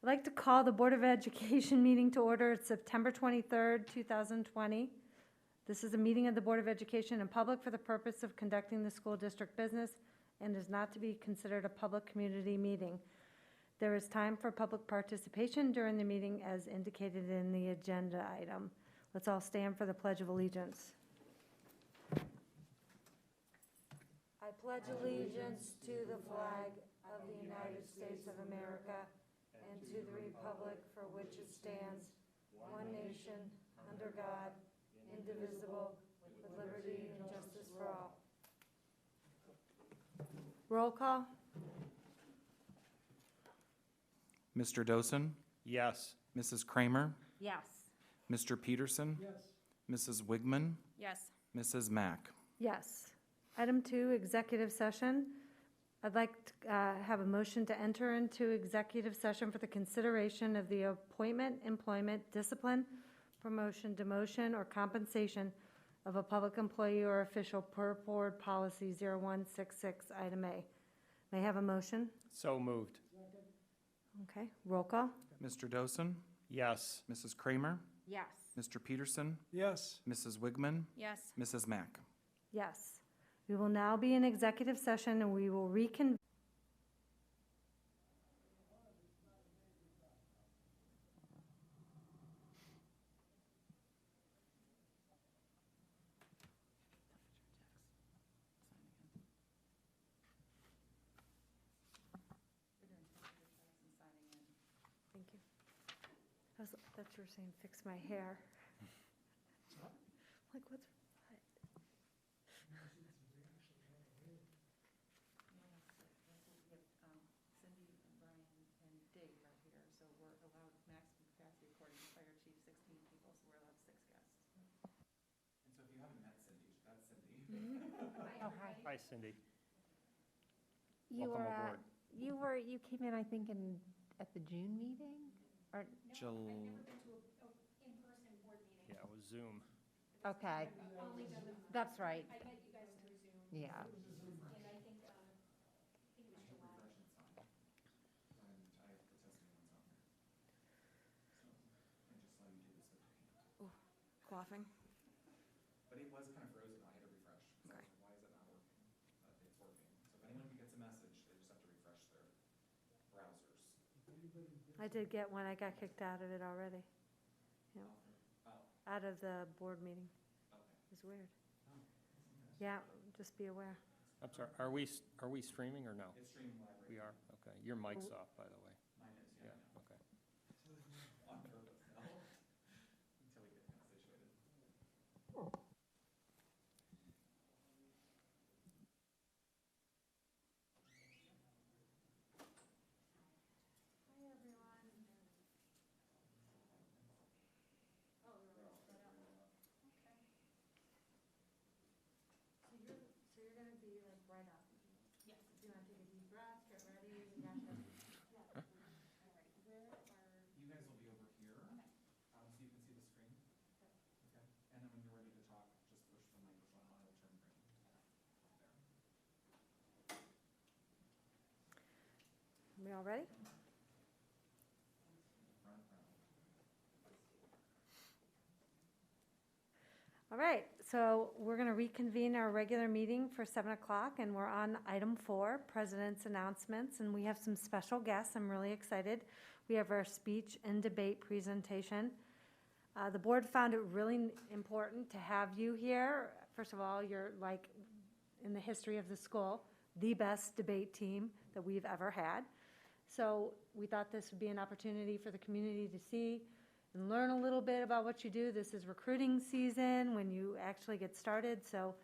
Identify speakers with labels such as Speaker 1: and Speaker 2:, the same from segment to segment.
Speaker 1: I'd like to call the Board of Education meeting to order. It's September 23rd, 2020. This is a meeting of the Board of Education in public for the purpose of conducting the school district business and is not to be considered a public community meeting. There is time for public participation during the meeting as indicated in the agenda item. Let's all stand for the Pledge of Allegiance. I pledge allegiance to the flag of the United States of America and to the republic for which it stands, one nation, under God, indivisible, with liberty and justice for all. Roll call.
Speaker 2: Mr. Dosen?
Speaker 3: Yes.
Speaker 2: Mrs. Kramer?
Speaker 4: Yes.
Speaker 2: Mr. Peterson?
Speaker 3: Yes.
Speaker 2: Mrs. Wigman?
Speaker 4: Yes.
Speaker 2: Mrs. Mack?
Speaker 1: Yes. Item 2, executive session. I'd like to have a motion to enter into executive session for the consideration of the appointment, employment, discipline, promotion, demotion, or compensation of a public employee or official per Board Policy 0166, Item A. May I have a motion?
Speaker 3: So moved.
Speaker 1: Okay, roll call.
Speaker 2: Mr. Dosen?
Speaker 3: Yes.
Speaker 2: Mrs. Kramer?
Speaker 4: Yes.
Speaker 2: Mr. Peterson?
Speaker 3: Yes.
Speaker 2: Mrs. Wigman?
Speaker 4: Yes.
Speaker 2: Mrs. Mack?
Speaker 1: Yes. We will now be in executive session and we will reconvene. Thank you. I thought you were saying fix my hair. Like, what's what?
Speaker 5: Cindy and Brian and Dave are here, so we're allowed maximum capacity according to fire chief, 16 people, so we're allowed 6 guests.
Speaker 2: And so if you haven't met Cindy, that's Cindy.
Speaker 4: Oh, hi.
Speaker 3: Hi, Cindy.
Speaker 4: You
Speaker 3: Welcome
Speaker 4: were,
Speaker 3: aboard.
Speaker 4: you came in, I think, at the June meeting? Or,
Speaker 2: Jill,
Speaker 3: Yeah, it was Zoom.
Speaker 4: okay. That's right.
Speaker 6: I met you guys through Zoom.
Speaker 4: Yeah.
Speaker 6: And I think it was July.
Speaker 2: I have the testing ones on there. So, I just saw you do this with your hand.
Speaker 1: Coughing.
Speaker 2: But it was kind of frozen, I had to refresh. So I was like, why is it not working? It's working. So if anyone gets a message, they just have to refresh their browsers.
Speaker 1: I did get one. I got kicked out of it already. Yeah.
Speaker 2: Oh,
Speaker 1: Out of the board meeting.
Speaker 2: okay.
Speaker 1: It was weird. Yeah, just be aware.
Speaker 3: I'm sorry, are we streaming or no?
Speaker 2: It's streaming live right
Speaker 3: We
Speaker 2: now.
Speaker 3: are, okay. Your mic's off, by the way.
Speaker 2: Mine is,
Speaker 3: Yeah,
Speaker 2: yeah.
Speaker 3: okay.
Speaker 2: On purpose, no. Until we get kind of situated.
Speaker 6: Hi, everyone. Oh, we're all spread out. Okay. So you're gonna be like right up? Yes. Do you wanna take a deep breath, get ready? We got this. Yeah. All right. Where are?
Speaker 2: You guys will be over here, so you can see the screen. Okay. And then when you're ready to talk, just push the microphone on, it'll turn green. There.
Speaker 1: We all ready?
Speaker 2: Front row.
Speaker 1: All right, so we're going to reconvene our regular meeting for 7 o'clock, and we're on item 4, President's Announcements, and we have some special guests. I'm really excited. We have our speech and debate presentation. The board found it really important to have you here. First of all, you're like, in the history of the school, the best debate team that we've ever had. So we thought this would be an opportunity for the community to see and learn a little bit about what you do. This is recruiting season when you actually get started. So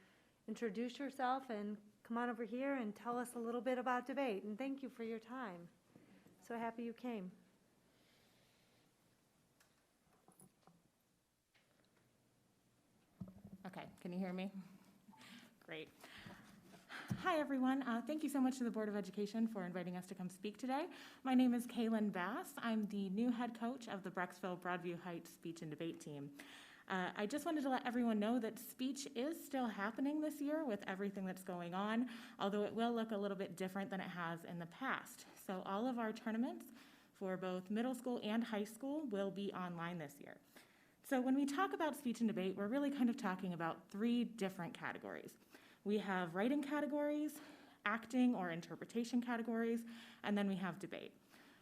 Speaker 1: introduce yourself and come on over here and tell us a little bit about debate. And thank you for your time. So happy you came.
Speaker 5: Okay, can you hear me? Great. Hi, everyone. Thank you so much to the Board of Education for inviting us to come speak today. My name is Kaylin Bass. I'm the new head coach of the Brecksville Broadview Heights speech and debate team. I just wanted to let everyone know that speech is still happening this year with everything that's going on, although it will look a little bit different than it has in the past. So all of our tournaments for both middle school and high school will be online this year. So when we talk about speech and debate, we're really kind of talking about 3 different categories. We have writing categories, acting or interpretation categories, and then we have debate.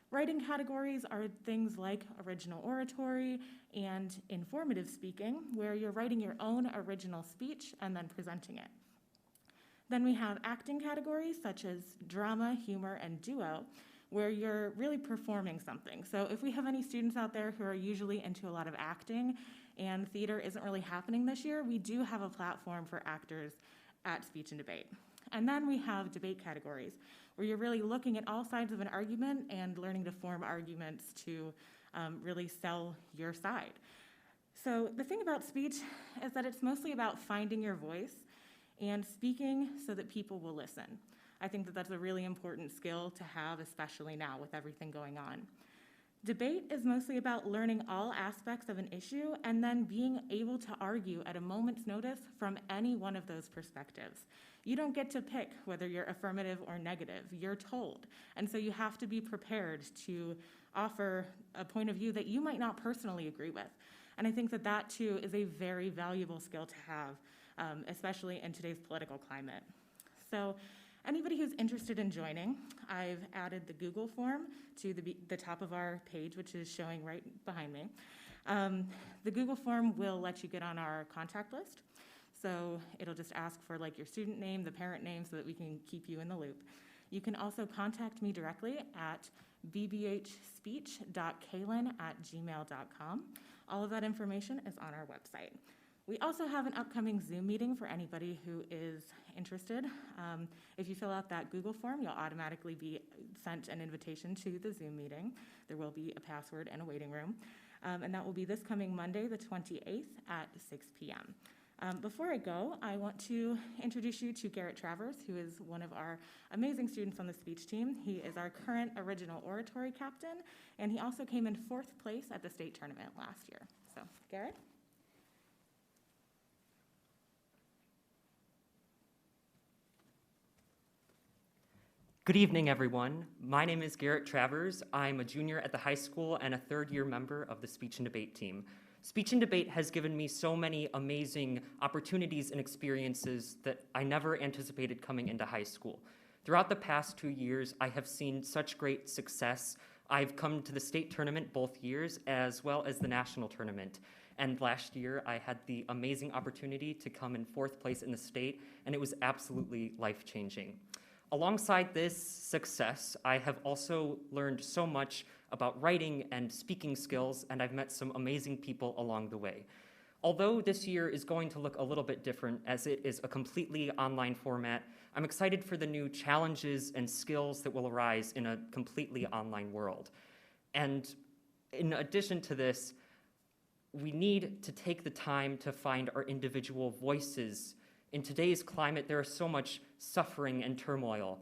Speaker 5: Writing categories are things like original oratory and informative speaking, where you're writing your own original speech and then presenting it. Then we have acting categories such as drama, humor, and duo, where you're really performing something. So if we have any students out there who are usually into a lot of acting and theater isn't really happening this year, we do have a platform for actors at speech and debate. And then we have debate categories, where you're really looking at all sides of an argument and learning to form arguments to really sell your side. So the thing about speech is that it's mostly about finding your voice and speaking so that people will listen. I think that that's a really important skill to have, especially now with everything going on. Debate is mostly about learning all aspects of an issue and then being able to argue at a moment's notice from any one of those perspectives. You don't get to pick whether you're affirmative or negative, you're told. And so you have to be prepared to offer a point of view that you might not personally agree with. And I think that that too is a very valuable skill to have, especially in today's political climate. So anybody who's interested in joining, I've added the Google form to the top of our page, which is showing right behind me. The Google form will let you get on our contact list. So it'll just ask for like your student name, the parent name, so that we can keep you in the loop. You can also contact me directly at bbhspeech.kalen@gmail.com. All of that information is on our website. We also have an upcoming Zoom meeting for anybody who is interested. If you fill out that Google form, you'll automatically be sent an invitation to the Zoom meeting. There will be a password and a waiting room. And that will be this coming Monday, the 28th at 6 p.m. Before I go, I want to introduce you to Garrett Travers, who is one of our amazing students on the speech team. He is our current original oratory captain, and he also came in 4th place at the state tournament last year. So, Garrett?
Speaker 7: Good evening, everyone. My name is Garrett Travers. I'm a junior at the high school and a 3rd-year member of the speech and debate team. Speech and debate has given me so many amazing opportunities and experiences that I never anticipated coming into high school. Throughout the past 2 years, I have seen such great success. I've come to the state tournament both years, as well as the national tournament. And last year, I had the amazing opportunity to come in 4th place in the state, and it was absolutely life-changing. Alongside this success, I have also learned so much about writing and speaking skills, and I've met some amazing people along the way. Although this year is going to look a little bit different as it is a completely online format, I'm excited for the new challenges and skills that will arise in a completely online world. And in addition to this, we need to take the time to find our individual voices. In today's climate, there is so much suffering and turmoil.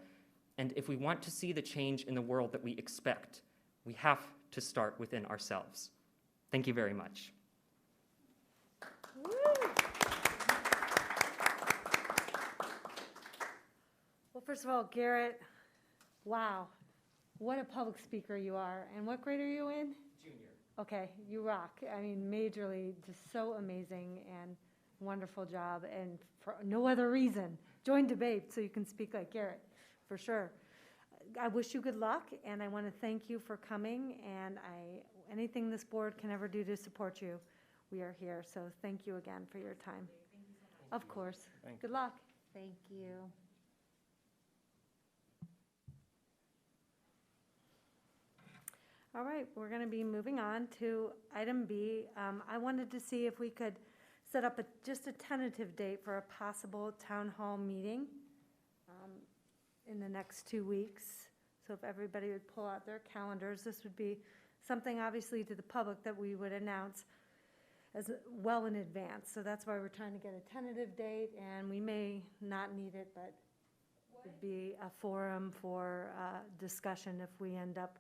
Speaker 7: And if we want to see the change in the world that we expect, we have to start within ourselves. Thank you very much.
Speaker 1: Woo. Well, first of all, Garrett, wow, what a public speaker you are. And what grade are you in?
Speaker 7: Junior.
Speaker 1: Okay, you rock. I mean, majorly, just so amazing and wonderful job. And for no other reason, join debate so you can speak like Garrett, for sure. I wish you good luck, and I want to thank you for coming, and anything this board can ever do to support you, we are here. So thank you again for your time. Of course.
Speaker 3: Thank
Speaker 1: Good luck.
Speaker 4: Thank you.
Speaker 1: All right, we're going to be moving on to item B. I wanted to see if we could set up just a tentative date for a possible town hall meeting in the next 2 weeks. So if everybody would pull out their calendars, this would be something obviously to the public that we would announce as well in advance. So that's why we're trying to get a tentative date, and we may not need it, but it'd be a forum for discussion if we end up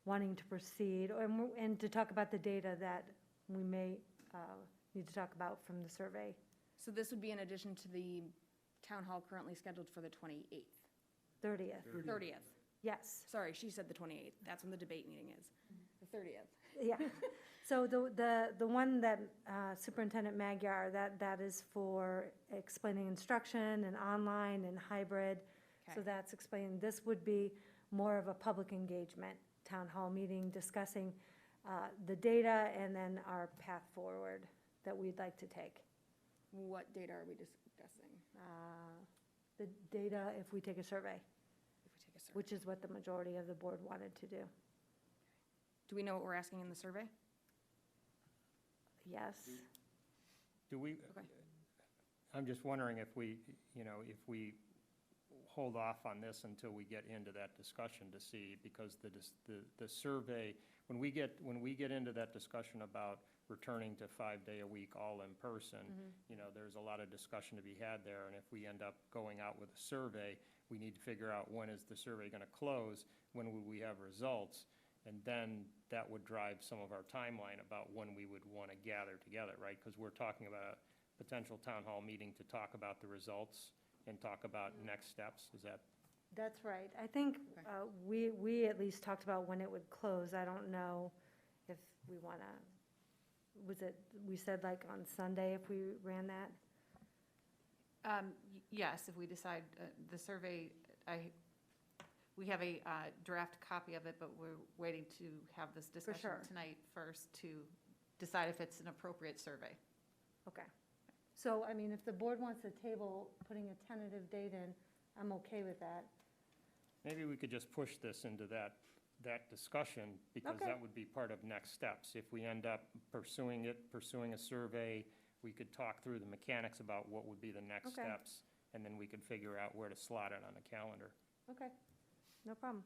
Speaker 1: wanting to proceed, and to talk about the data that we may need to talk about from the survey.
Speaker 8: So this would be in addition to the town hall currently scheduled for the 28th?
Speaker 1: 30th.
Speaker 8: 30th.
Speaker 1: Yes,
Speaker 8: Sorry, she said the 28th. That's when the debate meeting is. The 30th.
Speaker 1: yeah. So the one that Superintendent Magyar, that is for explaining instruction and online and hybrid. So
Speaker 8: Okay.
Speaker 1: that's explaining, this would be more of a public engagement, town hall meeting discussing the data and then our path forward that we'd like to take.
Speaker 8: What data are we discussing?
Speaker 1: The data if we take a survey,
Speaker 8: If we take a survey.
Speaker 1: which is what the majority of the board wanted to do.
Speaker 8: Do we know what we're asking in the survey?
Speaker 1: Yes.
Speaker 3: Do we,
Speaker 8: Okay.
Speaker 3: I'm just wondering if we, if we hold off on this until we get into that discussion to see, because the survey, when we get into that discussion about returning to 5-day-a-week all in person, there's a lot of discussion to be had there, and if we end up going out with a survey, we need to figure out when is the survey gonna close, when would we have results, and then that would drive some of our timeline about when we would wanna gather together, right? Because we're talking about a potential town hall meeting to talk about the results and talk about next steps, is that?
Speaker 1: That's right. I think
Speaker 8: Okay.
Speaker 1: we at least talked about when it would close. I don't know if we want to, we said like on Sunday if we ran that?
Speaker 9: Yes, if we decide, the survey, we have a draft copy of it, but we're waiting to have this discussion
Speaker 1: sure.
Speaker 9: tonight first to decide if it's an appropriate survey.
Speaker 1: Okay. So, I mean, if the board wants to table putting a tentative date in, I'm okay with that.
Speaker 3: Maybe we could just push this into that discussion, because
Speaker 1: Okay.
Speaker 3: that would be part of next steps. If we end up pursuing a survey, we could talk through the mechanics about what would be the next
Speaker 1: Okay.
Speaker 3: steps, and then we could figure out where to slot it on the calendar.
Speaker 1: Okay, no problem.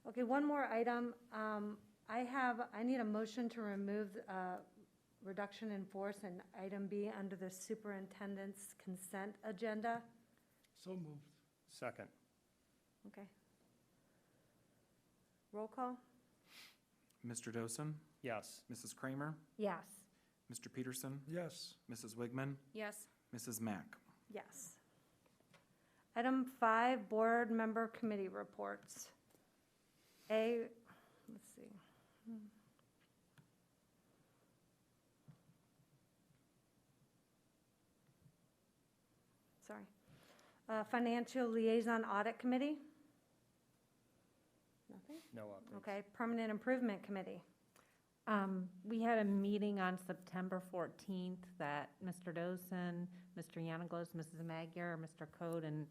Speaker 1: Okay, one more item. I need a motion to remove reduction in force and item B under the superintendent's consent agenda.
Speaker 10: So moved.
Speaker 3: Second.
Speaker 1: Okay. Roll call?
Speaker 2: Mr. Dosen,
Speaker 3: Yes.
Speaker 2: Mrs. Kramer,
Speaker 1: Yes.
Speaker 2: Mr. Peterson,
Speaker 10: Yes.
Speaker 2: Mrs. Wigman,
Speaker 8: Yes.
Speaker 2: Mrs. Mack.
Speaker 1: Yes. Item 5, board member committee reports. Let's see. Sorry. Financial Liaison Audit Committee? Nothing?
Speaker 3: No updates.
Speaker 1: Okay, Permanent Improvement Committee?
Speaker 4: We had a meeting on September 14th that Mr. Dosen, Mr. Yanaglos, Mrs. Magyar, Mr. Code, and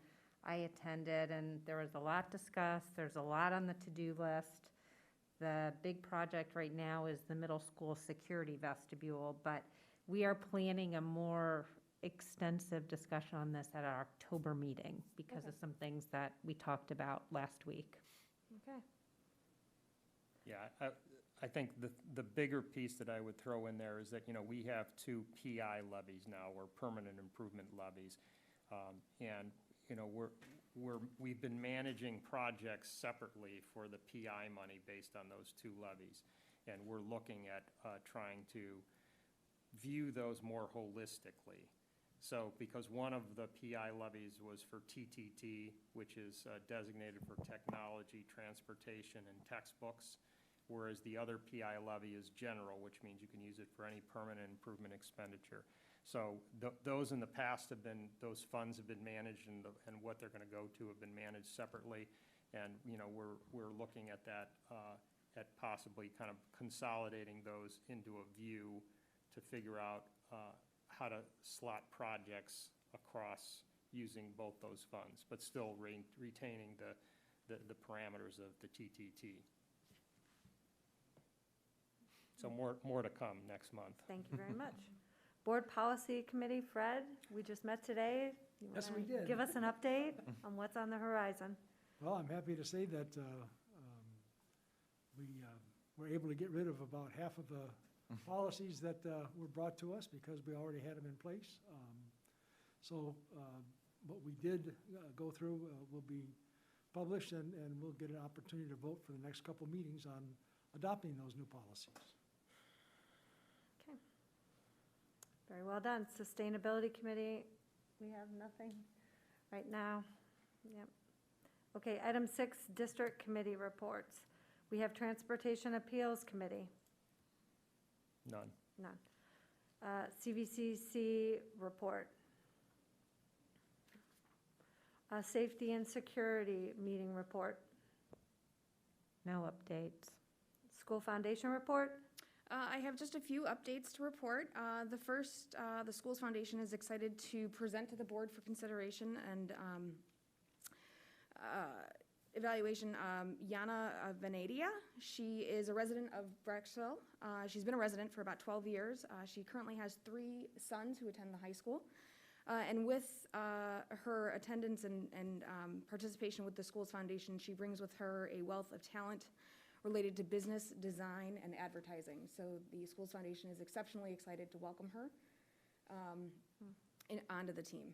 Speaker 4: I attended, and there was a lot discussed. There's a lot on the to-do list. The big project right now is the middle school security vestibule, but we are planning a more extensive discussion on this at our October meeting because of some things that we talked about last week.
Speaker 1: Okay.
Speaker 3: Yeah, I think the bigger piece that I would throw in there is that, we have 2 PI levies now, or permanent improvement levies. And, we've been managing projects separately for the PI money based on those 2 levies. And we're looking at trying to view those more holistically. So, because one of the PI levies was for TTT, which is designated for technology, transportation, and textbooks, whereas the other PI levy is general, which means you can use it for any permanent improvement expenditure. So those in the past those funds have been managed, and what they're going to go to have been managed separately. And, we're looking at that, at possibly kind of consolidating those into a view to figure out how to slot projects across using both those funds, but still retaining the parameters of the TTT. So more to come next month.
Speaker 1: Thank you very much. Board Policy Committee, Fred, we just met today. You
Speaker 10: Yes,
Speaker 1: wanna
Speaker 10: we did.
Speaker 1: Give us an update on what's on the horizon.
Speaker 10: Well, I'm happy to say that we were able to get rid of about half of the policies that were brought to us because we already had them in place. So what we did go through will be published, and we'll get an opportunity to vote for the next couple meetings on adopting those new policies.
Speaker 1: Okay. Very well done. Sustainability Committee, we have nothing right now. Yep. Okay, item 6, district committee reports. We have Transportation Appeals Committee,
Speaker 3: None.
Speaker 1: none. CVCC report. Safety and Security meeting report.
Speaker 4: No updates.
Speaker 1: School Foundation report.
Speaker 8: I have just a few updates to report. The first, the Schools Foundation is excited to present to the board for consideration and evaluation Yana Venadia. She is a resident of Brecksville. She's been a resident for about 12 years. She currently has 3 sons who attend the high school. And with her attendance and participation with the Schools Foundation, she brings with her a wealth of talent related to business, design, and advertising. So the Schools Foundation is exceptionally excited to welcome her onto the team.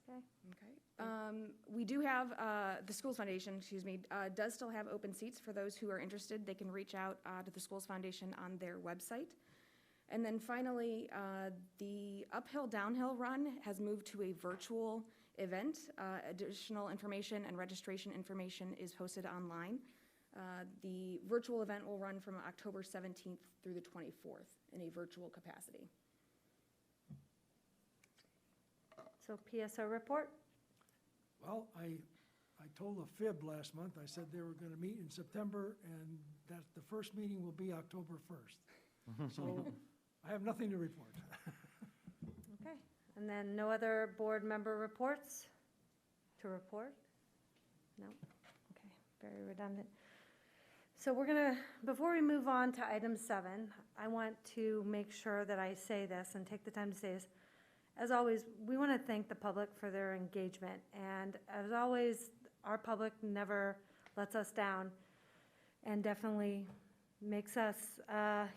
Speaker 1: Okay.
Speaker 8: Okay. We do have, the Schools Foundation, does still have open seats for those who are interested. They can reach out to the Schools Foundation on their website. And then finally, the uphill downhill run has moved to a virtual event. Additional information and registration information is posted online. The virtual event will run from October 17th through the 24th in a virtual capacity.
Speaker 1: So PSO report.
Speaker 10: Well, I told a fib last month. I said they were going to meet in September, and that the first meeting will be October 1st. So I have nothing to report.
Speaker 1: Okay. And then no other board member reports to report? No? Okay, very redundant. So we're going to, before we move on to item 7, I want to make sure that I say this and take the time to say this. As always, we want to thank the public for their engagement. And as always, our public never lets us down and definitely makes us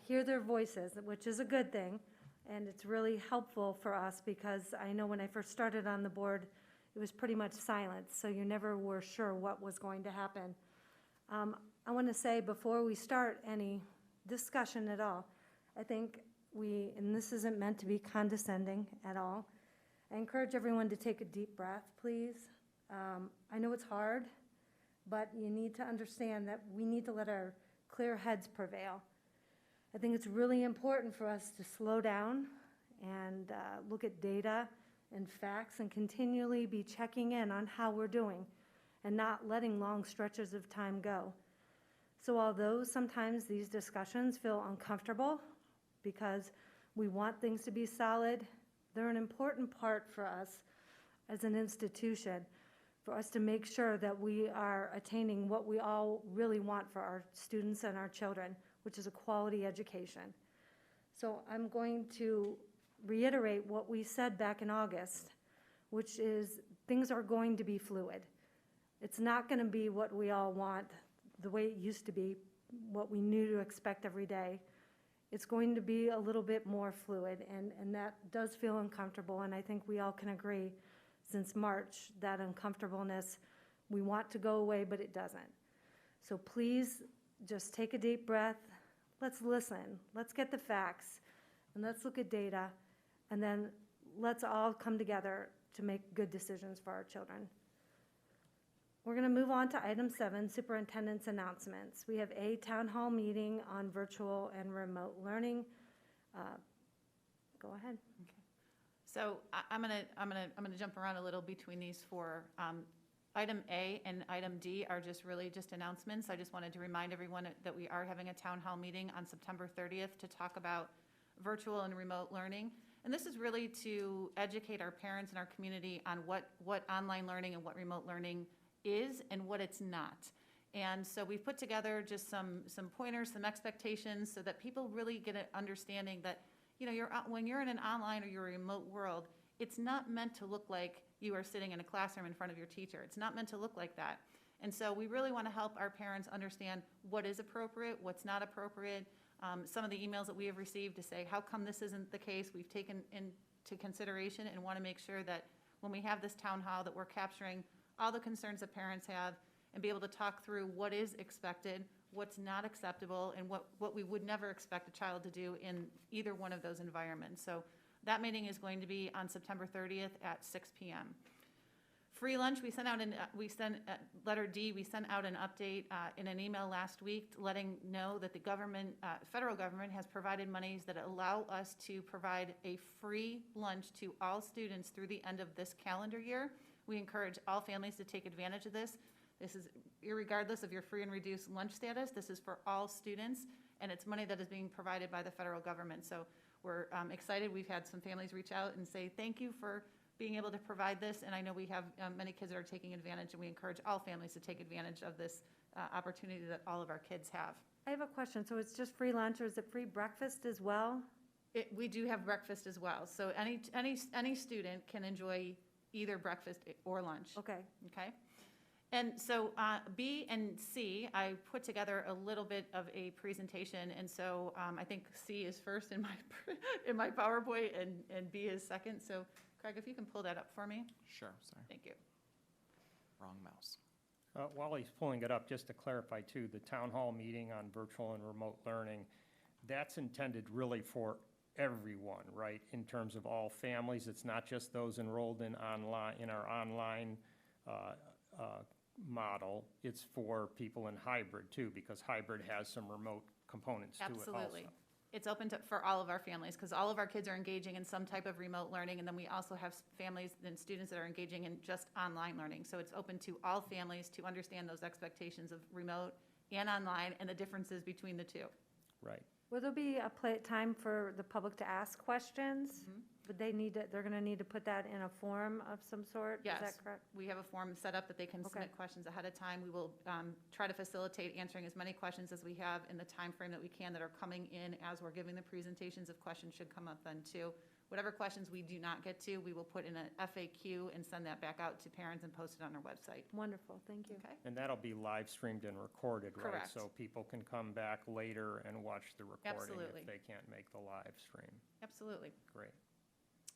Speaker 1: hear their voices, which is a good thing. And it's really helpful for us because I know when I first started on the board, it was pretty much silent, so you never were sure what was going to happen. I want to say before we start any discussion at all, I think and this isn't meant to be condescending at all, I encourage everyone to take a deep breath, please. I know it's hard, but you need to understand that we need to let our clear heads prevail. I think it's really important for us to slow down and look at data and facts and continually be checking in on how we're doing and not letting long stretches of time go. So although sometimes these discussions feel uncomfortable because we want things to be solid, they're an important part for us as an institution, for us to make sure that we are attaining what we all really want for our students and our children, which is a quality education. So I'm going to reiterate what we said back in August, which is things are going to be fluid. It's not going to be what we all want, the way it used to be, what we knew to expect every day. It's going to be a little bit more fluid, and that does feel uncomfortable, and I think we all can agree since March that uncomfortableness, we want to go away, but it doesn't. So please just take a deep breath. Let's listen. Let's get the facts, and let's look at data, and then let's all come together to make good decisions for our children. We're going to move on to item 7, superintendent's announcements. We have a town hall meeting on virtual and remote learning. Go ahead.
Speaker 9: Okay. So I'm gonna jump around a little between these 4. Item A and item D are really just announcements. I just wanted to remind everyone that we are having a town hall meeting on September 30th to talk about virtual and remote learning. And this is really to educate our parents and our community on what online learning and what remote learning is and what it's not. And so we've put together just some pointers, some expectations, so that people really get an understanding that, you know, when you're in an online or you're a remote world, it's not meant to look like you are sitting in a classroom in front of your teacher. It's not meant to look like that. And so we really want to help our parents understand what is appropriate, what's not appropriate. Some of the emails that we have received to say, how come this isn't the case, we've taken into consideration and want to make sure that when we have this town hall that we're capturing all the concerns that parents have and be able to talk through what is expected, what's not acceptable, and what we would never expect a child to do in either one of those environments. So that meeting is going to be on September 30th at 6 p.m. Free lunch, we sent, letter D, we sent out an update in an email last week letting know that the government, federal government has provided monies that allow us to provide a free lunch to all students through the end of this calendar year. We encourage all families to take advantage of this. This is irregardless of your free and reduced lunch status. This is for all students, and it's money that is being provided by the federal government. So we're excited. We've had some families reach out and say, thank you for being able to provide this, and I know we have many kids that are taking advantage, and we encourage all families to take advantage of this opportunity that all of our kids have.
Speaker 1: I have a question. So it's just free lunch, or is it free breakfast as well?
Speaker 9: We do have breakfast as well, so any student can enjoy either breakfast or lunch.
Speaker 1: Okay.
Speaker 9: Okay? And so B and C, I put together a little bit of a presentation, and so I think C is first in my in my PowerPoint, and B is second. So Craig, if you can pull that up for me.
Speaker 2: Sure, sorry.
Speaker 9: Thank you.
Speaker 2: Wrong mouse.
Speaker 3: While he's pulling it up, just to clarify too, the town hall meeting on virtual and remote learning, that's intended really for everyone, right? In terms of all families, it's not just those enrolled in our online model. It's for people in hybrid too, because hybrid has some remote components to it also.
Speaker 9: Absolutely. It's open for all of our families, because all of our kids are engaging in some type of remote learning, and then we also have families and students that are engaging in just online learning. So it's open to all families to understand those expectations of remote and online and the differences between the two.
Speaker 3: Right.
Speaker 1: Will there be a time for the public to ask questions? Would they need to, they're going to need to put that in a form of some sort?
Speaker 9: Yes.
Speaker 1: Is that correct?
Speaker 9: We have a form set up that they can submit questions ahead of time. We will try to facilitate answering as many questions as we have in the time frame that we can that are coming in as we're giving the presentations. If questions should come up then too. Whatever questions we do not get to, we will put in an FAQ and send that back out to parents and post it on our website.
Speaker 1: Wonderful, thank you.
Speaker 9: Okay?
Speaker 3: And that'll be live streamed and recorded, right?
Speaker 9: Correct.
Speaker 3: So people can come back later and watch the recording
Speaker 9: Absolutely.
Speaker 3: if they can't make the live stream.
Speaker 9: Absolutely.
Speaker 3: Great.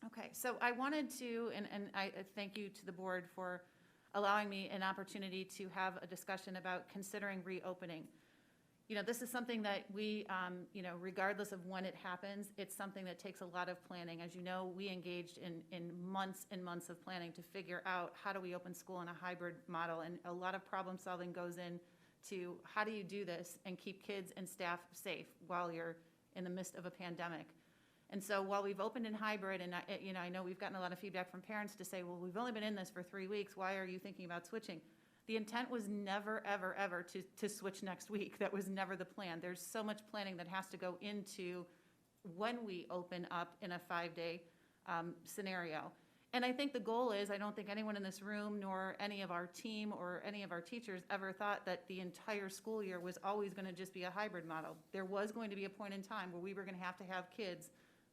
Speaker 9: Okay, so I wanted to, and I thank you to the board for allowing me an opportunity to have a discussion about considering reopening. You know, this is something that we, you know, regardless of when it happens, it's something that takes a lot of planning. As you know, we engaged in months and months of planning to figure out how do we open school in a hybrid model, and a lot of problem solving goes into how do you do this and keep kids and staff safe while you're in the midst of a pandemic. And so while we've opened in hybrid, and you know, I know we've gotten a lot of feedback from parents to say, well, we've only been in this for 3 weeks, why are you thinking about switching? The intent was never, ever, ever to switch next week. That was never the plan. There's so much planning that has to go into when we open up in a 5-day scenario. And I think the goal is, I don't think anyone in this room, nor any of our team or any of our teachers ever thought that the entire school year was always going to just be a hybrid model. There was going to be a point in time where we were going to have kids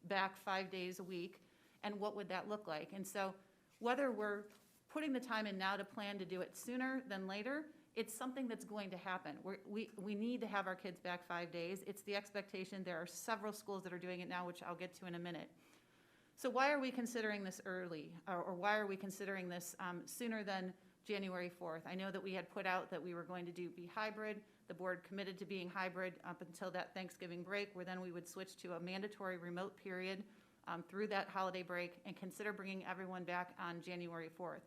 Speaker 9: back 5 days a week, and what would that look like? And so whether we're putting the time in now to plan to do it sooner than later, it's something that's going to happen. We need to have our kids back 5 days. It's the expectation. There are several schools that are doing it now, which I'll get to in a minute. So why are we considering this early, or why are we considering this sooner than January 4th? I know that we had put out that we were going to be hybrid. The board committed to being hybrid up until that Thanksgiving break, where then we would switch to a mandatory remote period through that holiday break and consider bringing everyone back on January 4th.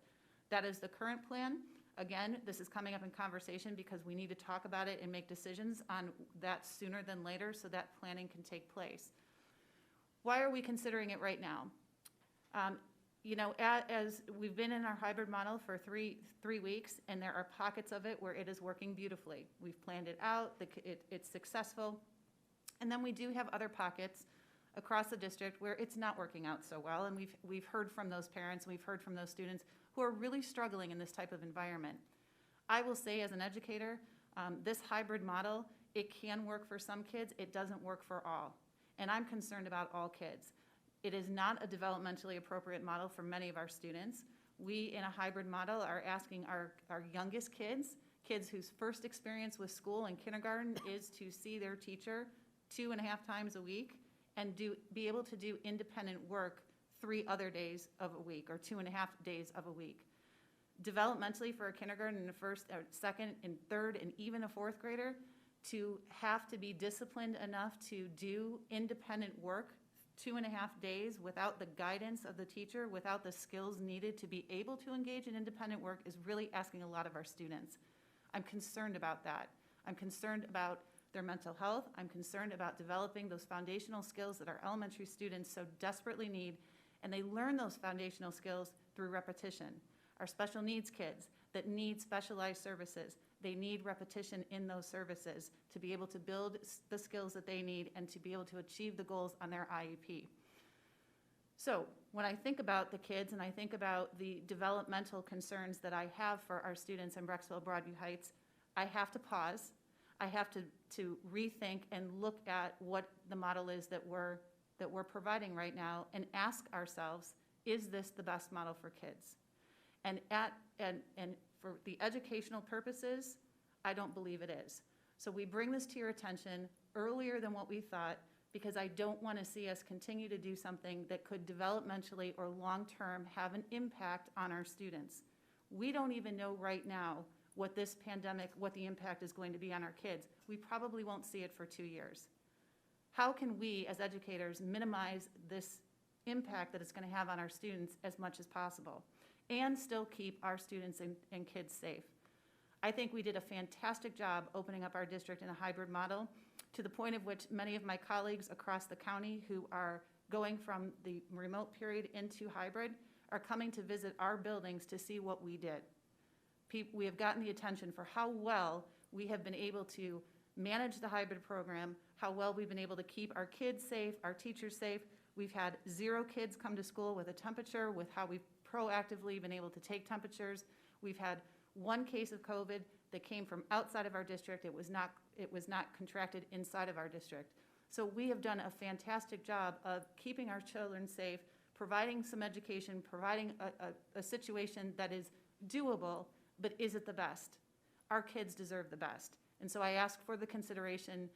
Speaker 9: That is the current plan. Again, this is coming up in conversation because we need to talk about it and make decisions on that sooner than later so that planning can take place. Why are we considering it right now? You know, as we've been in our hybrid model for three weeks, and there are pockets of it where it is working beautifully. We've planned it out, it's successful. And then we do have other pockets across the district where it's not working out so well, and we've heard from those parents, we've heard from those students who are really struggling in this type of environment. I will say, as an educator, this hybrid model, it can work for some kids, it doesn't work for all. And I'm concerned about all kids. It is not a developmentally appropriate model for many of our students. We, in a hybrid model, are asking our youngest kids whose first experience with school in kindergarten is to see their teacher 2.5 times a week and be able to do independent work 3 other days of a week, or 2.5 days of a week. Developmentally, for a kindergarten and a first, or second and third, and even a 4th grader, to have to be disciplined enough to do independent work 2.5 days without the guidance of the teacher, without the skills needed to be able to engage in independent work is really asking a lot of our students. I'm concerned about that. I'm concerned about their mental health. I'm concerned about developing those foundational skills that our elementary students so desperately need, and they learn those foundational skills through repetition. Our special needs kids that need specialized services, they need repetition in those services to be able to build the skills that they need and to be able to achieve the goals on their IEP. So when I think about the kids and I think about the developmental concerns that I have for our students in Brecksville, Broadview Heights, I have to pause. I have to rethink and look at what the model is that we're providing right now and ask ourselves, is this the best model for kids? And for the educational purposes, I don't believe it is. So we bring this to your attention earlier than what we thought, because I don't want to see us continue to do something that could developmentally or long-term have an impact on our students. We don't even know right now what this pandemic, what the impact is going to be on our kids. We probably won't see it for 2 years. How can we as educators minimize this impact that it's going to have on our students as much as possible and still keep our students and kids safe? I think we did a fantastic job opening up our district in a hybrid model, to the point of which many of my colleagues across the county who are going from the remote period into hybrid are coming to visit our buildings to see what we did. We have gotten the attention for how well we have been able to manage the hybrid program, how well we've been able to keep our kids safe, our teachers safe. We've had 0 kids come to school with a temperature, with how we've proactively been able to take temperatures. We've had 1 case of COVID that came from outside of our district. It was not contracted inside of our district. So we have done a fantastic job of keeping our children safe, providing some education, providing a situation that is doable, but is it the best? Our kids deserve the best. And so I ask for the consideration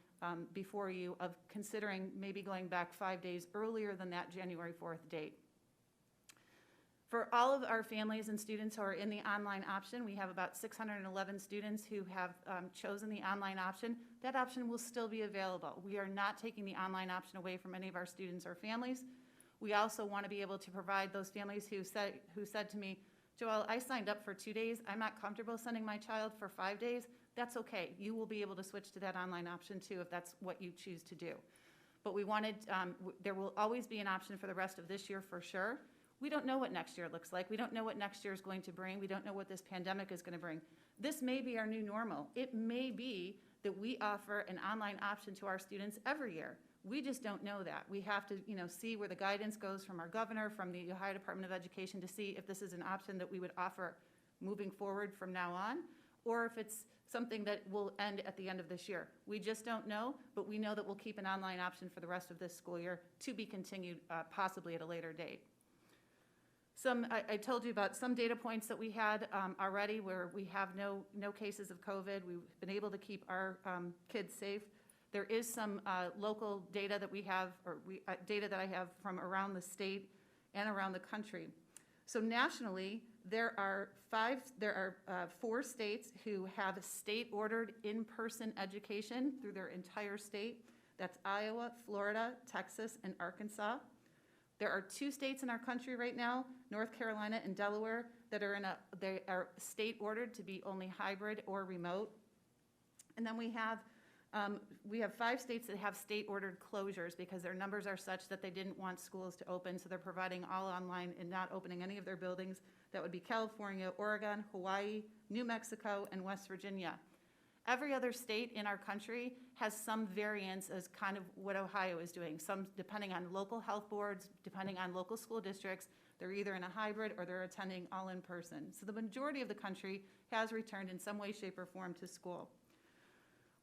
Speaker 9: before you of considering maybe going back 5 days earlier than that January 4th date. For all of our families and students who are in the online option, we have about 611 students who have chosen the online option. That option will still be available. We are not taking the online option away from any of our students or families. We also want to be able to provide those families who said to me, Joelle, I signed up for 2 days. I'm not comfortable sending my child for 5 days. That's okay. You will be able to switch to that online option too if that's what you choose to do. But we wanted, there will always be an option for the rest of this year for sure. We don't know what next year looks like. We don't know what next year is going to bring. We don't know what this pandemic is going to bring. This may be our new normal. It may be that we offer an online option to our students every year. We just don't know that. We have to, see where the guidance goes from our governor, from the Ohio Department of Education, to see if this is an option that we would offer moving forward from now on, or if it's something that will end at the end of this year. We just don't know, but we know that we'll keep an online option for the rest of this school year to be continued possibly at a later date. I told you about some data points that we had already where we have no cases of COVID. We've been able to keep our kids safe. There is some local data that we have, or data that I have from around the state and around the country. So nationally, there are 4 states who have state-ordered in-person education through their entire state. That's Iowa, Florida, Texas, and Arkansas. There are 2 states in our country right now, North Carolina and Delaware, that they are state-ordered to be only hybrid or remote. And then we have 5 states that have state-ordered closures because their numbers are such that they didn't want schools to open, so they're providing all online and not opening any of their buildings. That would be California, Oregon, Hawaii, New Mexico, and West Virginia. Every other state in our country has some variance as kind of what Ohio is doing, some depending on local health boards, depending on local school districts. They're either in a hybrid or they're attending all in person. So the majority of the country has returned in some way, shape, or form to school.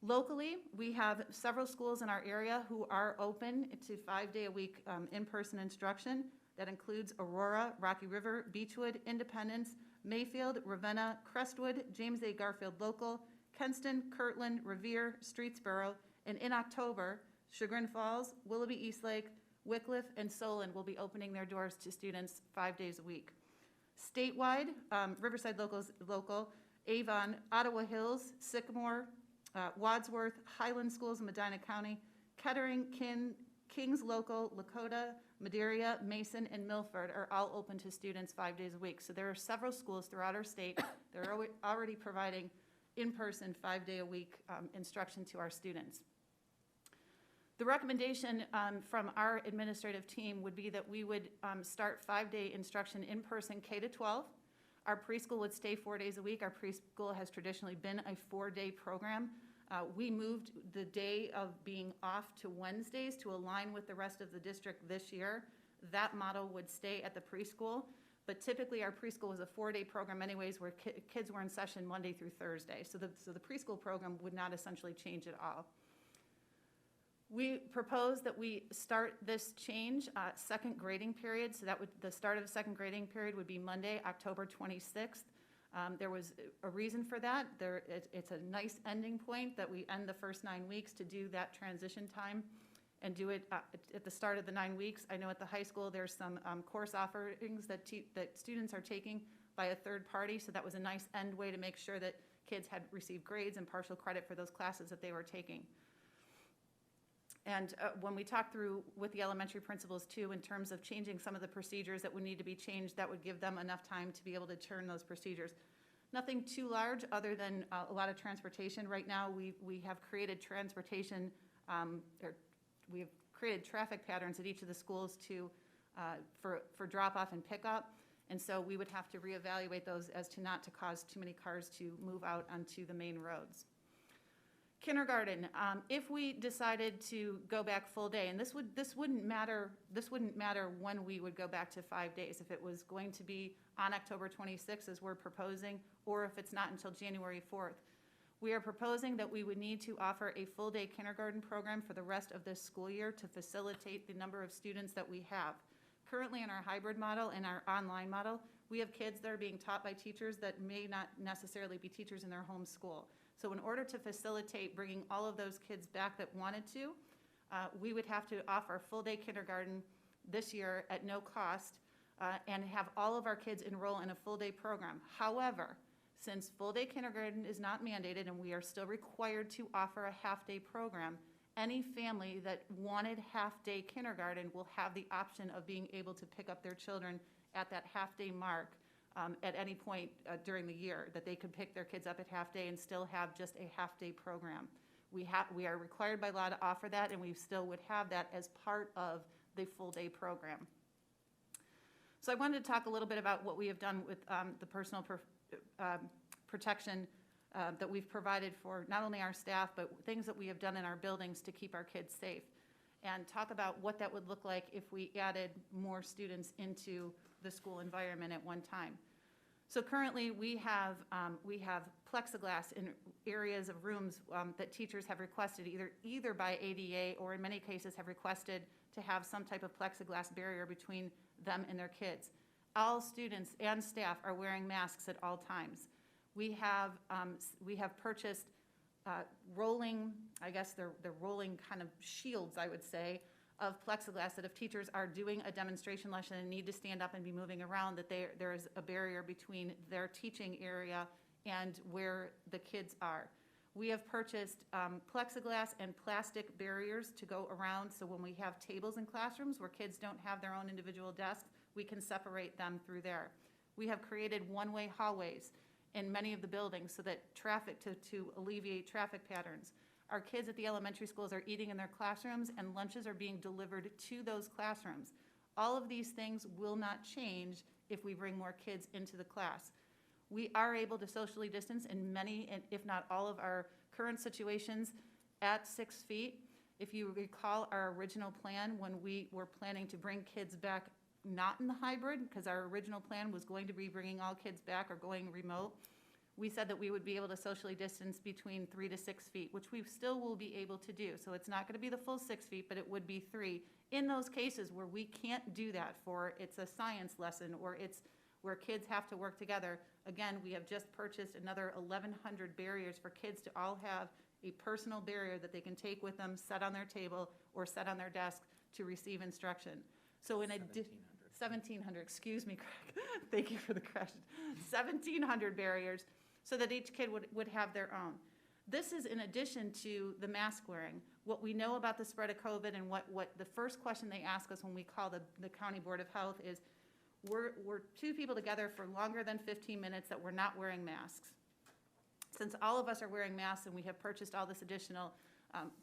Speaker 9: Locally, we have several schools in our area who are open to 5-day-a-week in-person instruction. That includes Aurora, Rocky River, Beechwood, Independence, Mayfield, Ravenna, Crestwood, James A. Garfield Local, Kenston, Kirtland, Revere, Streetsboro, and in October, Chagrin Falls, Willoughby Eastlake, Wickliffe, and Solon will be opening their doors to students 5 days a week. Statewide, Riverside Local, Avon, Ottawa Hills, Sycamore, Wadsworth, Highland Schools in Medina County, Kettering, Kings Local, Lakota, Madeira, Mason, and Milford are all open to students 5 days a week. So there are several schools throughout our state that are already providing in-person 5-day-a-week instruction to our students. The recommendation from our administrative team would be that we would start 5-day instruction in person K to 12. Our preschool would stay 4 days a week. Our preschool has traditionally been a 4-day program. We moved the day of being off to Wednesdays to align with the rest of the district this year. That model would stay at the preschool, but typically our preschool was a 4-day program anyways, where kids were in session Monday through Thursday. So the preschool program would not essentially change at all. We propose that we start this change second grading period. So the start of the second grading period would be Monday, October 26th. There was a reason for that. It's a nice ending point that we end the first 9 weeks to do that transition time and do it at the start of the 9 weeks. I know at the high school there's some course offerings that students are taking by a third party, so that was a nice end way to make sure that kids had received grades and partial credit for those classes that they were taking. And when we talk through with the elementary principals too, in terms of changing some of the procedures that would need to be changed, that would give them enough time to be able to turn those procedures. Nothing too large other than a lot of transportation. Right now we have created transportation, or we have created traffic patterns at each of the schools for drop off and pickup. And so we would have to reevaluate those as to not to cause too many cars to move out onto the main roads. Kindergarten, if we decided to go back full day, and this wouldn't matter when we would go back to 5 days, if it was going to be on October 26th as we're proposing, or if it's not until January 4th. We are proposing that we would need to offer a full day kindergarten program for the rest of this school year to facilitate the number of students that we have. Currently in our hybrid model and our online model, we have kids that are being taught by teachers that may not necessarily be teachers in their home school. So in order to facilitate bringing all of those kids back that wanted to, we would have to offer full-day kindergarten this year at no cost and have all of our kids enroll in a full-day program. However, since full-day kindergarten is not mandated and we are still required to offer a half-day program, any family that wanted half-day kindergarten will have the option of being able to pick up their children at that half-day mark at any point during the year, that they could pick their kids up at half-day and still have just a half-day program. We are required by law to offer that, and we still would have that as part of the full-day program. So I wanted to talk a little bit about what we have done with the personal protection that we've provided for not only our staff, but things that we have done in our buildings to keep our kids safe, and talk about what that would look like if we added more students into the school environment at one time. So currently we have plexiglass in areas of rooms that teachers have requested either by ADA or in many cases have requested to have some type of plexiglass barrier between them and their kids. All students and staff are wearing masks at all times. We have purchased rolling, I guess they're rolling kind of shields, I would say, of plexiglass, that if teachers are doing a demonstration lesson and need to stand up and be moving around, that there is a barrier between their teaching area and where the kids are. We have purchased plexiglass and plastic barriers to go around, so when we have tables in classrooms where kids don't have their own individual desks, we can separate them through there. We have created one-way hallways in many of the buildings so that traffic, to alleviate traffic patterns. Our kids at the elementary schools are eating in their classrooms and lunches are being delivered to those classrooms. All of these things will not change if we bring more kids into the class. We are able to socially distance in many, if not all of our current situations at 6 feet. If you recall our original plan when we were planning to bring kids back, not in the hybrid, because our original plan was going to be bringing all kids back or going remote, we said that we would be able to socially distance between 3 to 6 feet, which we still will be able to do. So it's not going to be the full 6 feet, but it would be 3. In those cases where we can't do that, for it's a science lesson or it's where kids have to work together, again, we have just purchased another 1,100 barriers for kids to all have a personal barrier that they can take with them, set on their table or set on their desk to receive instruction. So in 1,700, excuse me, Craig. Thank you for the correction. 1,700 barriers so that each kid would have their own. This is in addition to the mask wearing. What we know about the spread of COVID and what the first question they ask us when we call the County Board of Health is, we're two people together for longer than 15 minutes that we're not wearing masks. Since all of us are wearing masks and we have purchased all this additional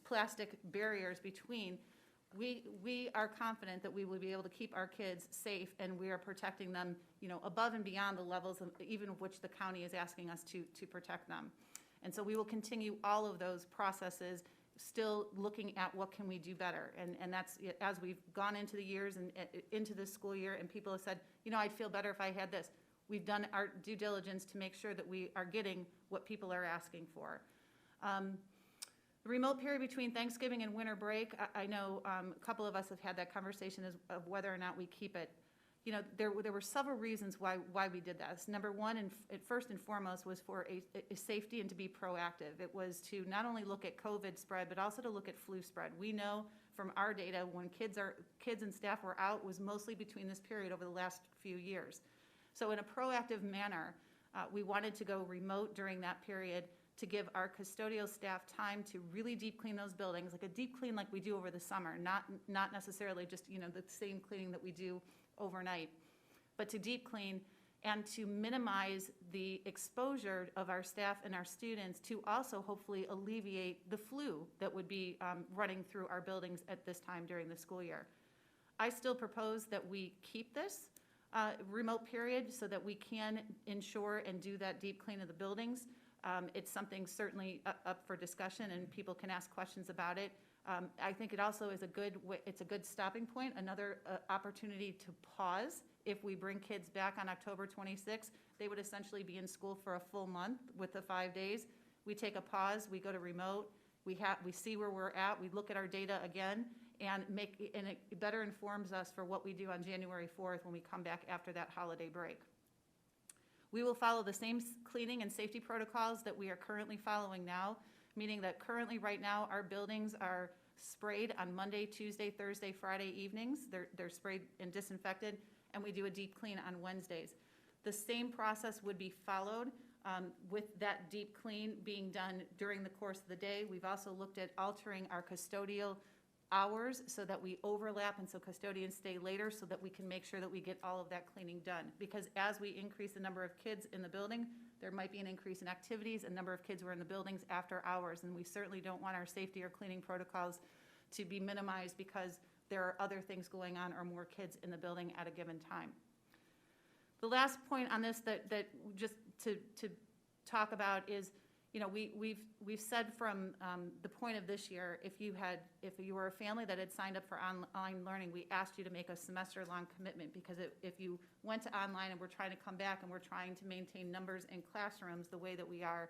Speaker 9: plastic barriers between, we are confident that we will be able to keep our kids safe, and we are protecting them, above and beyond the levels of even of which the county is asking us to protect them. And so we will continue all of those processes, still looking at what can we do better. And that's, as we've gone into the years and into this school year, and people have said, I'd feel better if I had this. We've done our due diligence to make sure that we are getting what people are asking for. The remote period between Thanksgiving and winter break, I know a couple of us have had that conversation of whether or not we keep it. There were several reasons why we did this. Number one, and first and foremost, was for a safety and to be proactive. It was to not only look at COVID spread, but also to look at flu spread. We know from our data when kids and staff were out was mostly between this period over the last few years. So in a proactive manner, we wanted to go remote during that period to give our custodial staff time to really deep clean those buildings, like a deep clean like we do over the summer, not necessarily just the same cleaning that we do overnight, but to deep clean and to minimize the exposure of our staff and our students, to also hopefully alleviate the flu that would be running through our buildings at this time during the school year. I still propose that we keep this remote period so that we can ensure and do that deep clean of the buildings. It's something certainly up for discussion, and people can ask questions about it. I think it also is it's a good stopping point, another opportunity to pause. If we bring kids back on October 26th, they would essentially be in school for a full month with the 5 days. We take a pause, we go to remote, we see where we're at, we look at our data again, and it better informs us for what we do on January 4th when we come back after that holiday break. We will follow the same cleaning and safety protocols that we are currently following now, meaning that currently right now our buildings are sprayed on Monday, Tuesday, Thursday, Friday evenings. They're sprayed and disinfected, and we do a deep clean on Wednesdays. The same process would be followed with that deep clean being done during the course of the day. We've also looked at altering our custodial hours so that we overlap and so custodians stay later so that we can make sure that we get all of that cleaning done. Because as we increase the number of kids in the building, there might be an increase in activities and number of kids who are in the buildings after hours, and we certainly don't want our safety or cleaning protocols to be minimized because there are other things going on or more kids in the building at a given time. The last point on this that just to talk about is, we've said from the point of this year, if you were a family that had signed up for online learning, we asked you to make a semester-long commitment, because if you went to online and we're trying to come back and we're trying to maintain numbers in classrooms the way that we are,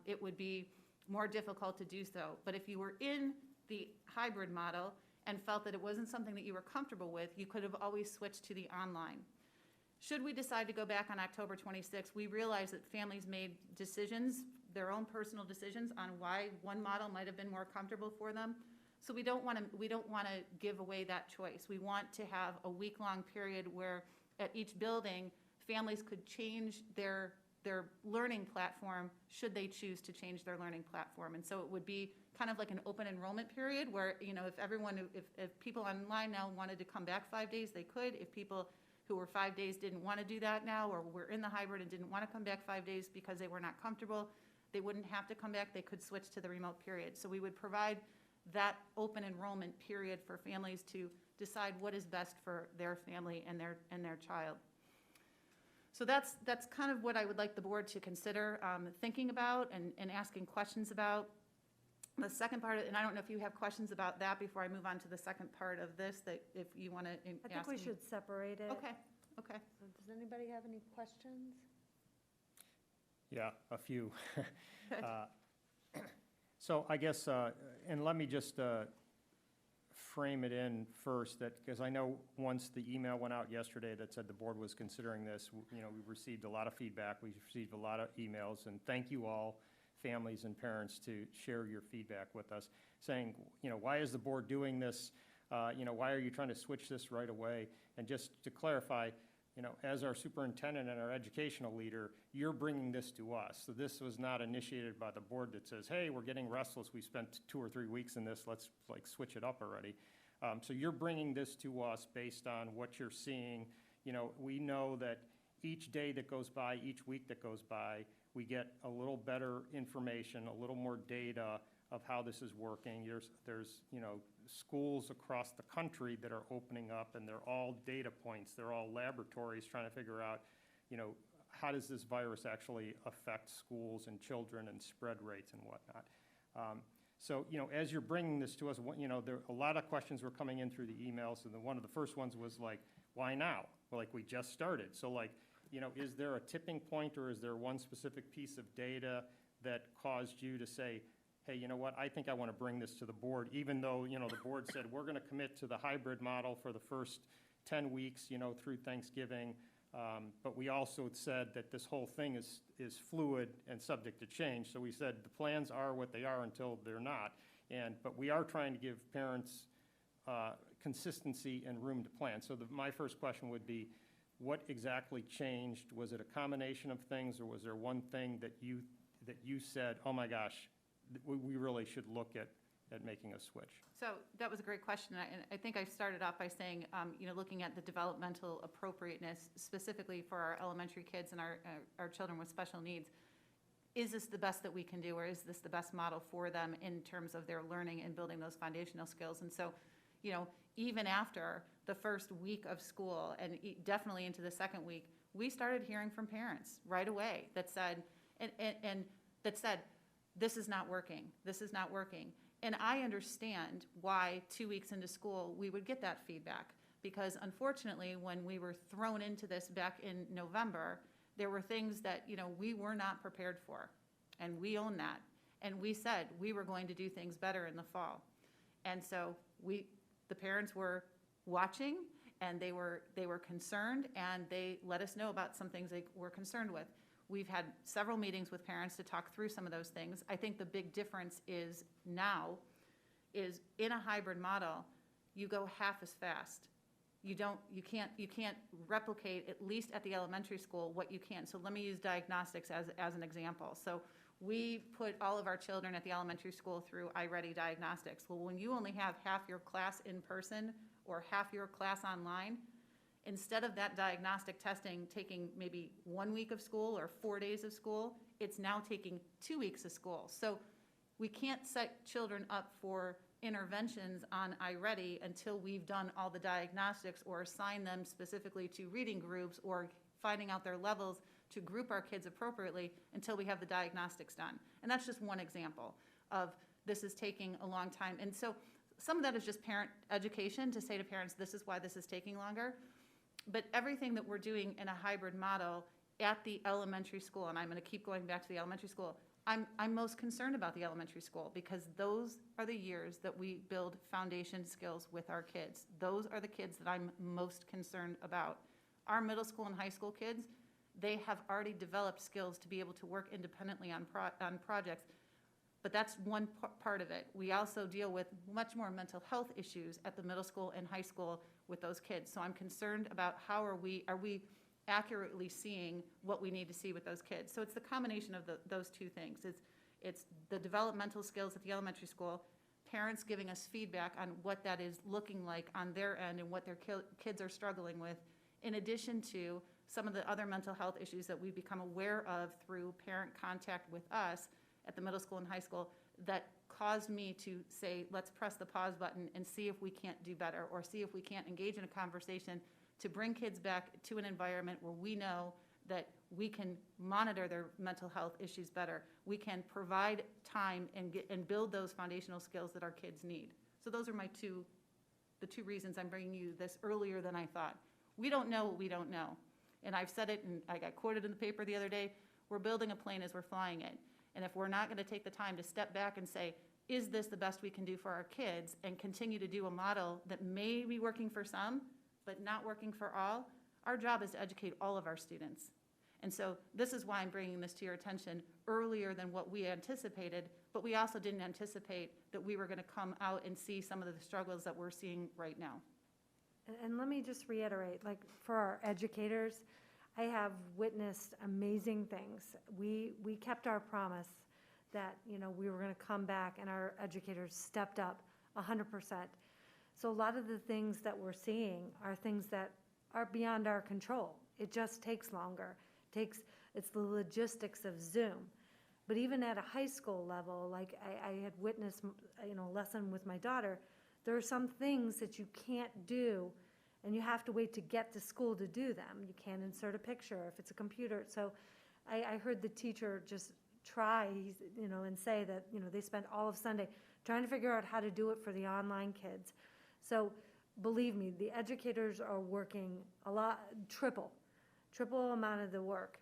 Speaker 9: it would be more difficult to do so. But if you were in the hybrid model and felt that it wasn't something that you were comfortable with, you could have always switched to the online. Should we decide to go back on October 26th, we realize that families made decisions, their own personal decisions on why one model might have been more comfortable for them. So we don't want to give away that choice. We want to have a week-long period where at each building, families could change their learning platform should they choose to change their learning platform. And so it would be kind of like an open enrollment period where, if people online now wanted to come back 5 days, they could. If people who were 5 days didn't want to do that now, or were in the hybrid and didn't want to come back 5 days because they were not comfortable, they wouldn't have to come back. They could switch to the remote period. So we would provide that open enrollment period for families to decide what is best for their family and their child. So that's kind of what I would like the board to consider thinking about and asking questions about. The second part, and I don't know if you have questions about that before I move on to the second part of this, that if you want to ask.
Speaker 1: I think we should separate it.
Speaker 9: Okay.
Speaker 1: So does anybody have any questions?
Speaker 3: Yeah, a few. So I guess, and let me just frame it in first, that because I know once the email went out yesterday that said the board was considering this, we received a lot of feedback. We received a lot of emails, and thank you all, families and parents, to share your feedback with us, saying, why is the board doing this? Why are you trying to switch this right away? And just to clarify, as our superintendent and our educational leader, you're bringing this to us. So this was not initiated by the board that says, hey, we're getting restless, we spent 2 or 3 weeks in this, let's like switch it up already. So you're bringing this to us based on what you're seeing. You know, we know that each day that goes by, each week that goes by, we get a little better information, a little more data of how this is working. There's you know, schools across the country that are opening up, and they're all data points. They're all laboratories trying to figure out, you know, how does this virus actually affect schools and children and spread rates and whatnot. So, you know, as you're bringing this to us, you know, a lot of questions were coming in through the emails, and one of the first ones was like, why now? Well, like, we just started. So, like, you know, is there a tipping point, or is there one specific piece of data that caused you to say, hey, you know what, I think I want to bring this to the board, even though, you know, the board said, we're going to commit to the hybrid model for the first 10 weeks, you know, through Thanksgiving. But we also said that this whole thing is fluid and subject to change. So we said the plans are what they are until they're not. But we are trying to give parents consistency and room to plan. So my first question would be, what exactly changed? Was it a combination of things, or was there one thing that you said, oh my gosh, we really should look at making a switch?
Speaker 9: So that was a great question, and I think I started off by saying, you know, looking at the developmental appropriateness specifically for our elementary kids and our children with special needs. Is this the best that we can do, or is this the best model for them in terms of their learning and building those foundational skills? And so, you know, even after the first week of school and definitely into the second week, we started hearing from parents right away that said, and that said, this is not working, this is not working. And I understand why 2 weeks into school we would get that feedback, because unfortunately when we were thrown into this back in November, there were things that, you know, we were not prepared for, and we own that. And we said we were going to do things better in the fall. And so the parents were watching, and they were concerned, and they let us know about some things they were concerned with. We've had several meetings with parents to talk through some of those things. I think the big difference is now is in a hybrid model, you go half as fast. You can't replicate, at least at the elementary school, what you can. So let me use diagnostics as an example. So we put all of our children at the elementary school through iReady diagnostics. Well, when you only have half your class in person or half your class online, instead of that diagnostic testing taking maybe 1 week of school or 4 days of school, it's now taking 2 weeks of school. So we can't set children up for interventions on iReady until we've done all the diagnostics or assign them specifically to reading groups or finding out their levels to group our kids appropriately until we have the diagnostics done. And that's just one example of this is taking a long time. And so some of that is just parent education to say to parents, this is why this is taking longer. But everything that we're doing in a hybrid model at the elementary school, and I'm going to keep going back to the elementary school, I'm most concerned about the elementary school, because those are the years that we build foundation skills with our kids. Those are the kids that I'm most concerned about. Our middle school and high school kids, they have already developed skills to be able to work independently on projects, but that's one part of it. We also deal with much more mental health issues at the middle school and high school with those kids. So I'm concerned about how are we accurately seeing what we need to see with those kids. So it's the combination of those two things. It's the developmental skills at the elementary school, parents giving us feedback on what that is looking like on their end and what their kids are struggling with, in addition to some of the other mental health issues that we've become aware of through parent contact with us at the middle school and high school that caused me to say, let's press the pause button and see if we can't do better, or see if we can't engage in a conversation to bring kids back to an environment where we know that we can monitor their mental health issues better. We can provide time and build those foundational skills that our kids need. So those are the two reasons I'm bringing you this earlier than I thought. We don't know what we don't know. And I've said it, and I got quoted in the paper the other day, we're building a plane as we're flying it. And if we're not going to take the time to step back and say, is this the best we can do for our kids, and continue to do a model that may be working for some, but not working for all, our job is to educate all of our students. And so this is why I'm bringing this to your attention earlier than what we anticipated, but we also didn't anticipate that we were going to come out and see some of the struggles that we're seeing right now.
Speaker 1: And let me just reiterate, like, for our educators, I have witnessed amazing things. We kept our promise that, you know, we were going to come back, and our educators stepped up 100%. So a lot of the things that we're seeing are things that are beyond our control. It just takes longer. It's the logistics of Zoom. But even at a high school level, like I had witnessed, you know, a lesson with my daughter, there are some things that you can't do, and you have to wait to get to school to do them. You can't insert a picture if it's a computer. So I heard the teacher just try, you know, and say that, you know, they spent all of Sunday trying to figure out how to do it for the online kids. So believe me, the educators are working a lot, triple amount of the work.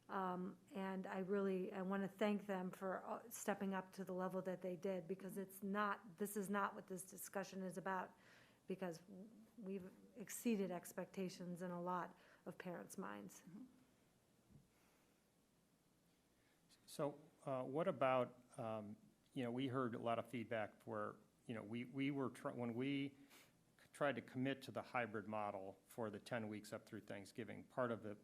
Speaker 1: And I want to thank them for stepping up to the level that they did, because this is not what this discussion is about, because we've exceeded expectations in a lot of parents' minds.
Speaker 3: So what about, you know, we heard a lot of feedback where, you know, when we tried to commit to the hybrid model for the 10 weeks up through Thanksgiving, part of the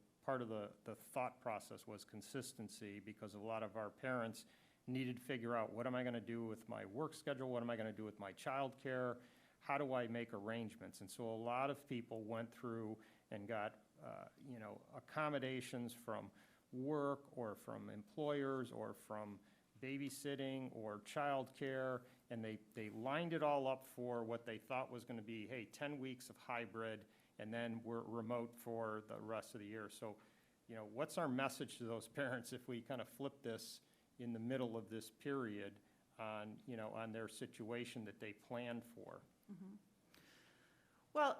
Speaker 3: thought process was consistency, because a lot of our parents needed to figure out, what am I going to do with my work schedule? What am I going to do with my childcare? How do I make arrangements? And so a lot of people went through and got, you know, accommodations from work or from employers or from babysitting or childcare, and they lined it all up for what they thought was going to be, hey, 10 weeks of hybrid, and then we're remote for the rest of the year. So, you know, what's our message to those parents if we kind of flip this in the middle of this period on, you know, on their situation that they planned for?
Speaker 9: Mm-hmm. Well,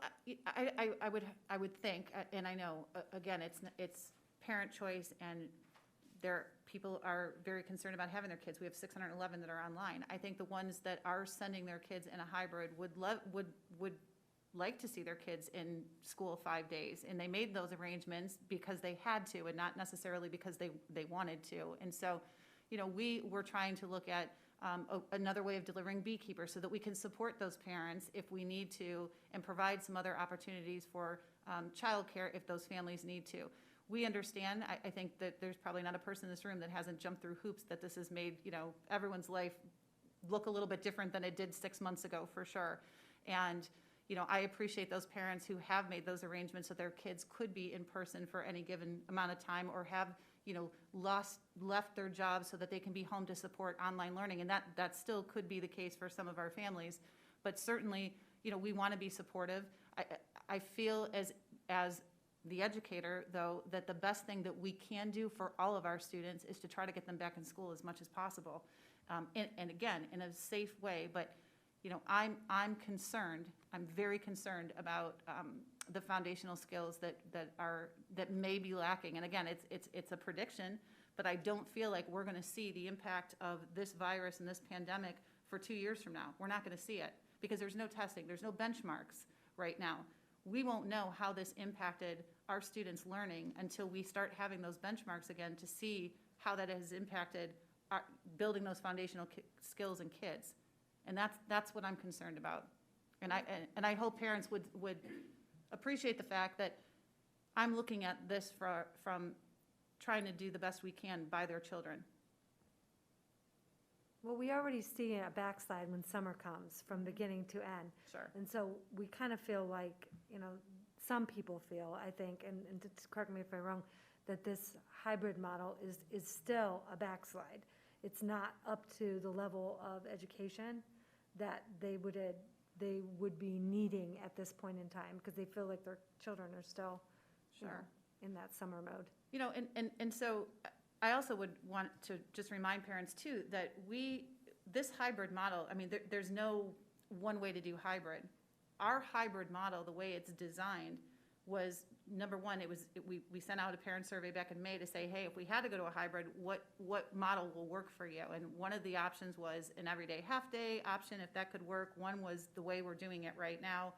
Speaker 9: I would think, and I know, again, it's parent choice, and people are very concerned about having their kids. We have 611 that are online. I think the ones that are sending their kids in a hybrid would like to see their kids in school 5 days, and they made those arrangements because they had to, and not necessarily because they wanted to. And so, you know, we were trying to look at another way of delivering beekeepers so that we can support those parents if we need to, and provide some other opportunities for childcare if those families need to. We understand, I think that there's probably not a person in this room that hasn't jumped through hoops, that this has made, you know, everyone's life look a little bit different than it did 6 months ago, for sure. And, you know, I appreciate those parents who have made those arrangements so their kids could be in person for any given amount of time, or have, you know, left their jobs so that they can be home to support online learning. And that still could be the case for some of our families. But certainly, you know, we want to be supportive. I feel as the educator, though, that the best thing that we can do for all of our students is to try to get them back in school as much as possible. And again, in a safe way. But, you know, I'm concerned. I'm very concerned about the foundational skills that may be lacking. And again, it's a prediction, but I don't feel like we're going to see the impact of this virus and this pandemic for 2 years from now. We're not going to see it, because there's no testing, there's no benchmarks right now. We won't know how this impacted our students' learning until we start having those benchmarks again, to see how that has impacted building those foundational skills in kids. And that's what I'm concerned about. And I hope parents would appreciate the fact that I'm looking at this from trying to do the best we can by their children.
Speaker 1: Well, we already see a backslide when summer comes, from beginning to end.
Speaker 9: Sure.
Speaker 1: And so we kind of feel like, you know, some people feel, I think, and to correct me if I'm wrong, that this hybrid model is still a backslide. It's not up to the level of education that they would be needing at this point in time, because they feel like their children are still, you know, in that summer mode.
Speaker 9: You know, and so I also would want to just remind parents too that this hybrid model, I mean, there's no one way to do hybrid. Our hybrid model, the way it's designed, was, number one, we sent out a parent survey back in May to say, hey, if we had to go to a hybrid, what model will work for you? And one of the options was an everyday half-day option, if that could work. One was the way we're doing it right now.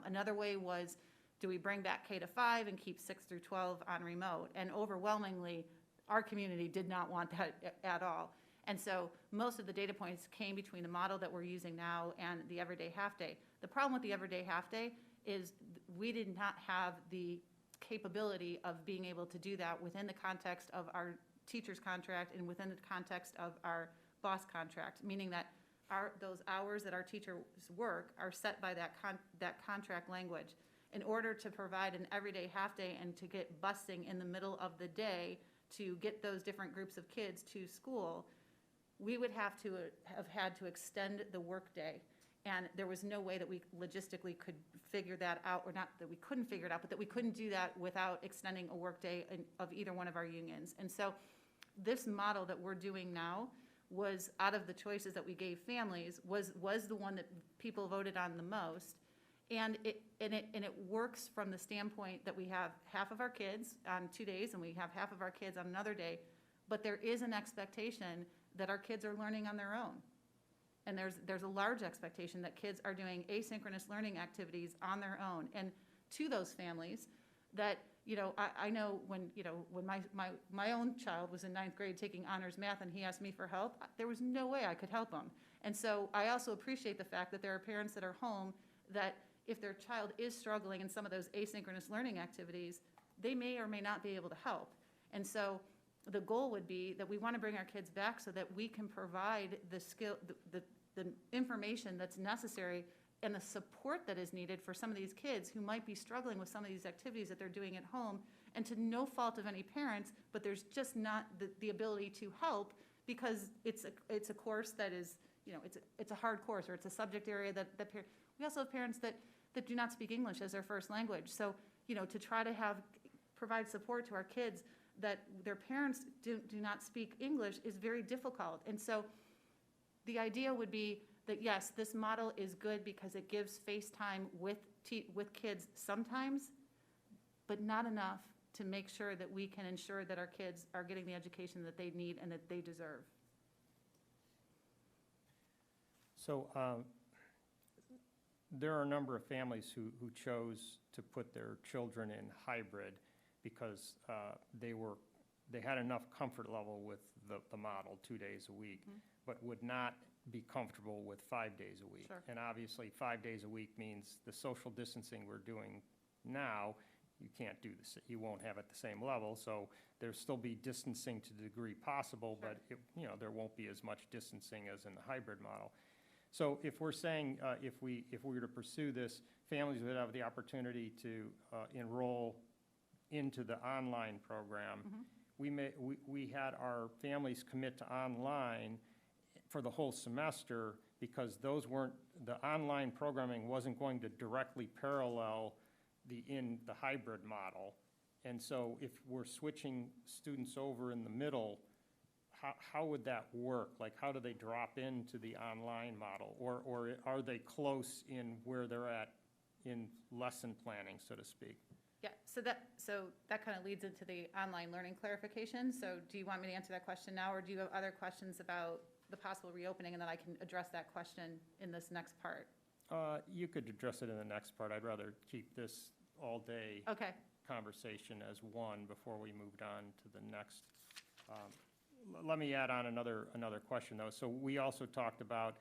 Speaker 9: Another way was, do we bring back K-5 and keep 6 through 12 on remote? And overwhelmingly, our community did not want that at all. And so most of the data points came between the model that we're using now and the everyday half-day. The problem with the everyday half-day is we did not have the capability of being able to do that within the context of our teacher's contract and within the context of our boss contract, meaning that those hours that our teachers work are set by that contract language. In order to provide an everyday half-day and to get busing in the middle of the day to get those different groups of kids to school, we would have had to extend the workday. And there was no way that we logistically could figure that out, or not that we couldn't figure it out, but that we couldn't do that without extending a workday of either one of our unions. And so this model that we're doing now was, out of the choices that we gave families, was the one that people voted on the most. And it works from the standpoint that we have half of our kids on 2 days and we have half of our kids on another day, but there is an expectation that our kids are learning on their own. And there's a large expectation that kids are doing asynchronous learning activities on their own. And to those families that, I know when my own child was in 9th grade taking honors math and he asked me for help, there was no way I could help him. And so I also appreciate the fact that there are parents that are home that if their child is struggling in some of those asynchronous learning activities, they may or may not be able to help. And so the goal would be that we want to bring our kids back so that we can provide the skill, the information that's necessary and the support that is needed for some of these kids who might be struggling with some of these activities that they're doing at home, and to no fault of any parents, but there's just not the ability to help because it's a course that is, it's a hard course, or it's a subject area that we also have parents that do not speak English as their first language. So, to try to provide support to our kids that their parents do not speak English is very difficult. And so the idea would be that, yes, this model is good because it gives face time with kids sometimes, but not enough to make sure that we can ensure that our kids are getting the education that they need and that they deserve. So
Speaker 3: there are a number of families who chose to put their children in hybrid because they had enough comfort level with the model 2 days a week, but would not be comfortable with 5 days a week.
Speaker 9: Sure.
Speaker 3: And obviously 5 days a week means the social distancing we're doing now, you can't do this, you won't have at the same level, so there'll still be distancing to the degree possible,
Speaker 9: Sure.
Speaker 3: but there won't be as much distancing as in the hybrid model. So if we're saying, if we were to pursue this, families would have the opportunity to enroll into the online program. We had our families commit to online for the whole semester because the online programming wasn't going to directly parallel the hybrid model. And so if we're switching students over in the middle, how would that work? Like, how do they drop into the online model? Or are they close in where they're at in lesson planning, so to speak?
Speaker 9: Yeah, so that kind of leads into the online learning clarification. So do you want me to answer that question now, or do you have other questions about the possible reopening, and then I can address that question in this next part?
Speaker 3: You could address it in the next part. I'd rather keep this all-day
Speaker 9: Okay.
Speaker 3: conversation as one before we moved on to the next. Let me add on another question, though. So we also talked about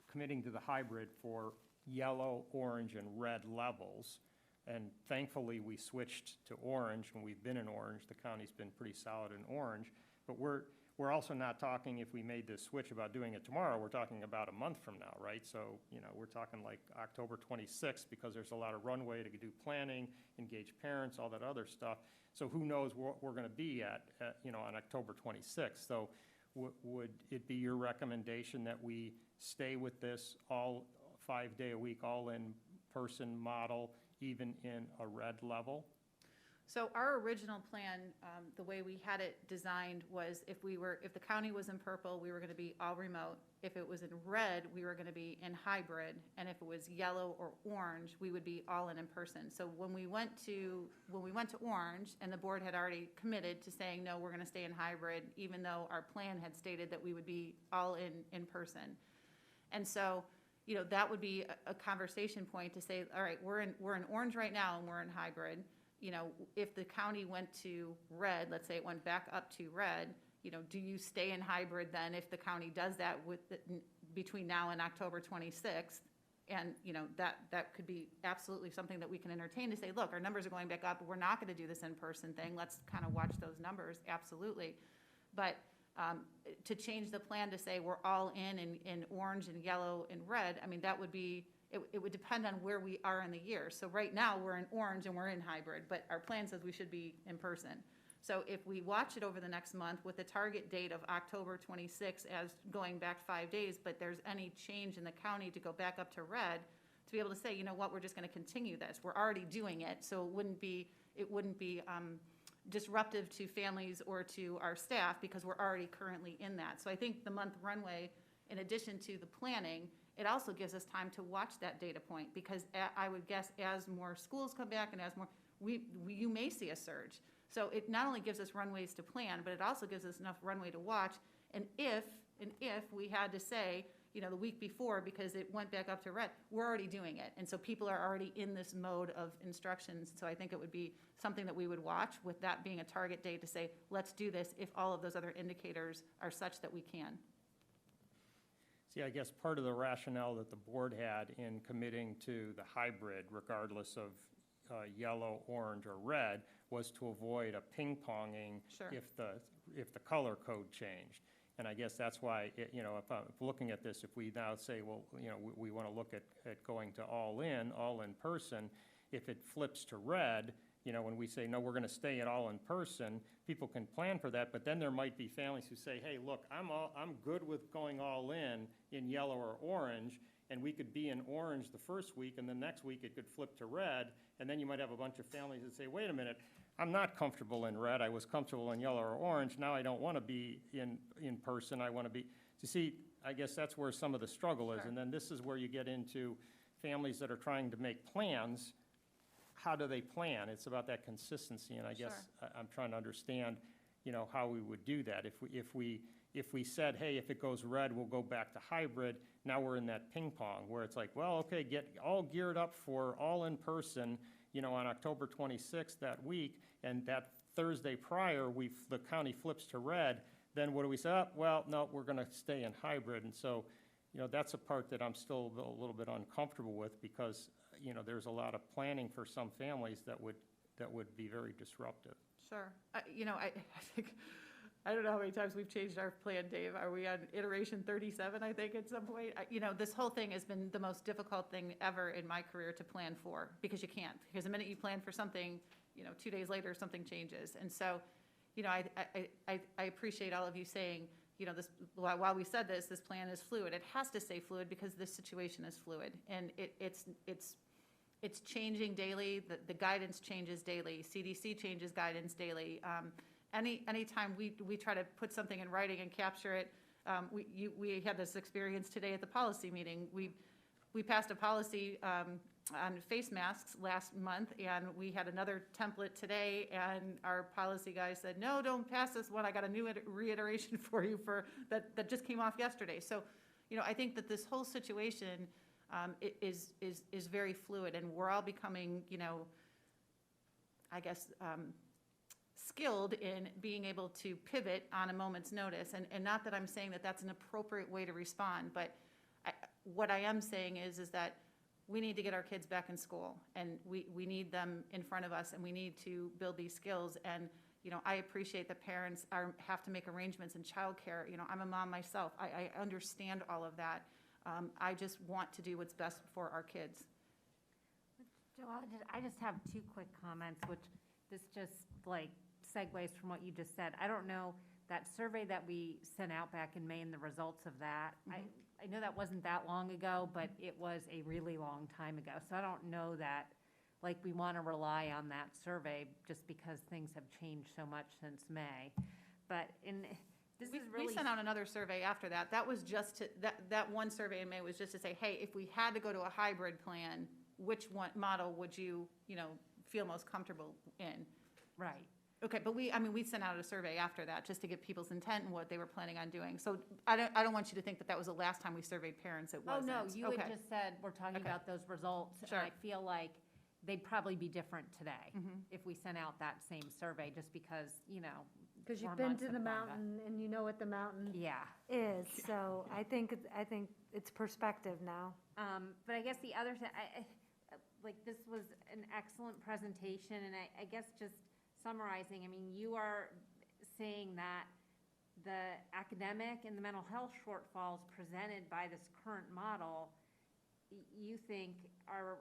Speaker 3: committing to the hybrid for yellow, orange, and red levels. And thankfully, we switched to orange, and we've been in orange. The county's been pretty solid in orange. But we're also not talking, if we made this switch, about doing it tomorrow. We're talking about a month from now, right? So, we're talking like October 26th, because there's a lot of runway to do planning, engage parents, all that other stuff. So who knows what we're going to be at, on October 26th. So would it be your recommendation that we stay with this all 5 day a week, all in-person model, even in a red level?
Speaker 9: So our original plan, the way we had it designed was if the county was in purple, we were going to be all remote. If it was in red, we were going to be in hybrid. And if it was yellow or orange, we would be all in person. So when we went to orange, and the board had already committed to saying, no, we're going to stay in hybrid, even though our plan had stated that we would be all in person. And so, that would be a conversation point to say, all right, we're in orange right now and we're in hybrid. If the county went to red, let's say it went back up to red, do you stay in hybrid then if the county does that between now and October 26th? And, that could be absolutely something that we can entertain to say, look, our numbers are going back up, but we're not going to do this in-person thing. Let's kind of watch those numbers, absolutely. But to change the plan to say we're all in orange and yellow and red, I mean, that would be, it would depend on where we are in the year. So right now, we're in orange and we're in hybrid, but our plan says we should be in person. So if we watch it over the next month with the target date of October 26 as going back 5 days, but there's any change in the county to go back up to red, to be able to say, you know what, we're just going to continue this. We're already doing it, so it wouldn't be disruptive to families or to our staff because we're already currently in that. So I think the month runway, in addition to the planning, it also gives us time to watch that data point because I would guess as more schools come back and as more, you may see a surge. So it not only gives us runways to plan, but it also gives us enough runway to watch. And if we had to say, the week before, because it went back up to red, we're already doing it. And so people are already in this mode of instructions. So I think it would be something that we would watch with that being a target date to say, let's do this if all of those other indicators are such that we can.
Speaker 3: See, I guess part of the rationale that the board had in committing to the hybrid, regardless of yellow, orange, or red, was to avoid a ping-ponging
Speaker 9: Sure.
Speaker 3: if the color code changed. And I guess that's why, if I'm looking at this, if we now say, well, we want to look at going to all in person, if it flips to red, when we say, no, we're going to stay at all in person, people can plan for that, but then there might be families who say, hey, look, I'm good with going all in yellow or orange, and we could be in orange the first week, and the next week it could flip to red, and then you might have a bunch of families that say, wait a minute, I'm not comfortable in red, I was comfortable in yellow or orange, now I don't want to be in person, I want to be, you see, I guess that's where some of the struggle is,
Speaker 9: Sure.
Speaker 3: and then this is where you get into families that are trying to make plans. How do they plan? It's about that consistency, and I guess I'm trying to understand, how we would do that. If we said, hey, if it goes red, we'll go back to hybrid, now we're in that ping pong where it's like, well, okay, get all geared up for all in person, on October 26th that week, and that Thursday prior, the county flips to red, then what do we say? Oh, well, no, we're going to stay in hybrid, and so, that's a part that I'm still a little bit uncomfortable with because, there's a lot of planning for some families that would be very disruptive.
Speaker 9: Sure. I think, I don't know how many times we've changed our plan, Dave. Are we on iteration 37, I think, at some point? This whole thing has been the most difficult thing ever in my career to plan for because you can't. Because the minute you plan for something, 2 days later, something changes. And so, I appreciate all of you saying, this, while we said this plan is fluid. It has to stay fluid because this situation is fluid. And it's changing daily. The guidance changes daily. CDC changes guidance daily. Anytime we try to put something in writing and capture it, we had this experience today at the policy meeting. We passed a policy on face masks last month, and we had another template today, and our policy guy said, no, don't pass this one. I got a new reiteration for you that just came off yesterday. So, I think that this whole situation is very fluid, and we're all becoming, I guess, skilled in being able to pivot on a moment's notice. And not that I'm saying that that's an appropriate way to respond, but what I am saying is that we need to get our kids back in school, and we need them in front of us, and we need to build these skills. And, I appreciate that parents have to make arrangements in childcare. I'm a mom myself. I understand all of that. I just want to do what's best for our kids.
Speaker 4: Joe, I just have two quick comments, which this just segues from what you just said. I don't know, that survey that we sent out back in May and the results of that, I know that wasn't that long ago, but it was a really long time ago. So I don't know that, we want to rely on that survey just because things have changed so much since May. But
Speaker 9: We sent out another survey after that. That was just that one survey in May was just to say, hey, if we had to go to a hybrid plan, which one model would you, feel most comfortable in?
Speaker 4: Right.
Speaker 9: Okay, but we sent out a survey after that just to get people's intent and what they were planning on doing. So I don't want you to think that was the last time we surveyed parents. It wasn't.
Speaker 4: Oh, no, you had just said, we're talking
Speaker 9: Okay.
Speaker 4: about those results.
Speaker 9: Sure.
Speaker 4: And I feel like they'd probably be different today if we sent out that same survey, just because,
Speaker 1: Because you've
Speaker 4: 4
Speaker 1: been
Speaker 4: months
Speaker 1: to
Speaker 4: of
Speaker 1: the
Speaker 4: combat.
Speaker 1: mountain and you know what the mountain
Speaker 4: Yeah.
Speaker 1: is, so I think it's perspective now.
Speaker 4: But I guess the other thing, like, this was an excellent presentation, and I guess just summarizing, I mean, you are saying that the academic and the mental health shortfalls presented by this current model, you think are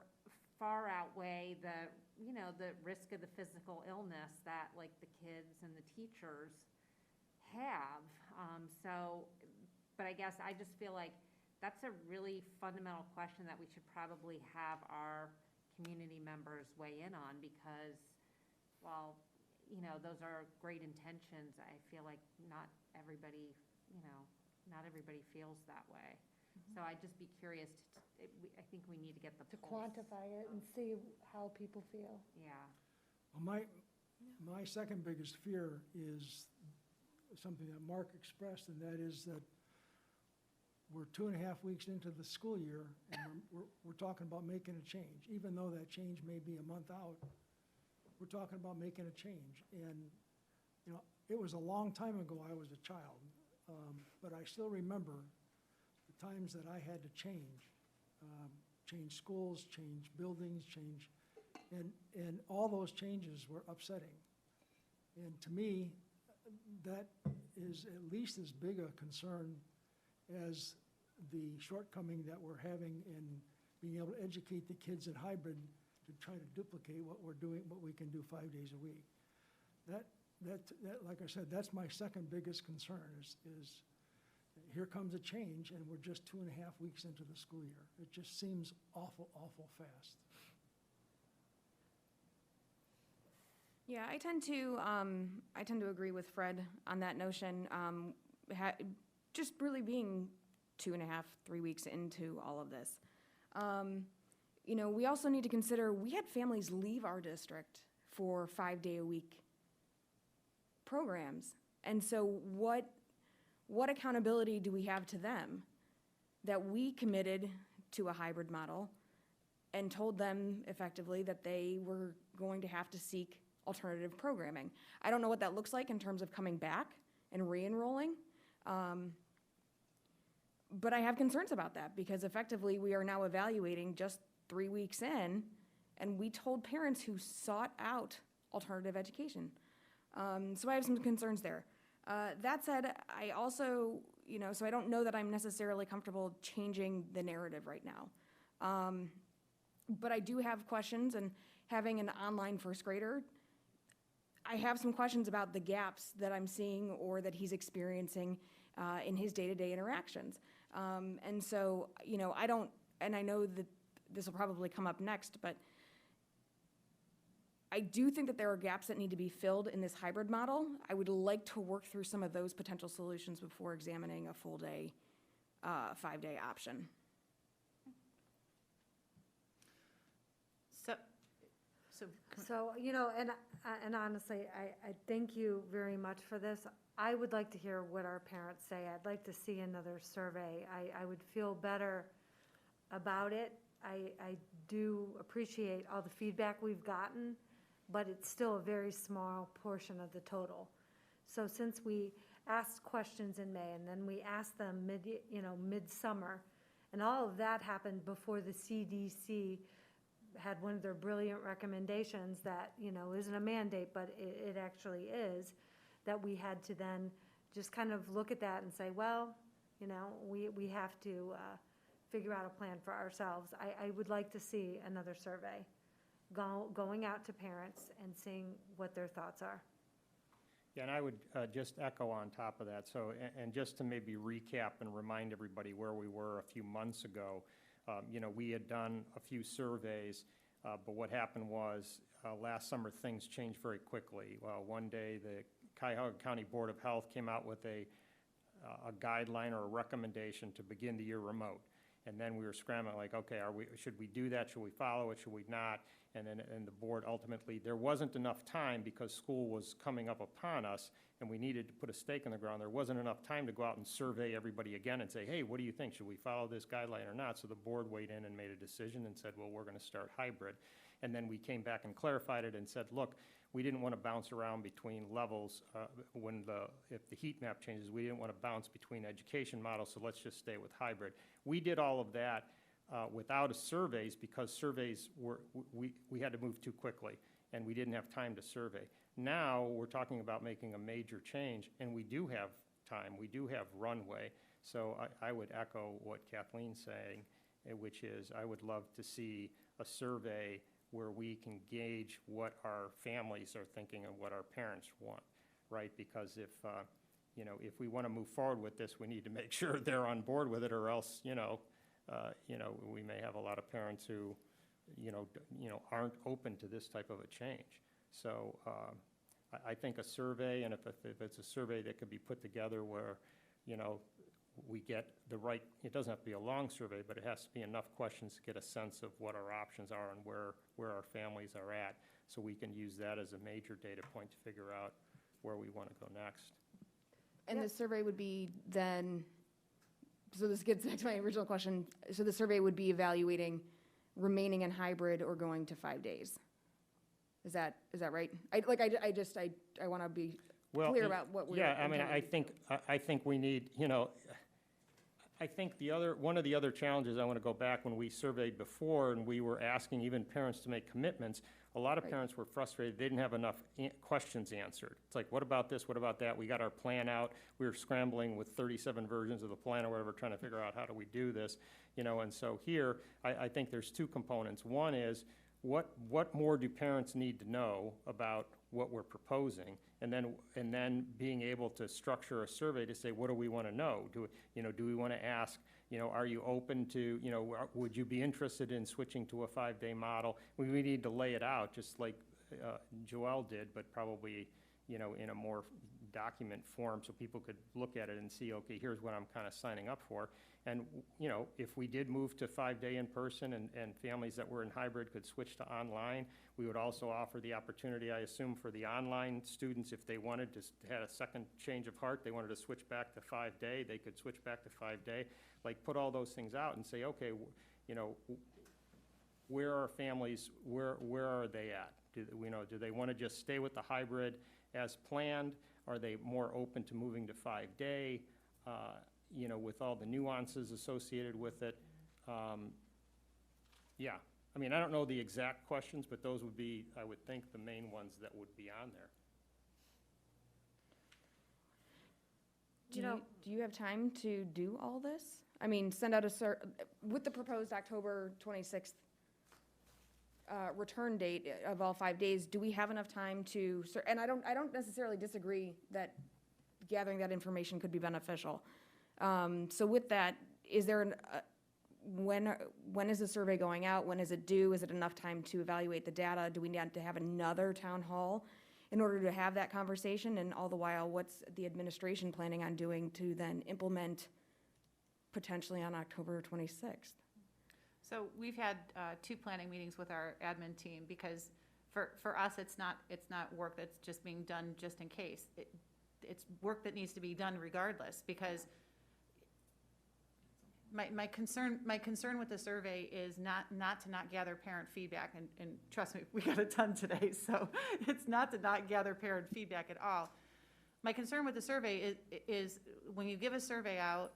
Speaker 4: far outweigh the, you know, the risk of the physical illness that, like, the kids and the teachers have. But I guess I just feel like that's a really fundamental question that we should probably have our community members weigh in on, because while, you know, those are great intentions, I feel like not everybody feels that way. So I'd just be curious, I think we need to get the
Speaker 1: To
Speaker 4: pulse.
Speaker 1: quantify it and see how people feel.
Speaker 4: Yeah.
Speaker 10: Well, my second biggest fear is something that Mark expressed, and that is that we're 2.5 weeks into the school year, and we're talking about making a change. Even though that change may be a month out, we're talking about making a change. And, you know, it was a long time ago I was a child, but I still remember the times that I had to change schools, change buildings, and all those changes were upsetting. And to me, that is at least as big a concern as the shortcoming that we're having in being able to educate the kids at hybrid to try to duplicate what we're doing, what we can do 5 days a week. That, like I said, that's my second biggest concern is here comes a change and we're just 2.5 weeks into the school year. It just seems awful, awful fast.
Speaker 8: Yeah, I tend to agree with Fred on that notion. Just really being 2.5, 3 weeks into all of this. You know, we also need to consider, we had families leave our district for 5-day-a-week programs. And so what accountability do we have to them that we committed to a hybrid model and told them effectively that they were going to have to seek alternative programming? I don't know what that looks like in terms of coming back and re-enrolling. But I have concerns about that because effectively we are now evaluating just 3 weeks in, and we told parents who sought out alternative education. So I have some concerns there. That said, I also, you know, so I don't know that I'm necessarily comfortable changing the narrative right now. But I do have questions, and having an online first grader, I have some questions about the gaps that I'm seeing or that he's experiencing in his day-to-day interactions. And so, you know, and I know that this will probably come up next, but I do think that there are gaps that need to be filled in this hybrid model. I would like to work through some of those potential solutions before examining a full day, 5-day option.
Speaker 1: So, you know, and honestly, I thank you very much for this. I would like to hear what our parents say. I'd like to see another survey. I would feel better about it. I do appreciate all the feedback we've gotten, but it's still a very small portion of the total. So since we asked questions in May and then we asked them midsummer, and all of that happened before the CDC had one of their brilliant recommendations that, you know, isn't a mandate, but it actually is, that we had to then just kind of look at that and say, well, you know, we have to figure out a plan for ourselves. I would like to see another survey going out to parents and seeing what their thoughts are.
Speaker 3: Yeah, and I would just echo on top of that. So, and just to maybe recap and remind everybody where we were a few months ago, you know, we had done a few surveys, but what happened was last summer things changed very quickly. One day the Cuyahoga County Board of Health came out with a guideline or a recommendation to begin the year remote. And then we were scrambling like, okay, should we do that? Should we follow it? Should we not? And then the board ultimately, there wasn't enough time because school was coming up upon us and we needed to put a stake in the ground. There wasn't enough time to go out and survey everybody again and say, hey, what do you think? Should we follow this guideline or not? So the board weighed in and made a decision and said, well, we're going to start hybrid. And then we came back and clarified it and said, look, we didn't want to bounce around between levels if the heat map changes, we didn't want to bounce between education models, so let's just stay with hybrid. We did all of that without surveys because surveys we had to move too quickly and we didn't have time to survey. Now we're talking about making a major change, and we do have time, we do have runway. So I would echo what Kathleen's saying, which is I would love to see a survey where we can gauge what our families are thinking and what our parents want, right? Because if we want to move forward with this, we need to make sure they're on board with it, or else, we may have a lot of parents who, aren't open to this type of a change. So I think a survey, and if it's a survey that could be put together where, we get the right, it doesn't have to be a long survey, but it has to be enough questions to get a sense of what our options are and where our families are at, so we can use that as a major data point to figure out where we want to go next.
Speaker 8: And the survey would be then, so this gets back to my original question, so the survey would be evaluating remaining in hybrid or going to 5 days? Is that right? I want to be clear about what we're.
Speaker 3: Yeah, I mean, I think we need, I think one of the other challenges, I want to go back when we surveyed before and we were asking even parents to make commitments, a lot of parents were frustrated, they didn't have enough questions answered. It's like, what about this, what about that? We got our plan out, we were scrambling with 37 versions of the plan or whatever, trying to figure out how do we do this, and so here, I think there's two components. One is, what more do parents need to know about what we're proposing, and then being able to structure a survey to say, what do we want to know? Do we want to ask, are you open to, would you be interested in switching to a 5-day model? We need to lay it out, just like Joelle did, but probably, in a more document form so people could look at it and see, okay, here's what I'm kind of signing up for. And, if we did move to 5-day in person and families that were in hybrid could switch to online, we would also offer the opportunity, I assume, for the online students, if they wanted to had a second change of heart, they wanted to switch back to 5-day, they could switch back to 5-day. Like, put all those things out and say, okay, where are families, where are they at? Do they want to just stay with the hybrid as planned? Are they more open to moving to 5-day? With all the nuances associated with it. Yeah, I mean, I don't know the exact questions, but those would be, I would think, the main ones that would be on there.
Speaker 8: Do you have time to do all this? I mean, send out with the proposed October 26th return date of all 5 days, do we have enough time to, and I don't necessarily disagree that gathering that information could be beneficial. So with that, is there when is the survey going out? When is it due? Is it enough time to evaluate the data? Do we need to have another town hall in order to have that conversation? And all the while, what's the administration planning on doing to then implement potentially on October 26th?
Speaker 9: So we've had 2 planning meetings with our admin team, because for us, it's not work that's just being done just in case. It's work that needs to be done regardless, because my concern with the survey is not to not gather parent feedback, and trust me, we got it done today, so it's not to not gather parent feedback at all. My concern with the survey is when you give a survey out,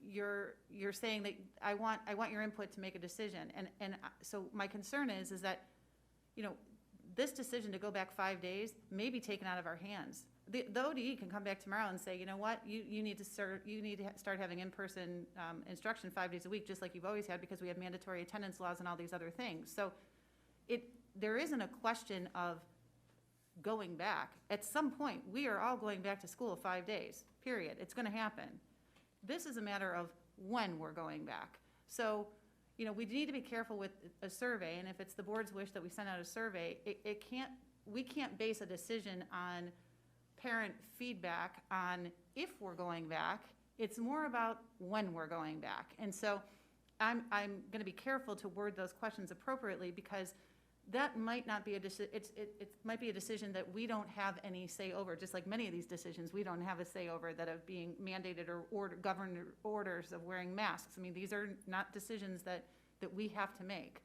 Speaker 9: you're saying that I want your input to make a decision, and so my concern is that this decision to go back 5 days may be taken out of our hands. The ODE can come back tomorrow and say, you know what, you need to start having in-person instruction 5 days a week, just like you've always had, because we have mandatory attendance laws and all these other things. So there isn't a question of going back. At some point, we are all going back to school 5 days, period. It's going to happen. This is a matter of when we're going back. So, we need to be careful with a survey, and if it's the board's wish that we send out a survey, we can't base a decision on parent feedback on if we're going back. It's more about when we're going back. And so I'm going to be careful to word those questions appropriately, because that might not be it might be a decision that we don't have any say over, just like many of these decisions we don't have a say over that are being mandated or governor orders of wearing masks. I mean, these are not decisions that we have to make.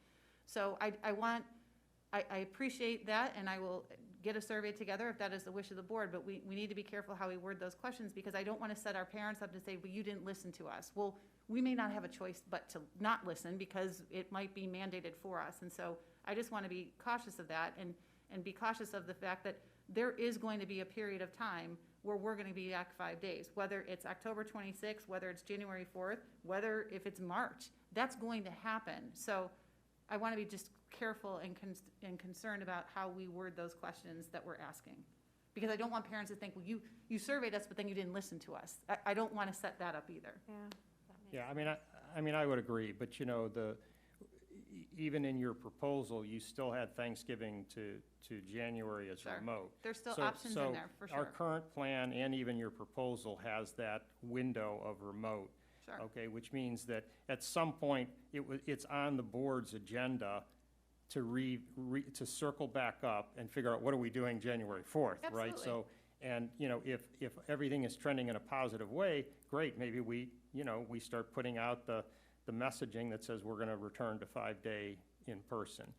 Speaker 9: So I appreciate that, and I will get a survey together if that is the wish of the board, but we need to be careful how we word those questions, because I don't want to set our parents up to say, well, you didn't listen to us. Well, we may not have a choice but to not listen, because it might be mandated for us. And so I just want to be cautious of that, and be cautious of the fact that there is going to be a period of time where we're going to be back 5 days, whether it's October 26th, whether it's January 4th, whether if it's March, that's going to happen. So I want to be just careful and concerned about how we word those questions that we're asking. Because I don't want parents to think, well, you surveyed us, but then you didn't listen to us. I don't want to set that up either.
Speaker 1: Yeah.
Speaker 3: Yeah, I mean, I would agree, but you know, even in your proposal, you still had Thanksgiving to January as
Speaker 9: Sure.
Speaker 3: remote.
Speaker 9: There's still
Speaker 3: So-
Speaker 9: options in there, for
Speaker 3: So our
Speaker 9: sure.
Speaker 3: current plan and even your proposal has that window of remote.
Speaker 9: Sure.
Speaker 3: Okay, which means that at some point, it's on the board's agenda to to circle back up and figure out what are we doing January 4th, right?
Speaker 9: Absolutely.
Speaker 3: So, and, you know, if everything is trending in a positive way, great, maybe we start putting out the messaging that says we're gonna return to 5-day in person.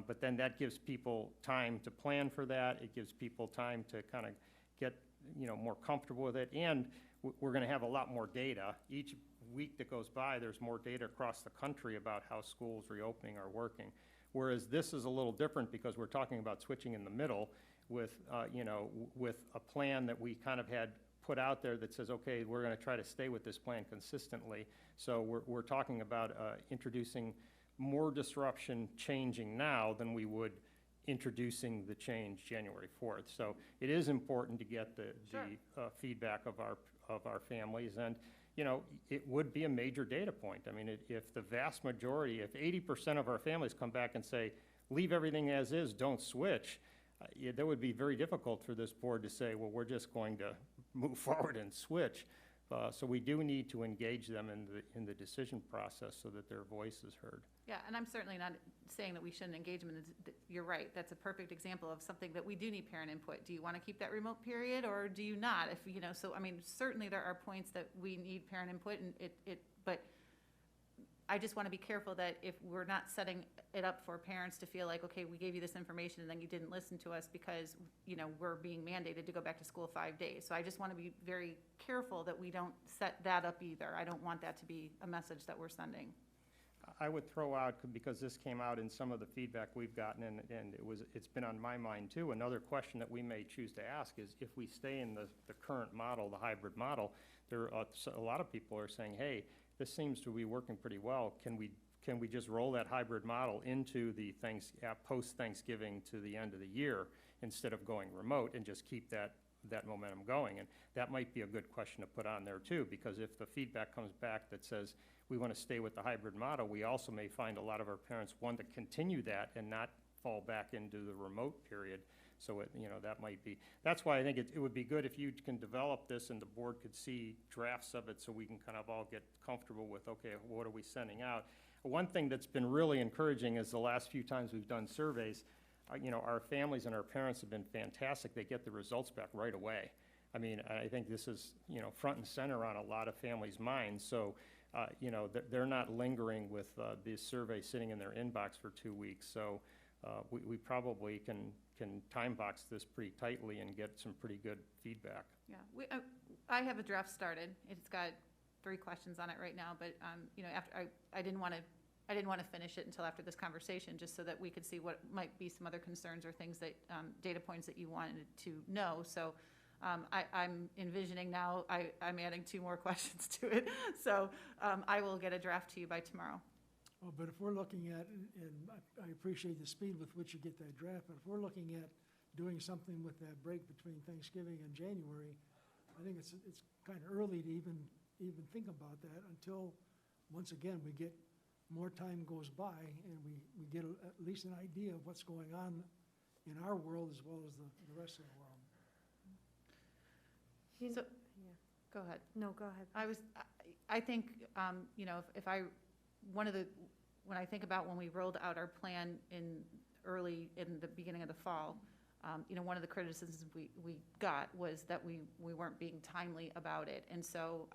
Speaker 3: But then that gives people time to plan for that. It gives people time to kind of get, more comfortable with it. And we're gonna have a lot more data. Each week that goes by, there's more data across the country about how schools reopening are working. Whereas this is a little different because we're talking about switching in the middle with, with a plan that we kind of had put out there that says, okay, we're gonna try to stay with this plan consistently. So we're talking about introducing more disruption changing now than we would introducing the change January 4th. So it is important to get the feedback of our families, and it would be a major data point. I mean, if the vast majority, if 80% of our families come back and say, leave everything as is, don't switch, that would be very difficult for this board to say, well, we're just going to move forward and switch. So we do need to engage them in the decision process so that their voice is heard.
Speaker 9: Yeah, and I'm certainly not saying that we shouldn't engage them. You're right, that's a perfect example of something that we do need parent input. Do you want to keep that remote period, or do you not? So I mean, certainly there are points that we need parent input, and but I just want to be careful that if we're not setting it up for parents to feel like, okay, we gave you this information and then you didn't listen to us because, we're being mandated to go back to school 5 days. So I just want to be very careful that we don't set that up either. I don't want that to be a message that we're sending.
Speaker 3: I would throw out, because this came out in some of the feedback we've gotten, and it's been on my mind too, another question that we may choose to ask is, if we stay in the current model, the hybrid model, there are a lot of people are saying, hey, this seems to be working pretty well. Can we just roll that hybrid model into the post-Thanksgiving to the end of the year instead of going remote, and just keep that momentum going? And that might be a good question to put on there too, because if the feedback comes back that says we want to stay with the hybrid model, we also may find a lot of our parents want to continue that and not fall back into the remote period. So that might be, that's why I think it would be good if you can develop this and the board could see drafts of it, so we can kind of all get comfortable with, okay, what are we sending out? One thing that's been really encouraging is the last few times we've done surveys, our families and our parents have been fantastic. They get the results back right away. I mean, I think this is, front and center on a lot of families' minds. So, they're not lingering with this survey sitting in their inbox for 2 weeks. So we probably can time box this pretty tightly and get some pretty good feedback.
Speaker 9: Yeah, I have a draft started. It's got 3 questions on it right now, but after I didn't want to finish it until after this conversation, just so that we could see what might be some other concerns or things that data points that you wanted to know. So I'm envisioning now I'm adding 2 more questions to it. So I will get a draft to you by tomorrow.
Speaker 10: Well, but if we're looking at, and I appreciate the speed with which you get that draft, but if we're looking at doing something with that break between Thanksgiving and January, I think it's kind of early to even think about that until, once again, we get more time goes by and we get at least an idea of what's going on in our world as well as the rest of the world.
Speaker 9: So, go ahead.
Speaker 1: No, go ahead.
Speaker 9: I think, when I think about when we rolled out our plan in the beginning of the fall, one of the criticisms we got was that we weren't being timely about it. And so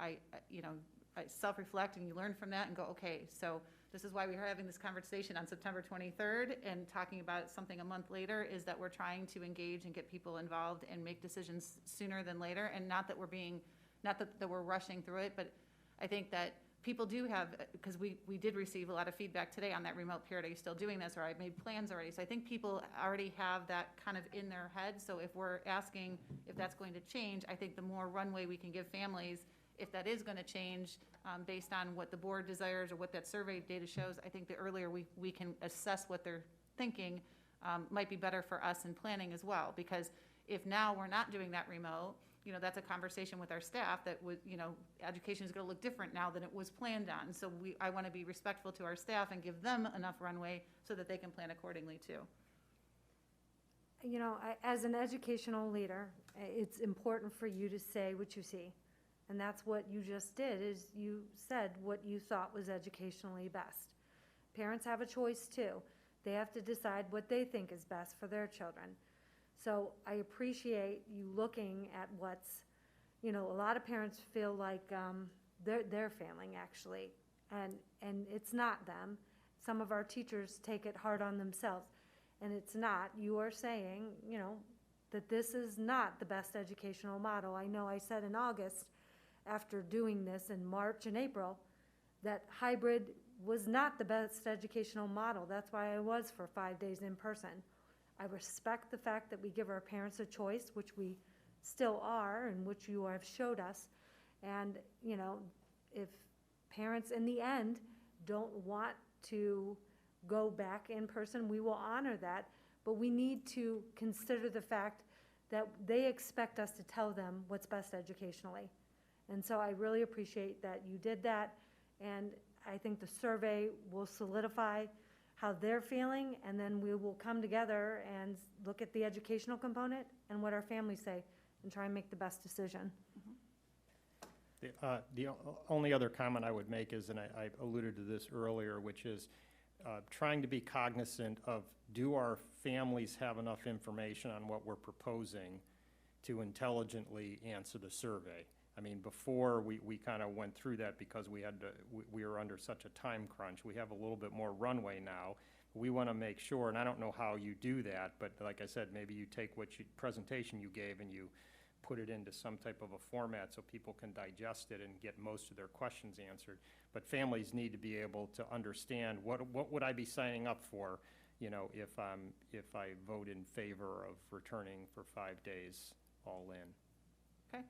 Speaker 9: self-reflect and you learn from that and go, okay, so this is why we are having this conversation on September 23rd and talking about something a month later, is that we're trying to engage and get people involved and make decisions sooner than later. And not that we're rushing through it, but I think that people do have, because we did receive a lot of feedback today on that remote period. Are you still doing this? Or I made plans already. So I think people already have that kind of in their head. So if we're asking if that's going to change, I think the more runway we can give families, if that is going to change based on what the board desires or what that survey data shows, I think the earlier we can assess what they're thinking might be better for us in planning as well. Because if now we're not doing that remote, that's a conversation with our staff that would, education is going to look different now than it was planned on. So I want to be respectful to our staff and give them enough runway so that they can plan accordingly too.
Speaker 1: As an educational leader, it's important for you to say what you see. And that's what you just did, is you said what you thought was educationally best. Parents have a choice too. They have to decide what they think is best for their children. So I appreciate you looking at what's, a lot of parents feel like they're failing actually, and it's not them. Some of our teachers take it hard on themselves, and it's not. You are saying, that this is not the best educational model. I know I said in August, after doing this in March and April, that hybrid was not the best educational model. That's why I was for 5 days in person. I respect the fact that we give our parents a choice, which we still are and which you have showed us. And, if parents in the end don't want to go back in person, we will honor that. But we need to consider the fact that they expect us to tell them what's best educationally. And so I really appreciate that you did that. And I think the survey will solidify how they're feeling, and then we will come together and look at the educational component and what our families say and try and make the best decision.
Speaker 3: The only other comment I would make is, and I alluded to this earlier, which is trying to be cognizant of, do our families have enough information on what we're proposing to intelligently answer the survey? I mean, before we kind of went through that because we were under such a time crunch. We have a little bit more runway now. We want to make sure, and I don't know how you do that, but like I said, maybe you take what presentation you gave and you put it into some type of a format so people can digest it and get most of their questions answered. But families need to be able to understand what would I be signing up for, if I vote in favor of returning for 5 days all in.
Speaker 9: Okay.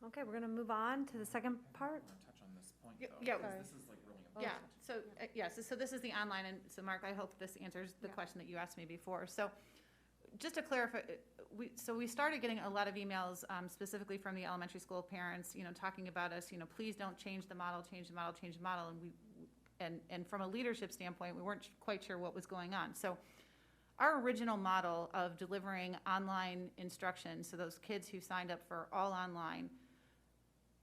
Speaker 1: Okay, we're going to move on to the second part.
Speaker 2: I want to touch on this point,
Speaker 9: Yeah,
Speaker 2: though,
Speaker 9: yeah.
Speaker 2: because this is like really important.
Speaker 9: Yeah, so, yes, so this is the online, and so Mark, I hope this answers the question that you asked me before. So just to clarify, we started getting a lot of emails specifically from the elementary school parents, talking about us, please don't change the model, change the model, change the model. And from a leadership standpoint, we weren't quite sure what was going on. So our original model of delivering online instruction, so those kids who signed up for all online,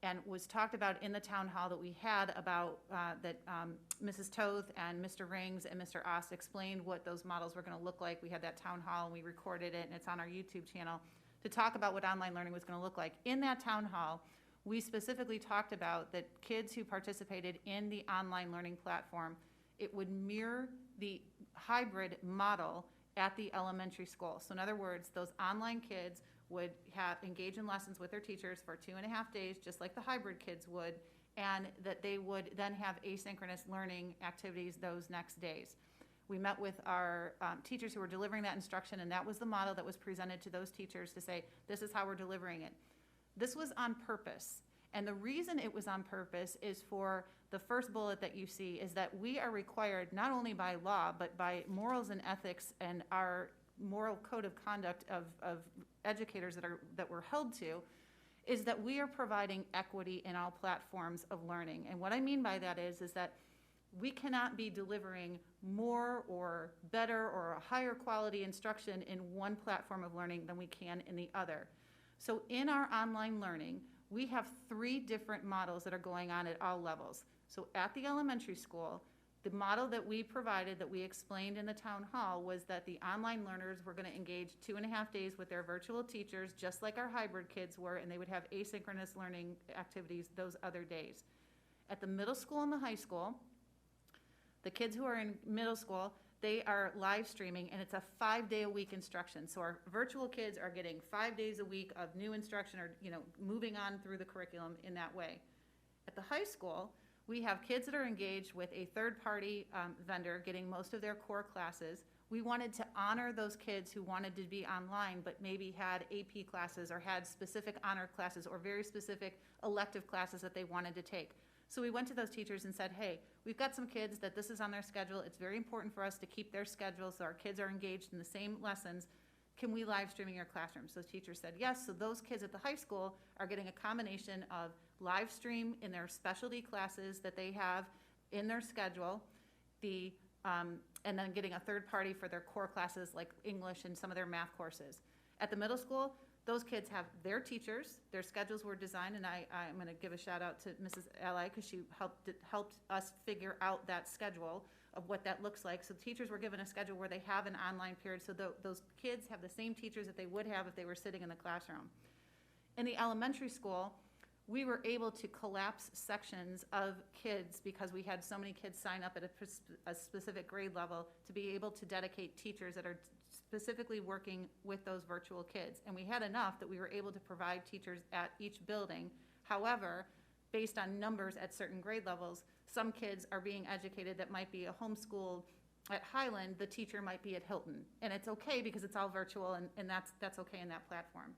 Speaker 9: and was talked about in the town hall that we had about that Mrs. Toth and Mr. Rings and Mr. Ost explained what those models were going to look like. We had that town hall and we recorded it, and it's on our YouTube channel to talk about what online learning was going to look like. In that town hall, we specifically talked about that kids who participated in the online learning platform, it would mirror the hybrid model at the elementary school. So in other words, those online kids would engage in lessons with their teachers for 2.5 days, just like the hybrid kids would, and that they would then have asynchronous learning activities those next days. We met with our teachers who were delivering that instruction, and that was the model that was presented to those teachers to say, this is how we're delivering it. This was on purpose, and the reason it was on purpose is for the first bullet that you see is that we are required, not only by law, but by morals and ethics and our moral code of conduct of educators that we're held to, is that we are providing equity in all platforms of learning. And what I mean by that is that we cannot be delivering more or better or a higher quality instruction in one platform of learning than we can in the other. So in our online learning, we have 3 different models that are going on at all levels. So at the elementary school, The model that we provided, that we explained in the town hall, was that the online learners were going to engage 2.5 days with their virtual teachers, just like our hybrid kids were, and they would have asynchronous learning activities those other days. At the middle school and the high school, the kids who are in middle school, they are live streaming, and it's a 5-day-a-week instruction. So our virtual kids are getting 5 days a week of new instruction, or moving on through the curriculum in that way. At the high school, we have kids that are engaged with a third-party vendor getting most of their core classes. We wanted to honor those kids who wanted to be online but maybe had AP classes or had specific honor classes or very specific elective classes that they wanted to take. So we went to those teachers and said, hey, we've got some kids that this is on their schedule. It's very important for us to keep their schedule so our kids are engaged in the same lessons. Can we live stream in your classrooms? So teachers said yes. So those kids at the high school are getting a combination of live stream in their specialty classes that they have in their schedule, and then getting a third party for their core classes like English and some of their math courses. At the middle school, those kids have their teachers, their schedules were designed, and I'm going to give a shout out to Mrs. Ally because she helped us figure out that schedule of what that looks like. So the teachers were given a schedule where they have an online period, so those kids have the same teachers that they would have if they were sitting in the classroom. In the elementary school, we were able to collapse sections of kids because we had so many kids sign up at a specific grade level to be able to dedicate teachers that are specifically working with those virtual kids. And we had enough that we were able to provide teachers at each building. However, based on numbers at certain grade levels, some kids are being educated that might be a homeschool at Highland, the teacher might be at Hilton. And it's okay because it's all virtual, and that's okay in that platform.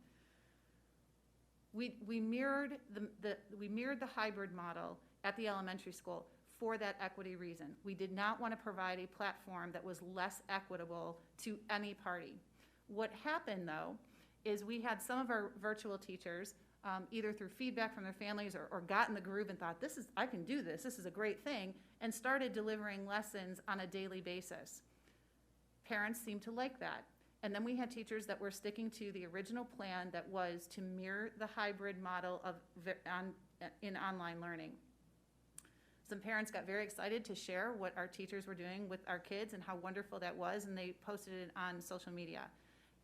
Speaker 9: We mirrored the hybrid model at the elementary school for that equity reason. We did not want to provide a platform that was less equitable to any party. What happened, though, is we had some of our virtual teachers, either through feedback from their families or got in the groove and thought, I can do this is a great thing, and started delivering lessons on a daily basis. Parents seemed to like that. And then we had teachers that were sticking to the original plan that was to mirror the hybrid model in online learning. Some parents got very excited to share what our teachers were doing with our kids and how wonderful that was, and they posted it on social media.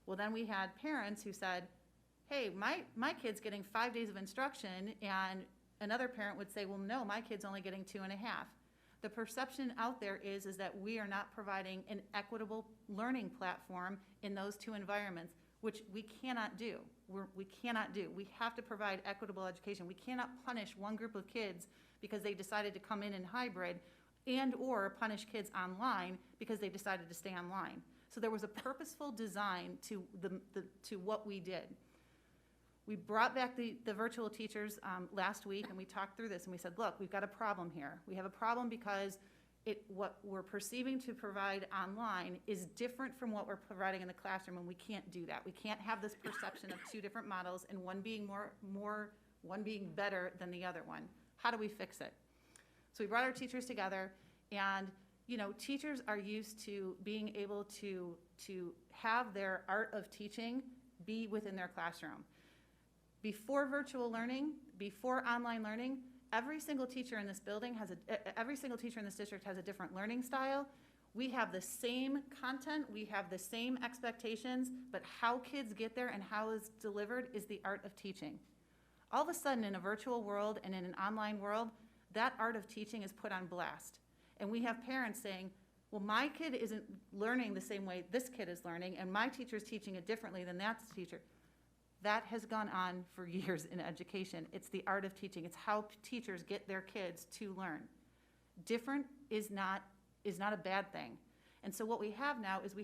Speaker 9: Well, then we had parents who said, hey, my kid's getting 5 days of instruction, and another parent would say, well, no, my kid's only getting 2.5. The perception out there is that we are not providing an equitable learning platform in those two environments, which we cannot do. We cannot do. We have to provide equitable education. We cannot punish one group of kids because they decided to come in hybrid, and or punish kids online because they decided to stay online. So there was a purposeful design to what we did. We brought back the virtual teachers last week, and we talked through this, and we said, look, we've got a problem here. We have a problem because what we're perceiving to provide online is different from what we're providing in the classroom, and we can't do that. We can't have this perception of two different models and one being one being better than the other one. How do we fix it? So we brought our teachers together, and teachers are used to being able to have their art of teaching be within their classroom. Before virtual learning, before online learning, every single teacher in this building every single teacher in this district has a different learning style. We have the same content, we have the same expectations, but how kids get there and how it's delivered is the art of teaching. All of a sudden, in a virtual world and in an online world, that art of teaching is put on blast. And we have parents saying, well, my kid isn't learning the same way this kid is learning, and my teacher's teaching it differently than that teacher. That has gone on for years in education. It's the art of teaching. It's how teachers get their kids to learn. Different is not a bad thing. And so what we have now is we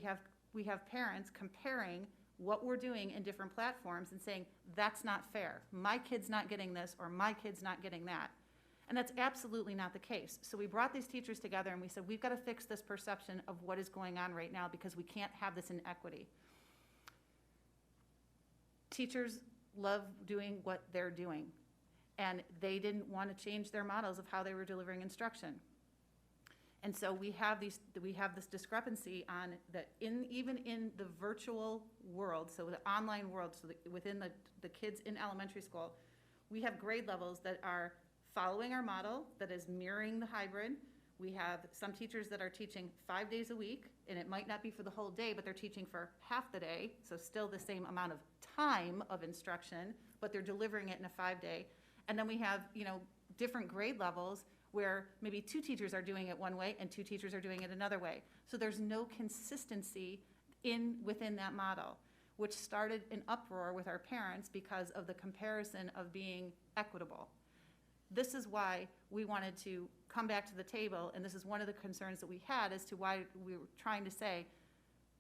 Speaker 9: have parents comparing what we're doing in different platforms and saying, that's not fair. My kid's not getting this, or my kid's not getting that. And that's absolutely not the case. So we brought these teachers together and we said, we've got to fix this perception of what is going on right now because we can't have this inequity. Teachers love doing what they're doing, and they didn't want to change their models of how they were delivering instruction. And so we have this discrepancy on that even in the virtual world, so the online world, so within the kids in elementary school, we have grade levels that are following our model that is mirroring the hybrid. We have some teachers that are teaching 5 days a week, and it might not be for the whole day, but they're teaching for half the day, so still the same amount of time of instruction, but they're delivering it in a 5-day. And then we have, different grade levels where maybe 2 teachers are doing it one way and 2 teachers are doing it another way. So there's no consistency within that model, which started an uproar with our parents because of the comparison of being equitable. This is why we wanted to come back to the table, and this is one of the concerns that we had as to why we were trying to say,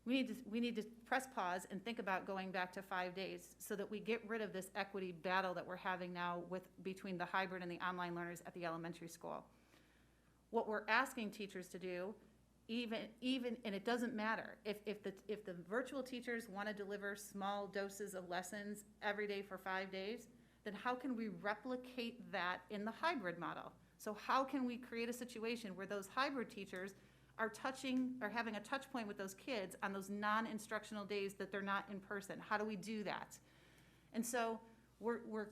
Speaker 9: we need to press pause and think about going back to 5 days so that we get rid of this equity battle that we're having now between the hybrid and the online learners at the elementary school. What we're asking teachers to do, even and it doesn't matter, if the virtual teachers want to deliver small doses of lessons every day for 5 days, then how can we replicate that in the hybrid model? So how can we create a situation where those hybrid teachers are having a touch point with those kids on those non-instructional days that they're not in person? How do we do that? And so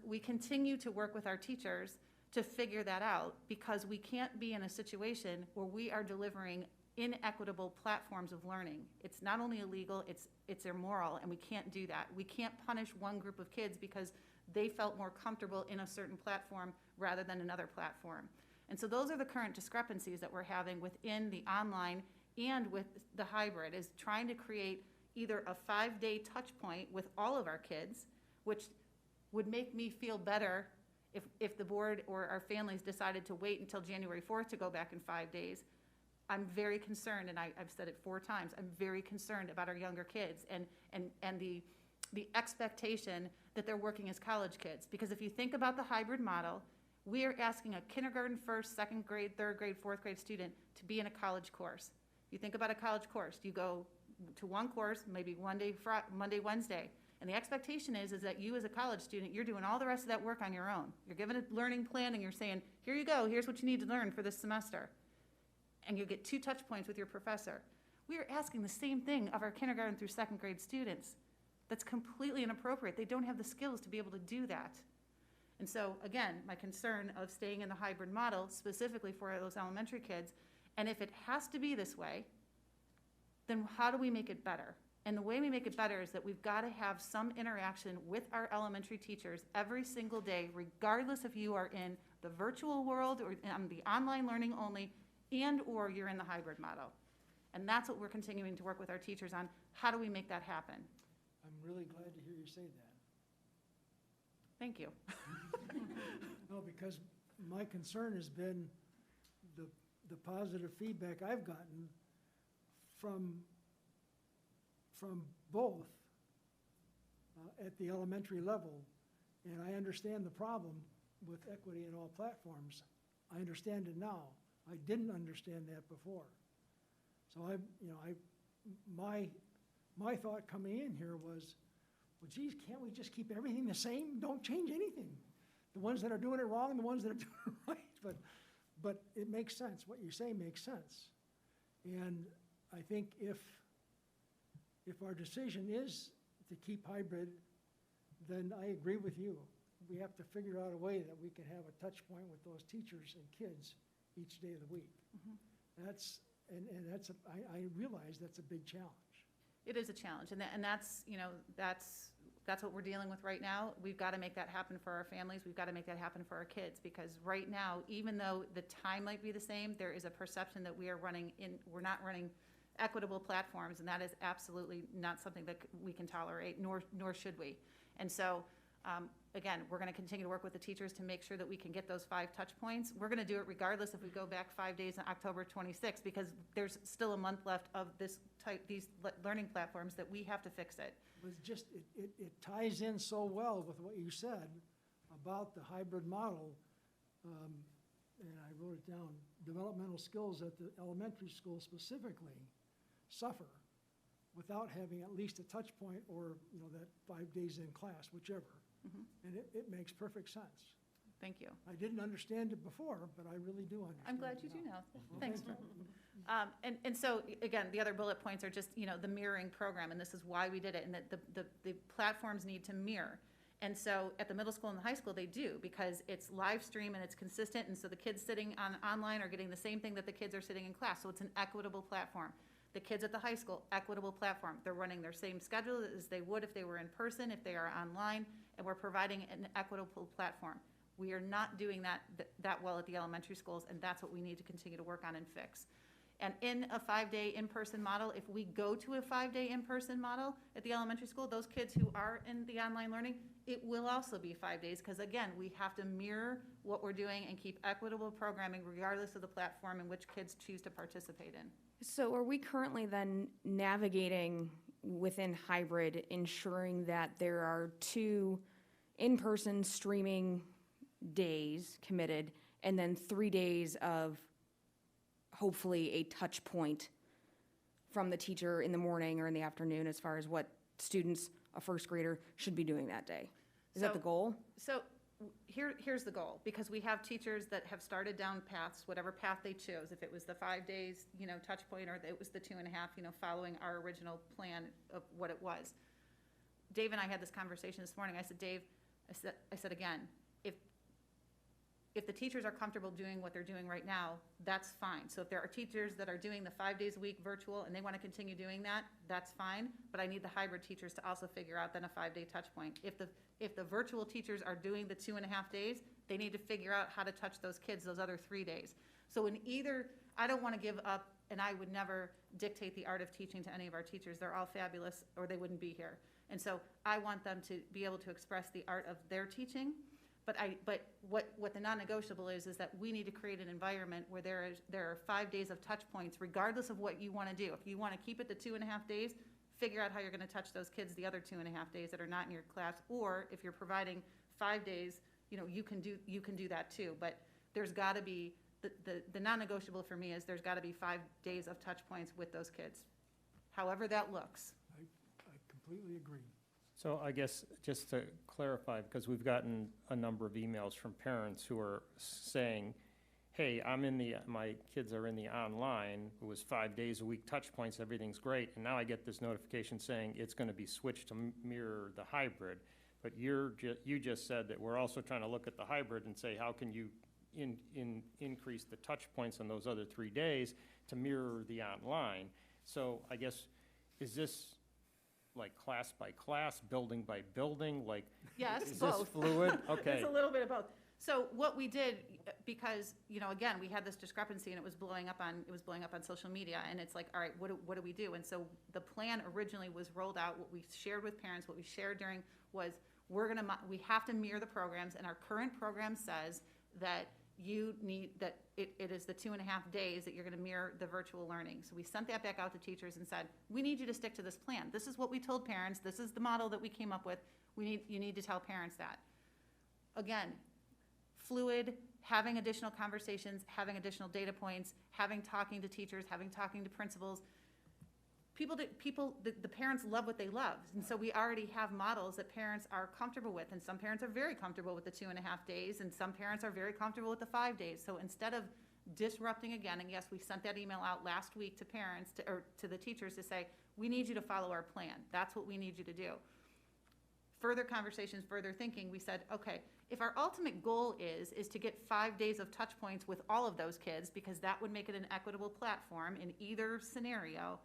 Speaker 9: we continue to work with our teachers to figure that out, because we can't be in a situation where we are delivering inequitable platforms of learning. It's not only illegal, it's immoral, and we can't do that. We can't punish one group of kids because they felt more comfortable in a certain platform rather than another platform. And so those are the current discrepancies that we're having within the online and with the hybrid, is trying to create either a 5-day touch point with all of our kids, which would make me feel better if the board or our families decided to wait until January 4th to go back in 5 days. I'm very concerned, and I've said it 4 times, I'm very concerned about our younger kids and the expectation that they're working as college kids. Because if you think about the hybrid model, we are asking a kindergarten, first, second grade, third grade, fourth grade student to be in a college course. You think about a college course, you go to one course, maybe one day, Monday, Wednesday, and the expectation is that you as a college student, you're doing all the rest of that work on your own. You're given a learning plan and you're saying, here you go, here's what you need to learn for this semester. And you get 2 touch points with your professor. We are asking the same thing of our kindergarten through second grade students. That's completely inappropriate. They don't have the skills to be able to do that. And so, again, my concern of staying in the hybrid model specifically for those elementary kids, and if it has to be this way, then how do we make it better? And the way we make it better is that we've got to have some interaction with our elementary teachers every single day, regardless if you are in the virtual world or the online learning only, and or you're in the hybrid model. And that's what we're continuing to work with our teachers on. How do we make that happen?
Speaker 10: I'm really glad to hear you say that.
Speaker 9: Thank you.
Speaker 10: No, because my concern has been the positive feedback I've gotten from both at the elementary level, and I understand the problem with equity in all platforms. I understand it now. I didn't understand that before. So my thought coming in here was, well, geez, can't we just keep everything the same? Don't change anything. The ones that are doing it wrong, the ones that are doing it right. But it makes sense. What you say makes sense. And I think if our decision is to keep hybrid, then I agree with you. We have to figure out a way that we can have a touch point with those teachers and kids each day of the week. Mm-hmm. I realize that's a big challenge.
Speaker 9: It is a challenge, and that's what we're dealing with right now. We've got to make that happen for our families. We've got to make that happen for our kids, because right now, even though the time might be the same, there is a perception that we're not running equitable platforms, and that is absolutely not something that we can tolerate, nor should we. And so, again, we're going to continue to work with the teachers to make sure that we can get those 5 touch points. We're going to do it regardless if we go back 5 days on October 26th, because there's still a month left of these learning platforms that we have to fix it.
Speaker 10: But it ties in so well with what you said about the hybrid model, and I wrote it down. Developmental skills at the elementary school specifically suffer without having at least a touch point or that 5 days in class, whichever. Mm-hmm. And it makes perfect sense.
Speaker 9: Thank you.
Speaker 10: I didn't understand it before, but I really do understand.
Speaker 9: I'm glad you do now.
Speaker 10: Well,
Speaker 9: Thanks. And so, again, the other bullet points are just, the mirroring program, and this is why we did it, and that the platforms need to mirror. And so at the middle school and the high school, they do, because it's live stream and it's consistent, and so the kids sitting online are getting the same thing that the kids are sitting in class, so it's an equitable platform. The kids at the high school, equitable platform. They're running their same schedule as they would if they were in person, if they are online, and we're providing an equitable platform. We are not doing that well at the elementary schools, and that's what we need to continue to work on and fix. And in a 5-day in-person model, if we go to a 5-day in-person model at the elementary school, those kids who are in the online learning, it will also be 5 days, because again, we have to mirror what we're doing and keep equitable programming regardless of the platform in which kids choose to participate in.
Speaker 8: So are we currently then navigating within hybrid, ensuring that there are 2 in-person streaming days committed, and then 3 days of hopefully a touch point from the teacher in the morning or in the afternoon as far as what students, a first grader, should be doing that day? Is that the goal?
Speaker 9: So here's the goal, because we have teachers that have started down paths, whatever path they chose, if it was the 5 days, touch point, or it was the 2.5, following our original plan of what it was. Dave and I had this conversation this morning. I said, Dave, I said again, if the teachers are comfortable doing what they're doing right now, that's fine. So if there are teachers that are doing the 5 days a week virtual and they want to continue doing that, that's fine. But I need the hybrid teachers to also figure out then a 5-day touch point. If the virtual teachers are doing the 2.5 days, they need to figure out how to touch those kids those other 3 days. So in either, I don't want to give up, and I would never dictate the art of teaching to any of our teachers. They're all fabulous, or they wouldn't be here. And so I want them to be able to express the art of their teaching. But what the non-negotiable is that we need to create an environment where there are 5 days of touch points, regardless of what you want to do. If you want to keep it to 2.5 days, figure out how you're going to touch those kids the other 2.5 days that are not in your class. Or if you're providing 5 days, you can do that too. But there's got to be the non-negotiable for me is there's got to be 5 days of touch points with those kids, however that looks.
Speaker 10: I completely agree.
Speaker 3: So I guess just to clarify, because we've gotten a number of emails from parents who are saying, hey, my kids are in the online, it was 5 days a week touch points, everything's great, and now I get this notification saying it's going to be switched to mirror the hybrid. But you just said that we're also trying to look at the hybrid and say, how can you increase the touch points on those other 3 days to mirror the online? So I guess, is this like class by class, building by building, like?
Speaker 9: Yes,
Speaker 3: is
Speaker 9: both.
Speaker 3: this fluid? Okay.
Speaker 9: It's a little bit of both. So what we did, because, again, we had this discrepancy and it was blowing up on social media, and it's like, all right, what do we do? And so the plan originally was rolled out. What we shared with parents, what we shared during was we have to mirror the programs, and our current program says that it is the 2.5 days that you're going to mirror the virtual learning. So we sent that back out to teachers and said, we need you to stick to this plan. This is what we told parents. This is the model that we came up with. You need to tell parents that. Again, fluid, having additional conversations, having additional data points, talking to teachers, talking to principals. The parents love what they love. And so we already have models that parents are comfortable with. And some parents are very comfortable with the 2.5 days, and some parents are very comfortable with the 5 days. So instead of disrupting again, and yes, we sent that email out last week to parents, or to the teachers to say, we need you to follow our plan. That's what we need you to do. Further conversations, further thinking, we said, okay, if our ultimate goal is to get 5 days of touch points with all of those kids, because that would make it an equitable platform in either scenario,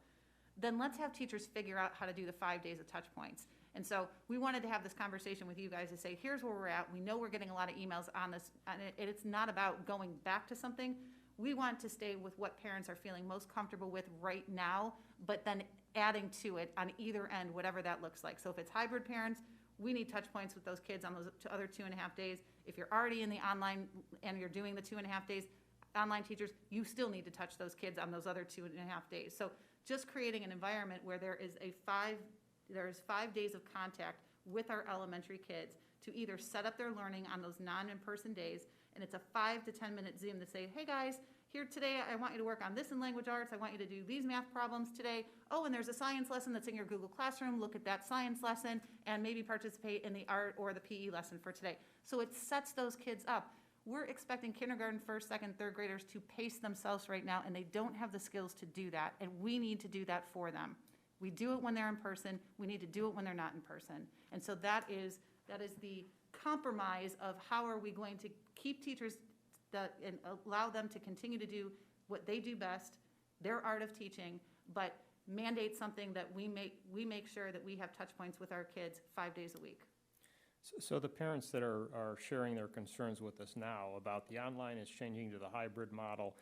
Speaker 9: then let's have teachers figure out how to do the 5 days of touch points. And so we wanted to have this conversation with you guys to say, here's where we're at. We know we're getting a lot of emails on this, and it's not about going back to something. We want to stay with what parents are feeling most comfortable with right now, but then adding to it on either end, whatever that looks like. So if it's hybrid parents, we need touch points with those kids on those other 2.5 days. If you're already in the online and you're doing the 2.5 days, online teachers, you still need to touch those kids on those other 2.5 days. So just creating an environment where there is 5 days of contact with our elementary kids to either set up their learning on those non-in-person days, and it's a 5 to 10 minute Zoom to say, hey guys, here today I want you to work on this in language arts, I want you to do these math problems today. Oh, and there's a science lesson that's in your Google Classroom, look at that science lesson, and maybe participate in the art or the PE lesson for today. So it sets those kids up. We're expecting kindergarten, first, second, third graders to pace themselves right now, and they don't have the skills to do that, and we need to do that for them. We do it when they're in person. We need to do it when they're not in person. And so that is That is the compromise of how are we going to keep teachers and allow them to continue to do what they do best, their art of teaching, but mandate something that we make sure that we have touch points with our kids 5 days a week.
Speaker 3: So the parents that are sharing their concerns with us now about the online is changing to the hybrid model,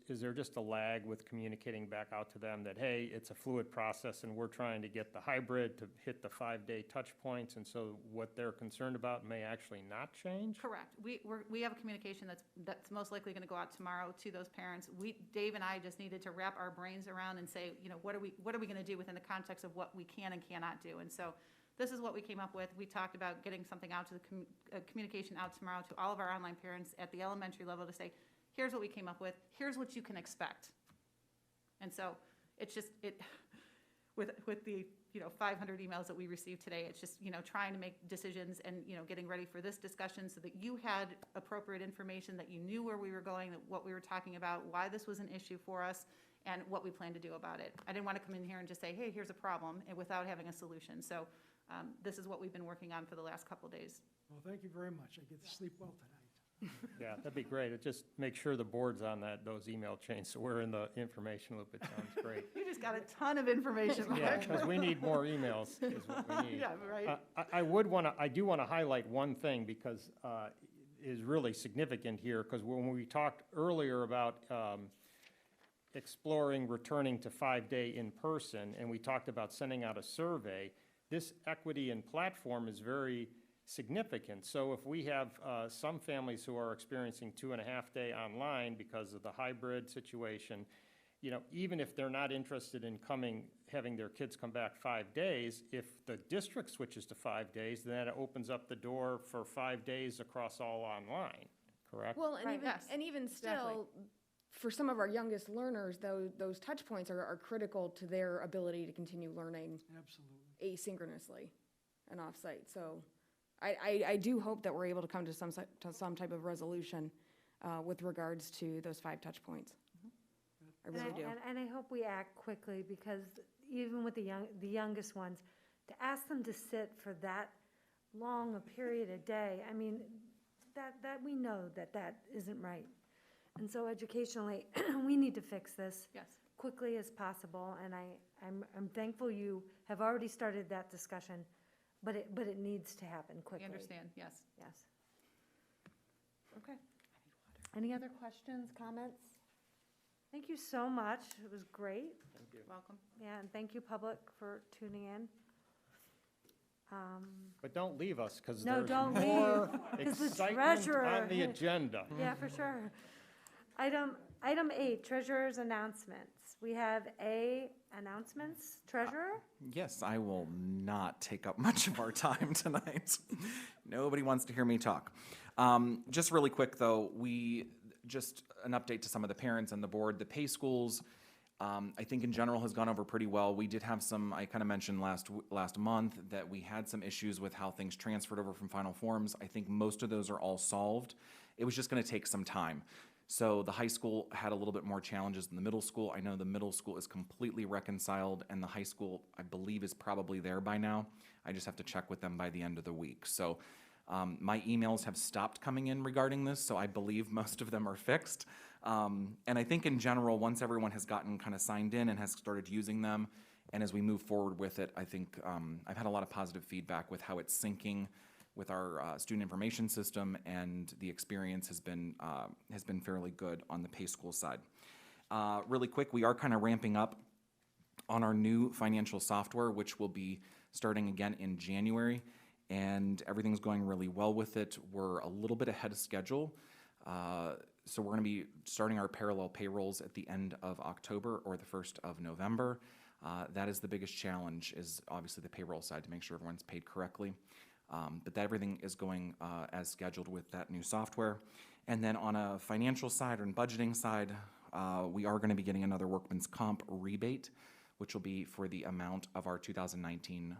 Speaker 3: is there just a lag with communicating back out to them that, hey, it's a fluid process and we're trying to get the hybrid to hit the 5-day touch points, and so what they're concerned about may actually not change?
Speaker 9: Correct. We have a communication that's most likely going to go out tomorrow to those parents. Dave and I just needed to wrap our brains around and say, what are we going to do within the context of what we can and cannot do? And so this is what we came up with. We talked about getting something out to the communication out tomorrow to all of our online parents at the elementary level to say, here's what we came up with, here's what you can expect. And so it's just, with the 500 emails that we received today, it's just, trying to make decisions and, getting ready for this discussion so that you had appropriate information, that you knew where we were going, what we were talking about, why this was an issue for us, and what we plan to do about it. I didn't want to come in here and just say, hey, here's a problem, and without having a solution. So this is what we've been working on for the last couple of days.
Speaker 10: Well, thank you very much. I get to sleep well tonight.
Speaker 3: Yeah, that'd be great. It just make sure the board's on those email chains, so we're in the information loop. It sounds great.
Speaker 9: You just got a ton of information, Mark.
Speaker 3: Yeah, because we need more emails, is what we need.
Speaker 9: Yeah, right.
Speaker 3: I do want to highlight one thing because is really significant here, because when we talked earlier about exploring returning to 5-day in person, and we talked about sending out a survey, this equity and platform is very significant. So if we have some families who are experiencing 2.5-day online because of the hybrid situation, even if they're not interested in having their kids come back 5 days, if the district switches to 5 days, then it opens up the door for 5 days across all online, correct?
Speaker 8: Well, and
Speaker 9: Right,
Speaker 8: even,
Speaker 9: yes,
Speaker 8: and even
Speaker 9: exactly.
Speaker 8: still, for some of our youngest learners, those touch points are critical to their ability to continue learning
Speaker 10: Absolutely.
Speaker 8: asynchronously and off-site. So I do hope that we're able to come to some type of resolution with regards to those 5 touch points. I really do.
Speaker 1: And I hope we act quickly, because even with the youngest ones, to ask them to sit for that long a period a day, I mean, that we know that isn't right. And so educationally, we need to fix this
Speaker 9: Yes.
Speaker 1: quickly as possible, and I'm thankful you have already started that discussion, but it needs to happen quickly.
Speaker 9: We understand, yes.
Speaker 1: Yes. Okay. Any other questions, comments? Thank you so much. It was great.
Speaker 3: Thank you.
Speaker 9: Welcome.
Speaker 1: Yeah, and thank you, public, for tuning in.
Speaker 3: But don't leave us, because
Speaker 1: No,
Speaker 3: there's
Speaker 1: don't
Speaker 3: more
Speaker 1: leave, 'cause the
Speaker 3: excitement
Speaker 1: treasurer-
Speaker 3: on the agenda.
Speaker 1: Yeah, for sure. Item 8, treasurer's announcements. We have announcements, treasurer?
Speaker 2: Yes, I will not take up much of our time tonight. Nobody wants to hear me talk. Just really quick, though, just an update to some of the parents and the board. The pay schools, I think in general has gone over pretty well. We did have some, I kind of mentioned last month that we had some issues with how things transferred over from final forms. I think most of those are all solved. It was just going to take some time. So the high school had a little bit more challenges than the middle school. I know the middle school is completely reconciled, and the high school, I believe, is probably there by now. I just have to check with them by the end of the week. So my emails have stopped coming in regarding this, so I believe most of them are fixed. And I think in general, once everyone has gotten kind of signed in and has started using them, and as we move forward with it, I think I've had a lot of positive feedback with how it's syncing with our student information system, and the experience has been fairly good on the pay school side. Really quick, we are kind of ramping up on our new financial software, which will be starting again in January, and everything's going really well with it. We're a little bit ahead of schedule, so we're going to be starting our parallel payrolls at the end of October or the 1st of November. That is the biggest challenge, is obviously the payroll side, to make sure everyone's paid correctly. But that everything is going as scheduled with that new software. And then on a financial side or budgeting side, we are going to be getting another workman's comp rebate, which will be for the amount of our 2019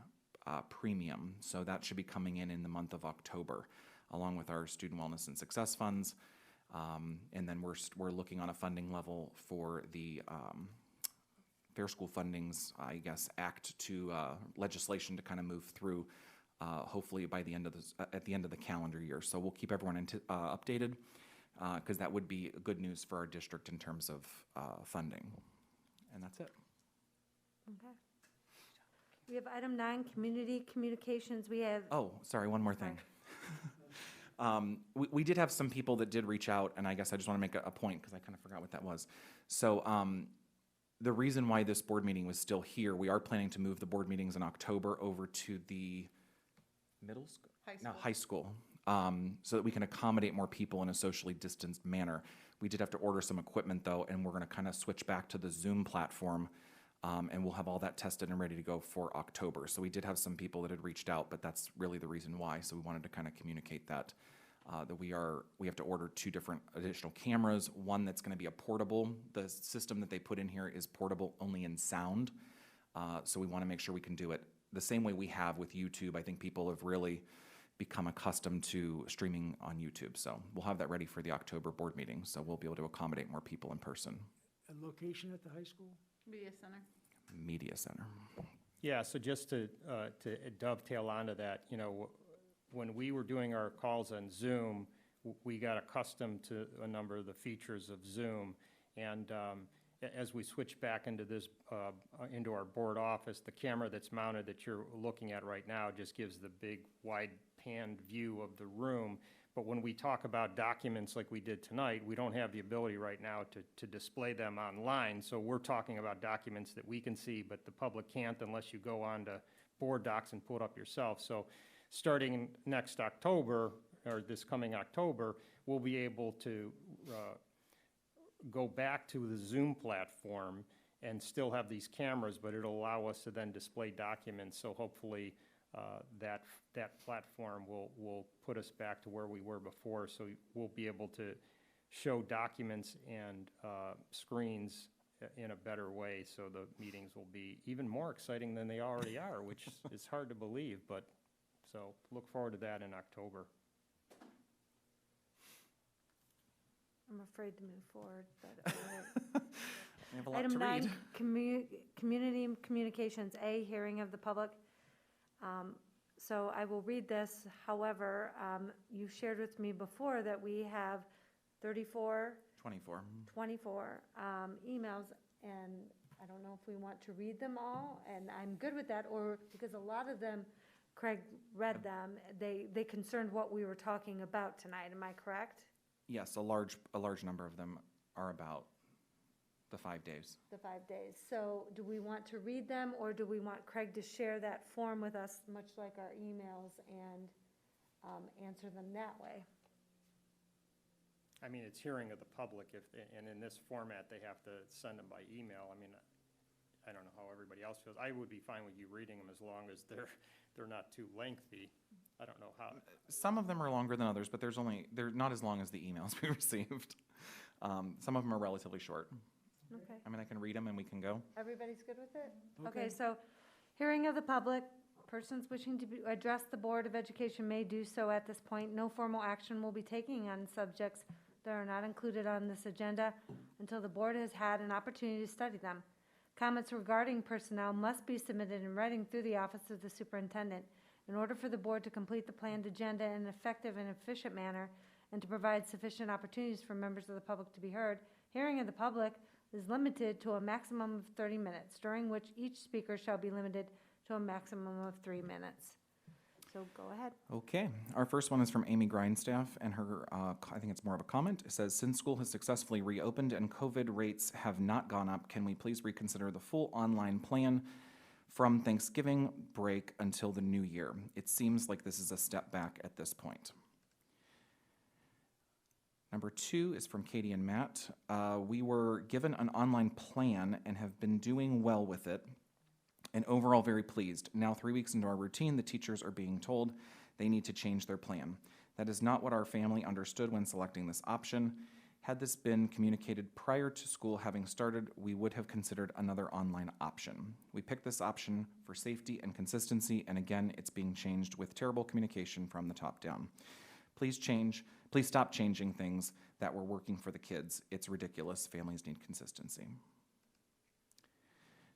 Speaker 2: premium. So that should be coming in the month of October, along with our student wellness and success funds. And then we're looking on a funding level for the Fair School Fundings, I guess, Act to legislation to kind of move through hopefully by the end of this, at the end of the calendar year. So we'll keep everyone updated, because that would be good news for our district in terms of funding. And that's it.
Speaker 1: Okay. We have item 9, community communications. We have,
Speaker 2: Oh, sorry, one more thing. We did have some people that did reach out, and I guess I just want to make a point because I kind of forgot what that was. So the reason why this board meeting was still here, we are planning to move the board meetings in October over to the middle school? High school, so that we can accommodate more people in a socially distanced manner. We did have to order some equipment though, and we're going to kind of switch back to the Zoom platform, and we'll have all that tested and ready to go for October. So we did have some people that had reached out, but that's really the reason why. So we wanted to kind of communicate that, that we have to order 2 different additional cameras, one that's going to be a portable. The system that they put in here is portable only in sound. So we want to make sure we can do it the same way we have with YouTube. I think people have really become accustomed to streaming on YouTube. So we'll have that ready for the October board meeting. So we'll be able to accommodate more people in person.
Speaker 10: A location at the high school?
Speaker 9: Media Center.
Speaker 2: Media Center.
Speaker 3: Yeah, so just to dovetail onto that, when we were doing our calls on Zoom, we got accustomed to a number of the features of Zoom. And as we switch back into this, into our board office, the camera that's mounted that you're looking at right now just gives the big wide pan view of the room. But when we talk about documents like we did tonight, we don't have the ability right now to display them online. So we're talking about documents that we can see, but the public can't unless you go on to Board Docs and pull it up yourself. So starting next October, or this coming October, we'll be able to go back to the Zoom platform and still have these cameras, but it'll allow us to then display documents. So hopefully that platform will put us back to where we were before. So we'll be able to show documents and screens in a better way. So the meetings will be even more exciting than they already are, which is hard to believe. But so look forward to that in October.
Speaker 1: I'm afraid to move forward, but
Speaker 2: We have a lot
Speaker 1: item
Speaker 2: to
Speaker 1: 9,
Speaker 2: read.
Speaker 1: community communications, A, hearing of the public. So I will read this. However, you shared with me before that we have 24 emails, and I don't know if we want to read them all, and I'm good with that, or because a lot of them, Craig read them, they concerned what we were talking about tonight. Am I correct?
Speaker 2: Yes, a large number of them are about the 5 days.
Speaker 1: The 5 days. So do we want to read them, or do we want Craig to share that form with us, much like our emails, and answer them that way?
Speaker 3: I mean, it's hearing of the public, and in this format, they have to send them by email. I mean, I don't know how everybody else feels. I would be fine with you reading them as long as they're not too lengthy. I don't know how.
Speaker 2: Some of them are longer than others, but they're not as long as the emails we received. Some of them are relatively short.
Speaker 1: Okay.
Speaker 2: I mean, I can read them and we can go.
Speaker 1: Everybody's good with it? Okay, so hearing of the public, persons wishing to address the Board of Education may do so at this point. No formal action will be taken on subjects that are not included on this agenda until the board has had an opportunity to study them. Comments regarding personnel must be submitted in writing through the office of the superintendent. In order for the board to complete the planned agenda in an effective and efficient manner and to provide sufficient opportunities for members of the public to be heard, hearing of the public is limited to a maximum of 30 minutes, during which each speaker shall be limited to a maximum of 3 minutes. So go ahead.
Speaker 2: Okay, our first one is from Amy Grindstaff, and her, I think it's more of a comment. It says, since school has successfully reopened and COVID rates have not gone up, can we please reconsider the full online plan from Thanksgiving break until the new year? It seems like this is a step back at this point. Number 2 is from Katie and Matt. We were given an online plan and have been doing well with it, and overall very pleased. Now 3 weeks into our routine, the teachers are being told they need to change their plan. That is not what our family understood when selecting this option. Had this been communicated prior to school having started, we would have considered another online option. We picked this option for safety and consistency, and again, it's being changed with terrible communication from the top down. Please stop changing things that were working for the kids. It's ridiculous. Families need consistency.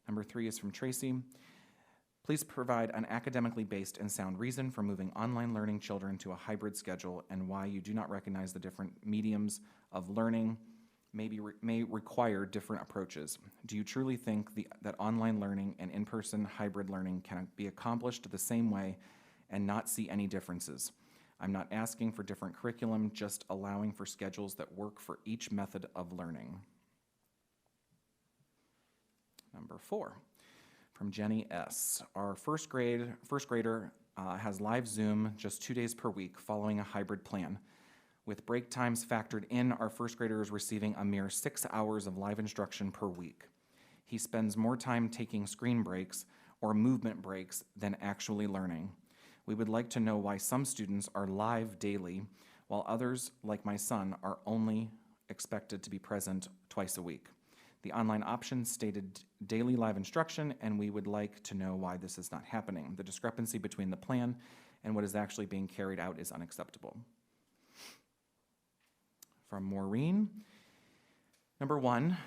Speaker 2: Number 3 is from Tracy. Please provide an academically based and sound reason for moving online learning children to a hybrid schedule and why you do not recognize the different mediums of learning may require different approaches. Do you truly think that online learning and in-person hybrid learning can be accomplished the same way and not see any differences? I'm not asking for different curriculum, just allowing for schedules that work for each method of learning. Number 4, from Jenny S. Our first grader has live Zoom just 2 days per week following a hybrid plan. With break times factored in, our first grader is receiving a mere 6 hours of live instruction per week. He spends more time taking screen breaks or movement breaks than actually learning. We would like to know why some students are live daily, while others, like my son, are only expected to be present twice a week. The online option stated daily live instruction, and we would like to know why this is not happening. The discrepancy between the plan and what is actually being carried out is unacceptable. From Maureen. Number 1,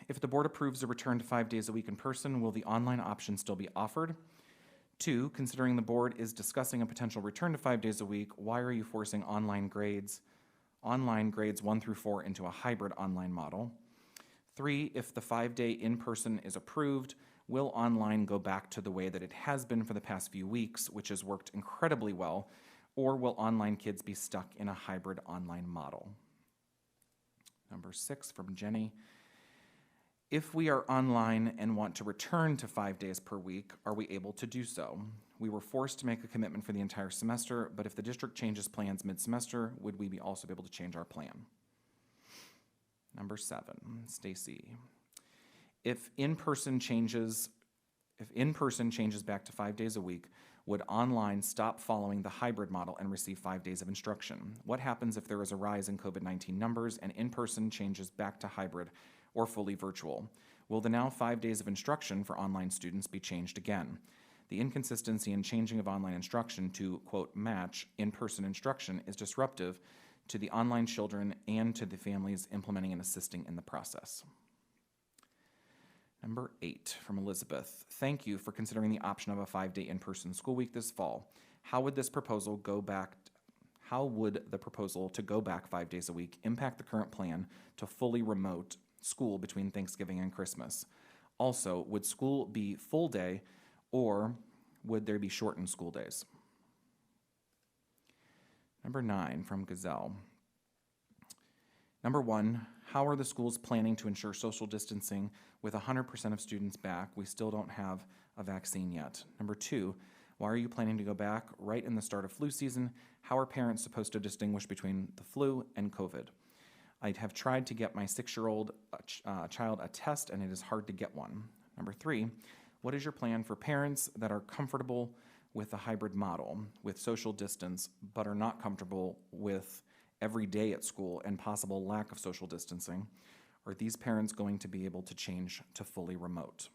Speaker 2: if the board approves a return to 5 days a week in person, will the online option still be offered? 2, considering the board is discussing a potential return to 5 days a week, why are you forcing online grades 1 through 4 into a hybrid online model? 3, if the 5-day in-person is approved, will online go back to the way that it has been for the past few weeks, which has worked incredibly well, or will online kids be stuck in a hybrid online model? Number 6 from Jenny. If we are online and want to return to 5 days per week, are we able to do so? We were forced to make a commitment for the entire semester, but if the district changes plans mid-semester, would we also be able to change our plan? Number 7, Stacy. If in-person changes back to 5 days a week, would online stop following the hybrid model and receive 5 days of instruction? What happens if there is a rise in COVID-19 numbers and in-person changes back to hybrid or fully virtual? Will the now 5 days of instruction for online students be changed again? The inconsistency in changing of online instruction to, quote, match in-person instruction is disruptive to the online children and to the families implementing and assisting in the process. Number 8 from Elizabeth. Thank you for considering the option of a 5-day in-person school week this fall. How would the proposal to go back 5 days a week impact the current plan to fully remote school between Thanksgiving and Christmas? Also, would school be full day or would there be shortened school days? Number 9 from Gazelle. Number 1, how are the schools planning to ensure social distancing with 100% of students back? We still don't have a vaccine yet. Number 2, why are you planning to go back right in the start of flu season? How are parents supposed to distinguish between the flu and COVID? I have tried to get my 6-year-old child a test, and it is hard to get one. Number 3, what is your plan for parents that are comfortable with a hybrid model with social distance, but are not comfortable with every day at school and possible lack of social distancing? Are these parents going to be able to change to fully remote?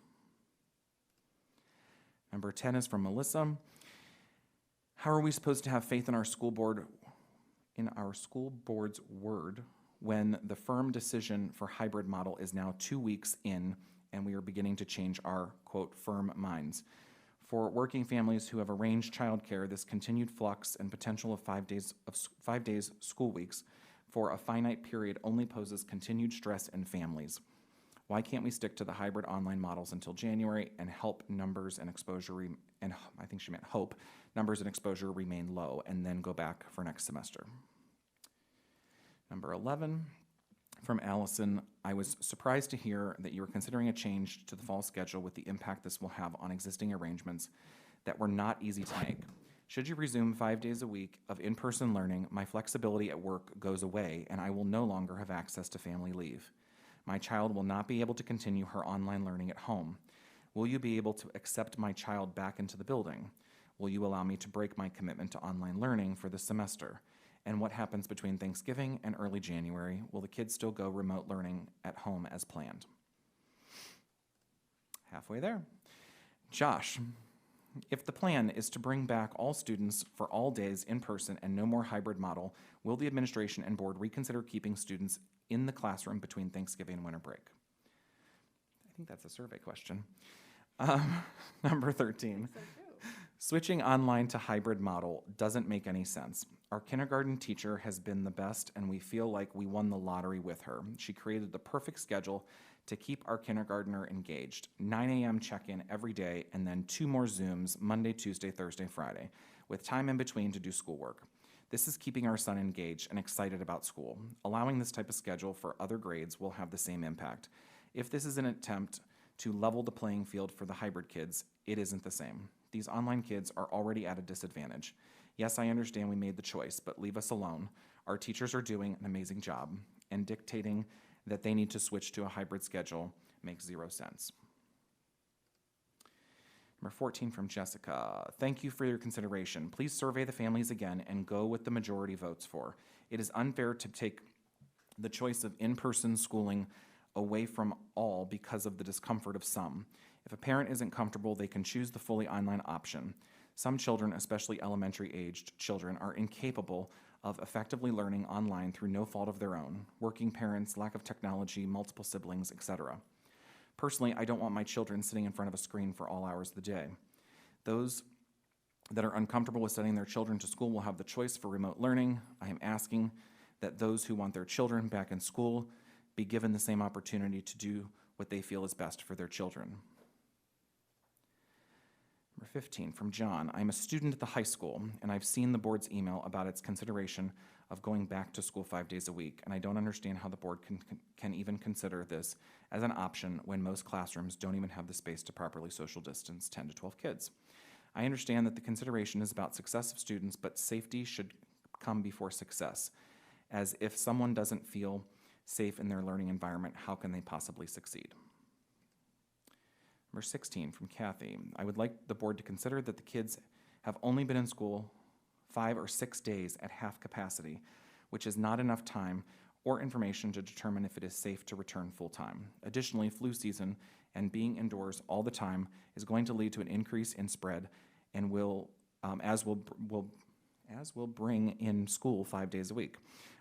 Speaker 2: Number 10 is from Melissa. How are we supposed to have faith in our school board's word when the firm decision for hybrid model is now 2 weeks in and we are beginning to change our, quote, firm minds? For working families who have arranged childcare, this continued flux and potential of 5 days school weeks for a finite period only poses continued stress in families. Why can't we stick to the hybrid online models until January and help numbers and exposure, I think she meant hope, numbers and exposure remain low and then go back for next semester? Number 11, from Allison, I was surprised to hear that you were considering a change to the fall schedule with the impact this will have on existing arrangements that were not easy to make. Should you resume 5 days a week of in-person learning, my flexibility at work goes away and I will no longer have access to family leave. My child will not be able to continue her online learning at home. Will you be able to accept my child back into the building? Will you allow me to break my commitment to online learning for this semester? And what happens between Thanksgiving and early January? Will the kids still go remote learning at home as planned? Halfway there. Josh, if the plan is to bring back all students for all days in person and no more hybrid model, will the administration and board reconsider keeping students in the classroom between Thanksgiving and winter break? I think that's a survey question. Number 13. Switching online to hybrid model doesn't make any sense. Our kindergarten teacher has been the best, and we feel like we won the lottery with her. She created the perfect schedule to keep our kindergartner engaged. 9 a.m. check-in every day, and then 2 more Zooms, Monday, Tuesday, Thursday, Friday, with time in between to do schoolwork. This is keeping our son engaged and excited about school. Allowing this type of schedule for other grades will have the same impact. If this is an attempt to level the playing field for the hybrid kids, it isn't the same. These online kids are already at a disadvantage. Yes, I understand we made the choice, but leave us alone. Our teachers are doing an amazing job, and dictating that they need to switch to a hybrid schedule makes 0 sense. Number 14 from Jessica. Thank you for your consideration. Please survey the families again and go with the majority votes for. It is unfair to take the choice of in-person schooling away from all because of the discomfort of some. If a parent isn't comfortable, they can choose the fully online option. Some children, especially elementary-aged children, are incapable of effectively learning online through no fault of their own. Working parents, lack of technology, multiple siblings, etc. Personally, I don't want my children sitting in front of a screen for all hours of the day. Those that are uncomfortable with sending their children to school will have the choice for remote learning. I am asking that those who want their children back in school be given the same opportunity to do what they feel is best for their children. Number 15 from John. I'm a student at the high school, and I've seen the board's email about its consideration of going back to school 5 days a week, and I don't understand how the board can even consider this as an option when most classrooms don't even have the space to properly social distance 10 to 12 kids. I understand that the consideration is about success of students, but safety should come before success, as if someone doesn't feel safe in their learning environment, how can they possibly succeed? Number 16 from Kathy. I would like the board to consider that the kids have only been in school 5 or 6 days at half capacity, which is not enough time or information to determine if it is safe to return full-time. Additionally, flu season and being indoors all the time is going to lead to an increase in spread and will bring in school 5 days a week.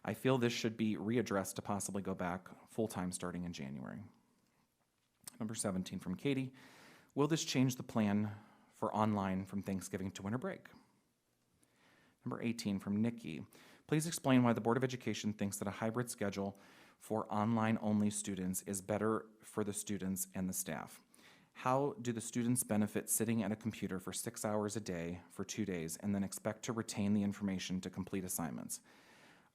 Speaker 2: I feel this should be readdressed to possibly go back full-time starting in January. Number 17 from Katie. Will this change the plan for online from Thanksgiving to winter break? Number 18 from Nikki. Please explain why the Board of Education thinks that a hybrid schedule for online-only students is better for the students and the staff. How do the students benefit sitting at a computer for 6 hours a day for 2 days and then expect to retain the information to complete assignments?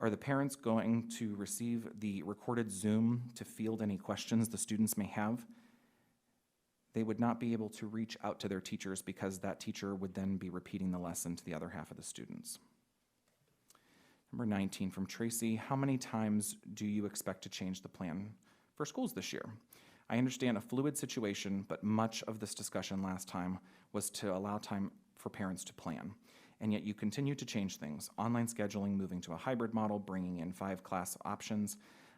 Speaker 2: Are the parents going to receive the recorded Zoom to field any questions the students may have? They would not be able to reach out to their teachers because that teacher would then be repeating the lesson to the other half of the students. Number 19 from Tracy. How many times do you expect to change the plan for schools this year? I understand a fluid situation, but much of this discussion last time was to allow time for parents to plan. And yet you continue to change things. Online scheduling, moving to a hybrid model, bringing in 5 class options.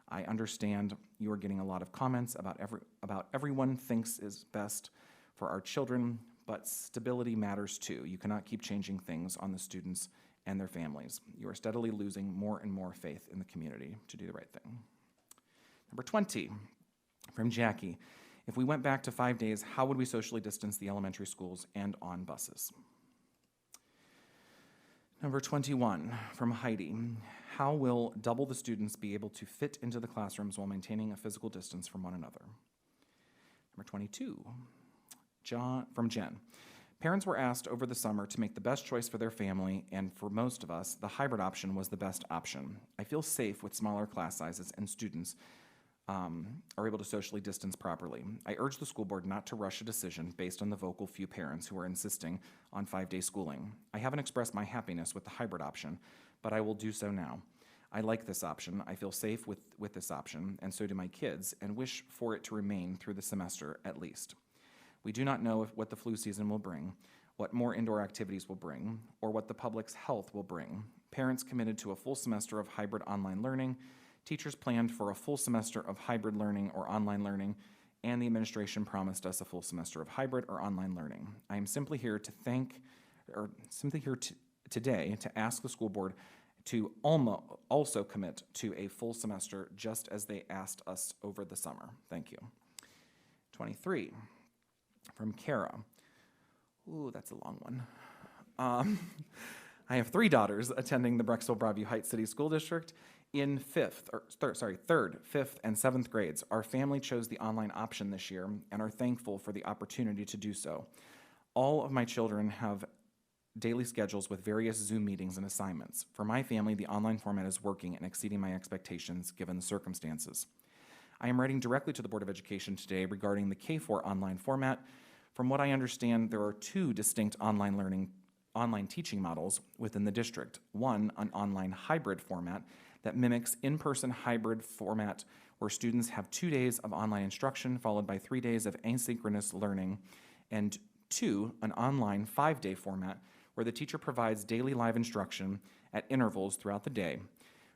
Speaker 2: I understand you are getting a lot of comments about everyone thinks is best for our children, but stability matters too. You cannot keep changing things on the students and their families. You are steadily losing more and more faith in the community to do the right thing. Number 20 from Jackie. If we went back to 5 days, how would we socially distance the elementary schools and on buses? Number 21 from Heidi. How will double the students be able to fit into the classrooms while maintaining a physical distance from one another? Number 22 from Jen. Parents were asked over the summer to make the best choice for their family, and for most of us, the hybrid option was the best option. I feel safe with smaller class sizes and students are able to socially distance properly. I urge the school board not to rush a decision based on the vocal few parents who are insisting on 5-day schooling. I haven't expressed my happiness with the hybrid option, but I will do so now. I like this option. I feel safe with this option, and so do my kids, and wish for it to remain through the semester at least. We do not know what the flu season will bring, what more indoor activities will bring, or what the public's health will bring. Parents committed to a full semester of hybrid online learning, teachers planned for a full semester of hybrid learning or online learning, and the administration promised us a full semester of hybrid or online learning. I am simply here today to ask the school board to also commit to a full semester just as they asked us over the summer. Thank you. 23 From Kara. Ooh, that's a long one. I have 3 daughters attending the Brecksville Broadview Heights City School District in third, fifth, and 7th grades. Our family chose the online option this year and are thankful for the opportunity to do so. All of my children have daily schedules with various Zoom meetings and assignments. For my family, the online format is working and exceeding my expectations given the circumstances. I am writing directly to the Board of Education today regarding the K-4 online format. From what I understand, there are 2 distinct online teaching models within the district. One, an online hybrid format that mimics in-person hybrid format where students have 2 days of online instruction followed by 3 days of asynchronous learning, and 2, an online 5-day format where the teacher provides daily live instruction at intervals throughout the day.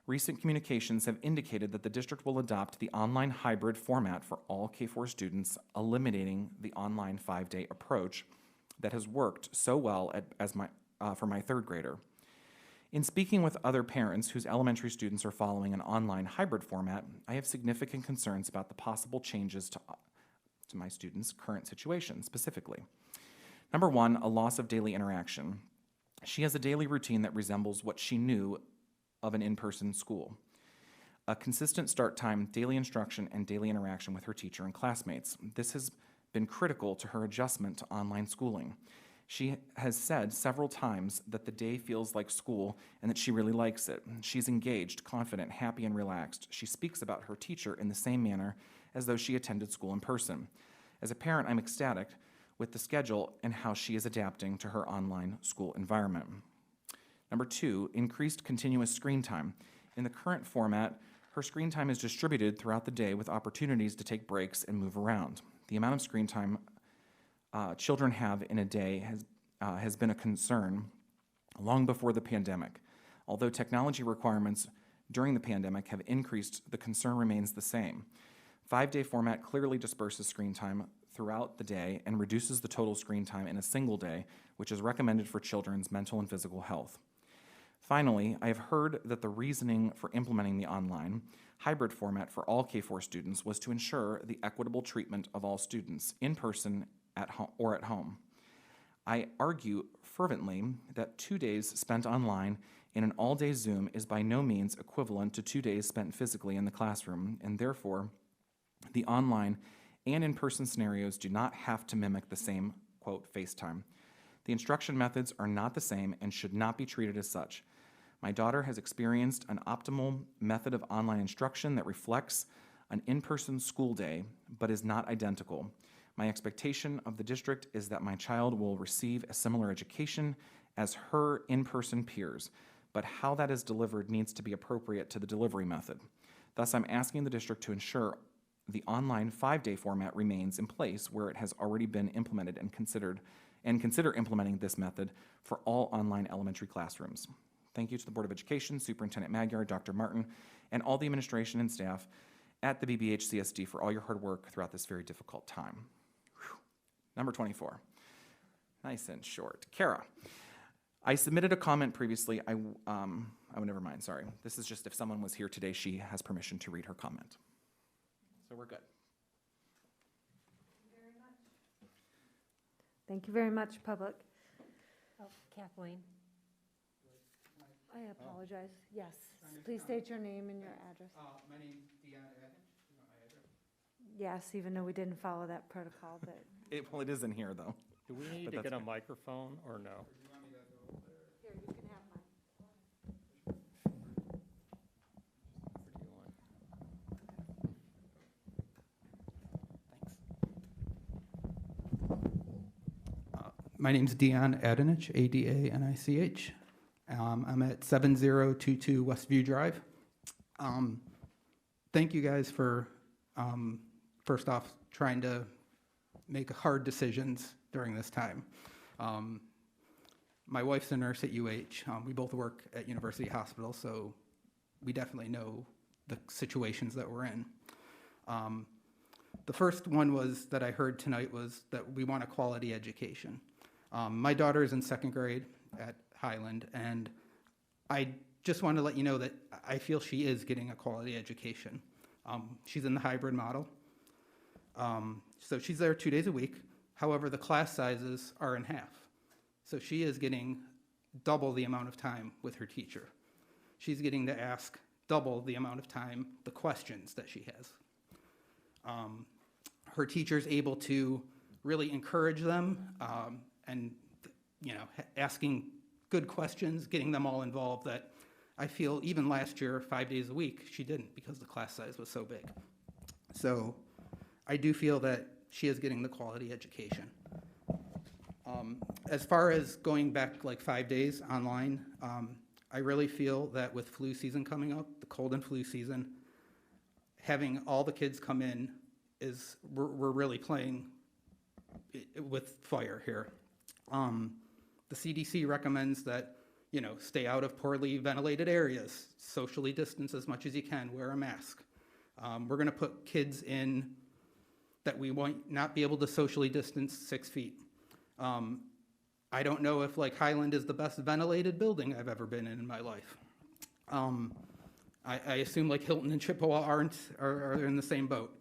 Speaker 2: Recent communications have indicated that the district will adopt the online hybrid format for all K-4 students, eliminating the online 5-day approach that has worked so well for my 3rd grader. In speaking with other parents whose elementary students are following an online hybrid format, I have significant concerns about the possible changes to my students' current situation specifically. Number 1, a loss of daily interaction. She has a daily routine that resembles what she knew of an in-person school. A consistent start time, daily instruction, and daily interaction with her teacher and classmates. This has been critical to her adjustment to online schooling. She has said several times that the day feels like school and that she really likes it. She's engaged, confident, happy, and relaxed. She speaks about her teacher in the same manner as though she attended school in person. As a parent, I'm ecstatic with the schedule and how she is adapting to her online school environment. Number 2, increased continuous screen time. In the current format, her screen time is distributed throughout the day with opportunities to take breaks and move around. The amount of screen time children have in a day has been a concern long before the pandemic. Although technology requirements during the pandemic have increased, the concern remains the same. 5-day format clearly disperses screen time throughout the day and reduces the total screen time in a single day, which is recommended for children's mental and physical health. Finally, I have heard that the reasoning for implementing the online hybrid format for all K-4 students was to ensure the equitable treatment of all students, in person or at home. I argue fervently that 2 days spent online in an all-day Zoom is by no means equivalent to 2 days spent physically in the classroom, and therefore, the online and in-person scenarios do not have to mimic the same, quote, FaceTime. The instruction methods are not the same and should not be treated as such. My daughter has experienced an optimal method of online instruction that reflects an in-person school day, but is not identical. My expectation of the district is that my child will receive a similar education as her in-person peers, but how that is delivered needs to be appropriate to the delivery method. Thus, I'm asking the district to ensure the online 5-day format remains in place where it has already been implemented and consider implementing this method for all online elementary classrooms. Thank you to the Board of Education, Superintendent Magyar, Dr. Martin, and all the administration and staff at the BBHCSD for all your hard work throughout this very difficult time. Whew. Number 24. Nice and short. Kara. I submitted a comment previously. Never mind, sorry. This is just if someone was here today, she has permission to read her comment. So we're good.
Speaker 1: Thank you very much, public.
Speaker 4: Oh, Kathleen.
Speaker 1: I apologize. Yes, please state your name and your address.
Speaker 11: My name's Dion Adams. You want my address?
Speaker 1: Yes, even though we didn't follow that protocol, but.
Speaker 2: Well, it is in here, though.
Speaker 3: Do we need to get a microphone or no?
Speaker 11: Or do you want me to go over there?
Speaker 1: Here, you can have mine.
Speaker 3: Or do you want?
Speaker 11: Thanks. My name's Dion Adanich, Adanich. I'm at 7022 Westview Drive. Thank you guys for, first off, trying to make hard decisions during this time. My wife's a nurse at UH. We both work at University Hospital, so we definitely know the situations that we're in. The first one was that I heard tonight was that we want a quality education. My daughter is in 2nd grade at Highland, and I just want to let you know that I feel she is getting a quality education. She's in the hybrid model. So she's there 2 days a week. However, the class sizes are in half. So she is getting double the amount of time with her teacher. She's getting to ask double the amount of time the questions that she has. Her teacher's able to really encourage them and, asking good questions, getting them all involved that I feel even last year, 5 days a week, she didn't because the class size was so big. So I do feel that she is getting the quality education. As far as going back like 5 days online, I really feel that with flu season coming up, the cold and flu season, having all the kids come in we're really playing with fire here. The CDC recommends that, stay out of poorly ventilated areas, socially distance as much as you can, wear a mask. We're gonna put kids in that we might not be able to socially distance 6 feet. I don't know if like Highland is the best ventilated building I've ever been in my life. I assume like Hilton and Chippewa are in the same boat.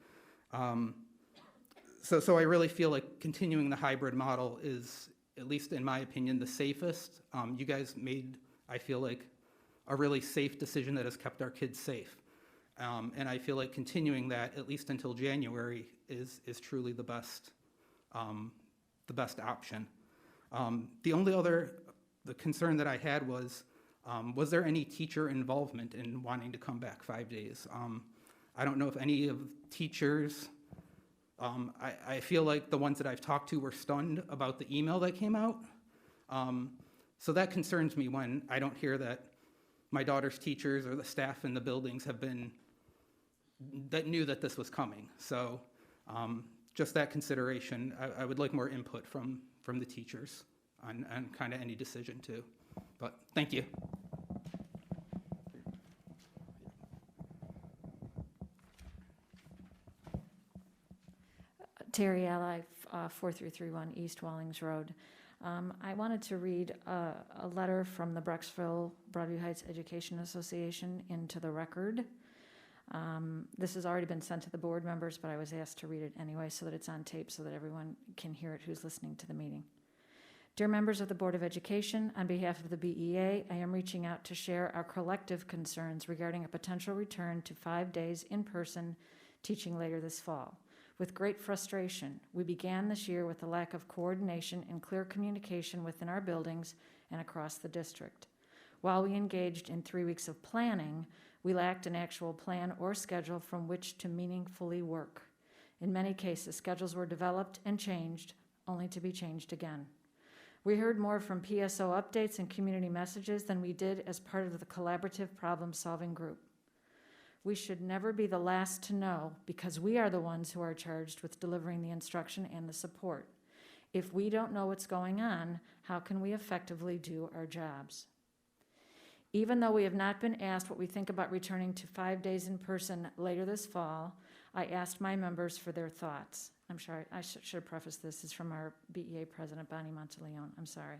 Speaker 11: So I really feel like continuing the hybrid model is, at least in my opinion, the safest. You guys made, I feel like, a really safe decision that has kept our kids safe. And I feel like continuing that, at least until January, is truly the best option. The only the concern that I had was there any teacher involvement in wanting to come back 5 days? I don't know if any of teachers, I feel like the ones that I've talked to were stunned about the email that came out. So that concerns me when I don't hear that my daughter's teachers or the staff in the buildings that knew that this was coming. So just that consideration, I would like more input from the teachers on kind of any decision too. But thank you.
Speaker 6: Terry Ally, 4331 East Wallings Road. I wanted to read a letter from the Brecksville Broadview Heights Education Association into the record. This has already been sent to the board members, but I was asked to read it anyway so that it's on tape so that everyone can hear it who's listening to the meeting. Dear members of the Board of Education, on behalf of the BEA, I am reaching out to share our collective concerns regarding a potential return to 5 days in-person teaching later this fall. With great frustration, we began this year with a lack of coordination and clear communication within our buildings and across the district. While we engaged in 3 weeks of planning, we lacked an actual plan or schedule from which to meaningfully work. In many cases, schedules were developed and changed, only to be changed again. We heard more from PSO updates and community messages than we did as part of the collaborative problem-solving group. We should never be the last to know because we are the ones who are charged with delivering the instruction and the support. If we don't know what's going on, how can we effectively do our jobs? Even though we have not been asked what we think about returning to 5 days in person later this fall, I asked my members for their thoughts. I'm sorry, I should preface this is from our BEA president, Bonnie Monteleone. I'm sorry.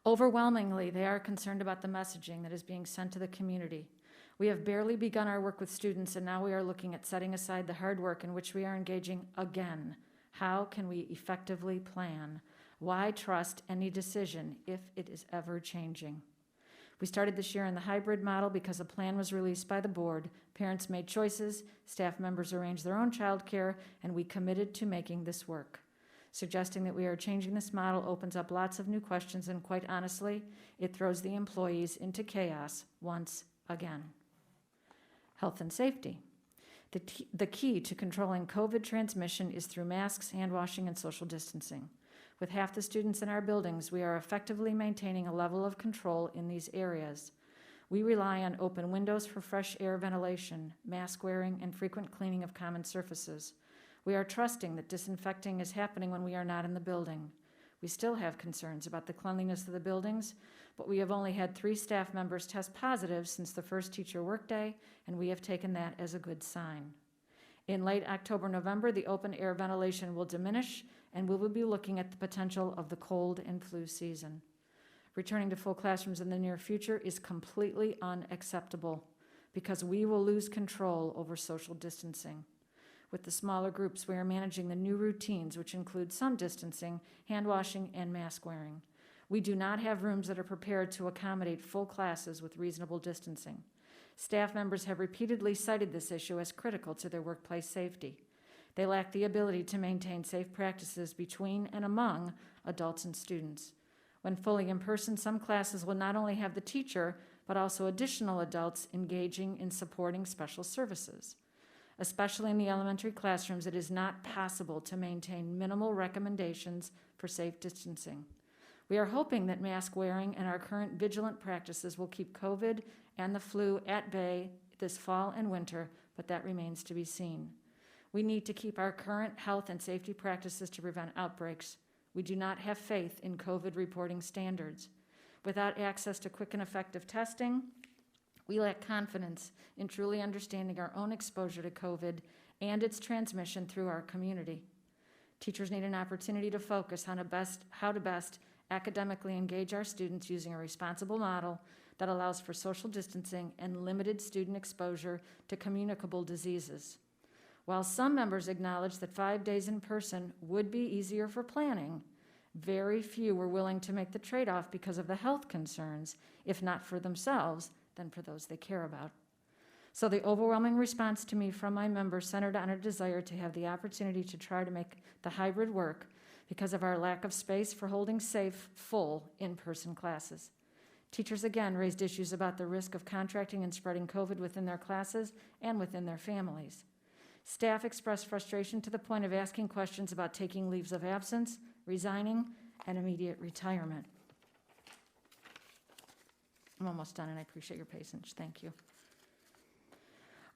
Speaker 6: Overwhelmingly, they are concerned about the messaging that is being sent to the community. We have barely begun our work with students, and now we are looking at setting aside the hard work in which we are engaging again. How can we effectively plan? Why trust any decision if it is ever changing? We started this year in the hybrid model because a plan was released by the board. Parents made choices, staff members arranged their own childcare, and we committed to making this work. Suggesting that we are changing this model opens up lots of new questions, and quite honestly, it throws the employees into chaos once again. Health and safety. The key to controlling COVID transmission is through masks, hand washing, and social distancing. With half the students in our buildings, we are effectively maintaining a level of control in these areas. We rely on open windows for fresh air ventilation, mask wearing, and frequent cleaning of common surfaces. We are trusting that disinfecting is happening when we are not in the building. We still have concerns about the cleanliness of the buildings, but we have only had 3 staff members test positive since the first teacher workday, and we have taken that as a good sign. In late October, November, the open air ventilation will diminish, and we will be looking at the potential of the cold and flu season. Returning to full classrooms in the near future is completely unacceptable because we will lose control over social distancing. With the smaller groups, we are managing the new routines, which include some distancing, hand washing, and mask wearing. We do not have rooms that are prepared to accommodate full classes with reasonable distancing. Staff members have repeatedly cited this issue as critical to their workplace safety. They lack the ability to maintain safe practices between and among adults and students. When fully in person, some classes will not only have the teacher, but also additional adults engaging in supporting special services. Especially in the elementary classrooms, it is not possible to maintain minimal recommendations for safe distancing. We are hoping that mask wearing and our current vigilant practices will keep COVID and the flu at bay this fall and winter, but that remains to be seen. We need to keep our current health and safety practices to prevent outbreaks. We do not have faith in COVID reporting standards. Without access to quick and effective testing, we lack confidence in truly understanding our own exposure to COVID and its transmission through our community. Teachers need an opportunity to focus on how to best academically engage our students using a responsible model that allows for social distancing and limited student exposure to communicable diseases. While some members acknowledge that 5 days in person would be easier for planning, very few were willing to make the trade-off because of the health concerns, if not for themselves, then for those they care about. So the overwhelming response to me from my members centered on a desire to have the opportunity to try to make the hybrid work because of our lack of space for holding safe, full in-person classes. Teachers again raised issues about the risk of contracting and spreading COVID within their classes and within their families. Staff expressed frustration to the point of asking questions about taking leaves of absence, resigning, and immediate retirement. I'm almost done, and I appreciate your patience. Thank you.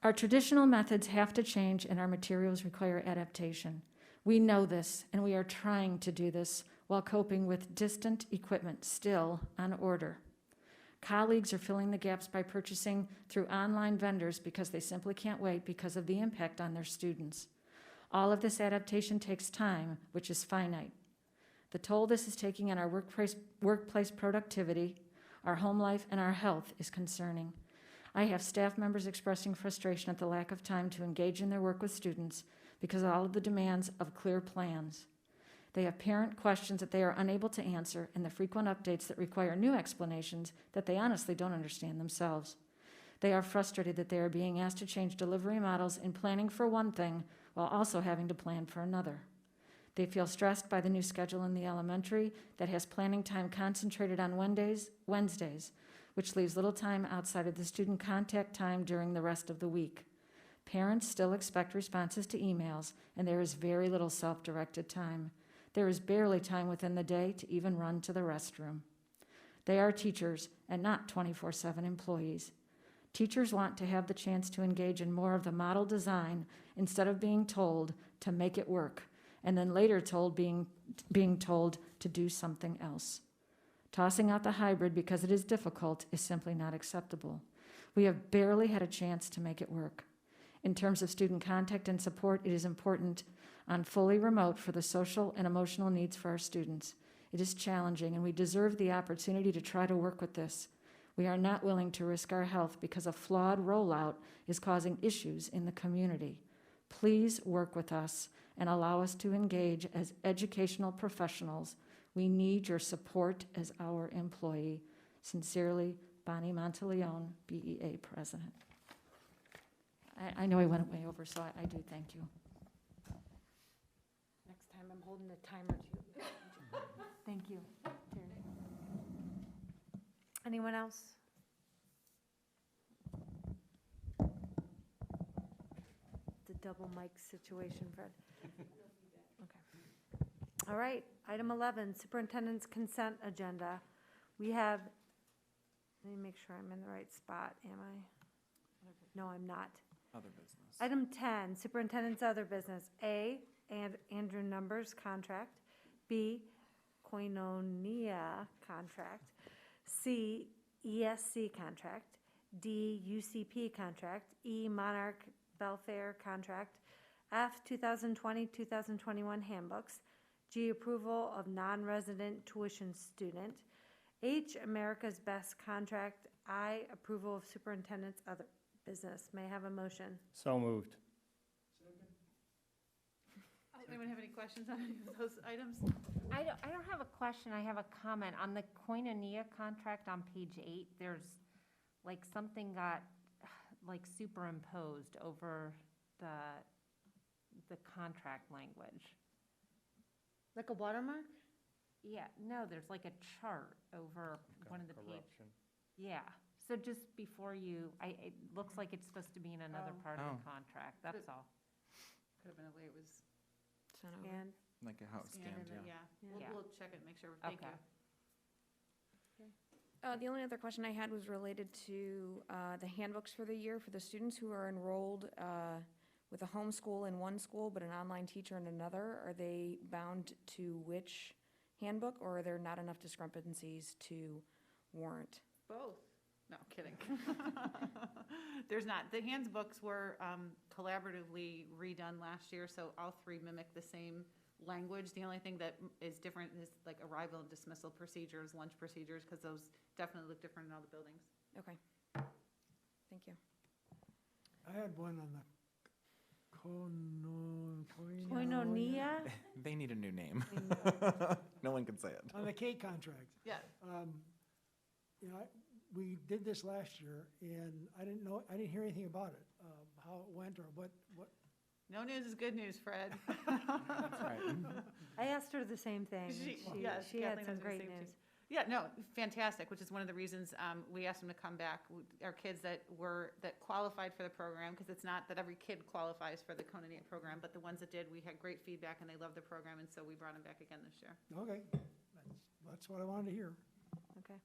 Speaker 6: Our traditional methods have to change, and our materials require adaptation. We know this, and we are trying to do this while coping with distant equipment still on order. Colleagues are filling the gaps by purchasing through online vendors because they simply can't wait because of the impact on their students. All of this adaptation takes time, which is finite. The toll this is taking on our workplace productivity, our home life, and our health is concerning. I have staff members expressing frustration at the lack of time to engage in their work with students because of all of the demands of clear plans. They have parent questions that they are unable to answer and the frequent updates that require new explanations that they honestly don't understand themselves. They are frustrated that they are being asked to change delivery models in planning for one thing while also having to plan for another. They feel stressed by the new schedule in the elementary that has planning time concentrated on Wednesdays, which leaves little time outside of the student contact time during the rest of the week. Parents still expect responses to emails, and there is very little self-directed time. There is barely time within the day to even run to the restroom. They are teachers and not 24/7 employees. Teachers want to have the chance to engage in more of the model design instead of being told to make it work, and then later being told to do something else. Tossing out the hybrid because it is difficult is simply not acceptable. We have barely had a chance to make it work. In terms of student contact and support, it is important on fully remote for the social and emotional needs for our students. It is challenging, and we deserve the opportunity to try to work with this. We are not willing to risk our health because a flawed rollout is causing issues in the community. Please work with us and allow us to engage as educational professionals. We need your support as our employee. Sincerely, Bonnie Monteleone, BEA President. I know I went way over, so I do thank you. Next time I'm holding a timer too. Thank you, Terry.
Speaker 1: Anyone else? The double mic situation, Fred. Okay. All right, item 11, Superintendent's Consent Agenda. We have, let me make sure I'm in the right spot, am I? No, I'm not.
Speaker 2: Other business.
Speaker 1: Item 10, Superintendent's Other Business. A, and Andrew Numbers Contract. B, Koinonia Contract. C, ESC Contract. D, UCP Contract. E, Monarch Belfair Contract. F, 2020-2021 Handbooks. G, Approval of Non-Resident Tuition Student. H, America's Best Contract. I, Approval of Superintendent's Other Business. May I have a motion?
Speaker 3: So moved.
Speaker 9: Anyone have any questions on any of those items?
Speaker 4: I don't have a question, I have a comment. On the Koinonia contract on page 8, there's, like, something got, like, superimposed over the contract language.
Speaker 1: Like a watermark?
Speaker 4: Yeah, no, there's like a chart over one of the page.
Speaker 3: Corruption.
Speaker 4: Yeah, so just before you, it looks like it's supposed to be in another
Speaker 9: Oh.
Speaker 4: part of
Speaker 2: Oh.
Speaker 4: the contract, that's all.
Speaker 9: Could have been a way it was
Speaker 8: Sent over.
Speaker 1: And,
Speaker 2: Like how it's
Speaker 9: scanned
Speaker 2: scanned,
Speaker 9: in the,
Speaker 2: yeah.
Speaker 9: yeah.
Speaker 4: Yeah.
Speaker 9: We'll check it, make sure, thank you.
Speaker 4: Okay.
Speaker 8: The only other question I had was related to the handbooks for the year for the students who are enrolled with a homeschool in one school but an online teacher in another. Are they bound to which handbook, or are there not enough discrepancies to warrant?
Speaker 9: Both. No, kidding. There's not. The handbooks were collaboratively redone last year, so all three mimic the same language. The only thing that is different is like arrival and dismissal procedures, lunch procedures, because those definitely look different in all the buildings.
Speaker 8: Okay. Thank you.
Speaker 10: I had one on the
Speaker 1: Koinonia?
Speaker 2: They need a new name. No one can say it.
Speaker 10: on the K contract.
Speaker 9: Yeah.
Speaker 10: You know, we did this last year, and I didn't hear anything about it, how it went or what.
Speaker 9: No news is good news, Fred.
Speaker 2: That's right.
Speaker 1: I asked her the same thing. and
Speaker 9: Yes,
Speaker 1: She had
Speaker 9: Kathleen
Speaker 1: some
Speaker 9: asked me the
Speaker 1: great
Speaker 9: same too.
Speaker 1: news.
Speaker 9: Yeah, no, fantastic, which is one of the reasons we asked them to come back. Our kids that qualified for the program, because it's not that every kid qualifies for the Koinonia program, but the ones that did, we had great feedback and they loved the program, and so we brought them back again this year.
Speaker 10: Okay, that's what I wanted to hear.
Speaker 1: Okay.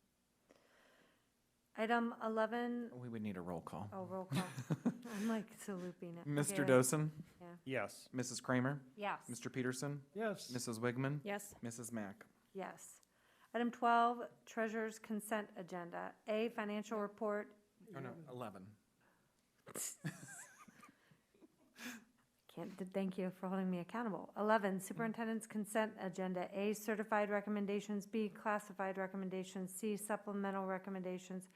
Speaker 1: Item 11,
Speaker 2: We would need a roll call.
Speaker 1: oh, roll call. I'm like so looping it.
Speaker 2: Mr.
Speaker 1: Okay.
Speaker 2: Dosen,
Speaker 3: Yes.
Speaker 2: Mrs. Kramer,
Speaker 4: Yes.
Speaker 2: Mr. Peterson,
Speaker 10: Yes.
Speaker 2: Mrs. Wigman,
Speaker 8: Yes.
Speaker 2: Mrs. Mack.
Speaker 1: Yes. Item 12, Treasurer's Consent Agenda. A, Financial Report.
Speaker 2: Oh, no, 11.
Speaker 1: Thank you for holding me accountable. 11, Superintendent's Consent Agenda. A, Certified Recommendations. B, Classified Recommendations. C, Supplemental Recommendations.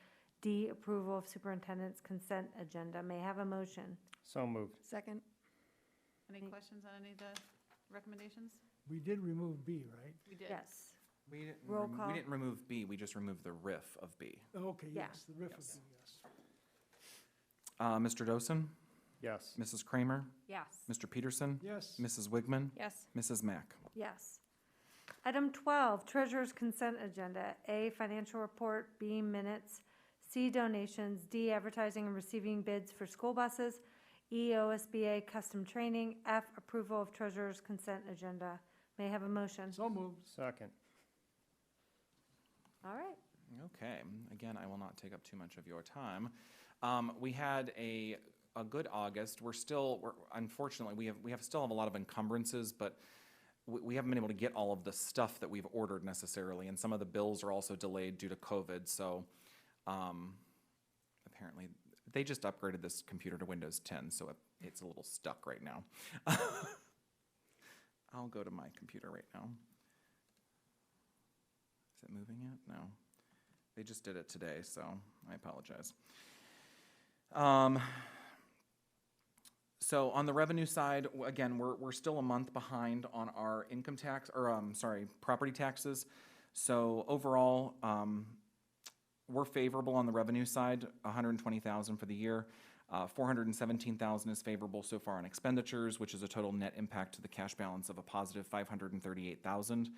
Speaker 1: D, Approval of Superintendent's Consent Agenda. May I have a motion?
Speaker 3: So moved.
Speaker 8: Second.
Speaker 9: Any questions on any of the recommendations?
Speaker 10: We did remove B, right?
Speaker 9: We did.
Speaker 1: Yes.
Speaker 2: We didn't,
Speaker 1: Roll call.
Speaker 2: we didn't remove B, we just removed the riff of B.
Speaker 10: Okay,
Speaker 1: Yeah.
Speaker 10: yes, the riff of
Speaker 2: Yes.
Speaker 10: B, yes.
Speaker 2: Mr. Dosen,
Speaker 3: Yes.
Speaker 2: Mrs. Kramer,
Speaker 4: Yes.
Speaker 2: Mr. Peterson,
Speaker 10: Yes.
Speaker 2: Mrs. Wigman,
Speaker 8: Yes.
Speaker 2: Mrs. Mack.
Speaker 1: Yes. Item 12, Treasurer's Consent Agenda. A, Financial Report. B, Minutes. C, Donations. D, Advertising and Receiving Bids for School Buses. E, OSBA Custom Training. F, Approval of Treasurer's Consent Agenda. May I have a motion?
Speaker 10: So moved.
Speaker 3: Second.
Speaker 1: All right.
Speaker 2: Okay, again, I will not take up too much of your time. We had a good August. Unfortunately, we still have a lot of encumbrances, but we haven't been able to get all of the stuff that we've ordered necessarily, and some of the bills are also delayed due to COVID, so apparently, they just upgraded this computer to Windows 10, so it's a little stuck right now. I'll go to my computer right now. Is it moving yet? No. They just did it today, so I apologize. So on the revenue side, again, we're still a month behind on our income tax, or property taxes. So overall, we're favorable on the revenue side, $120,000 for the year. $417,000 is favorable so far on expenditures, which is a total net impact to the cash balance of a positive $538,000.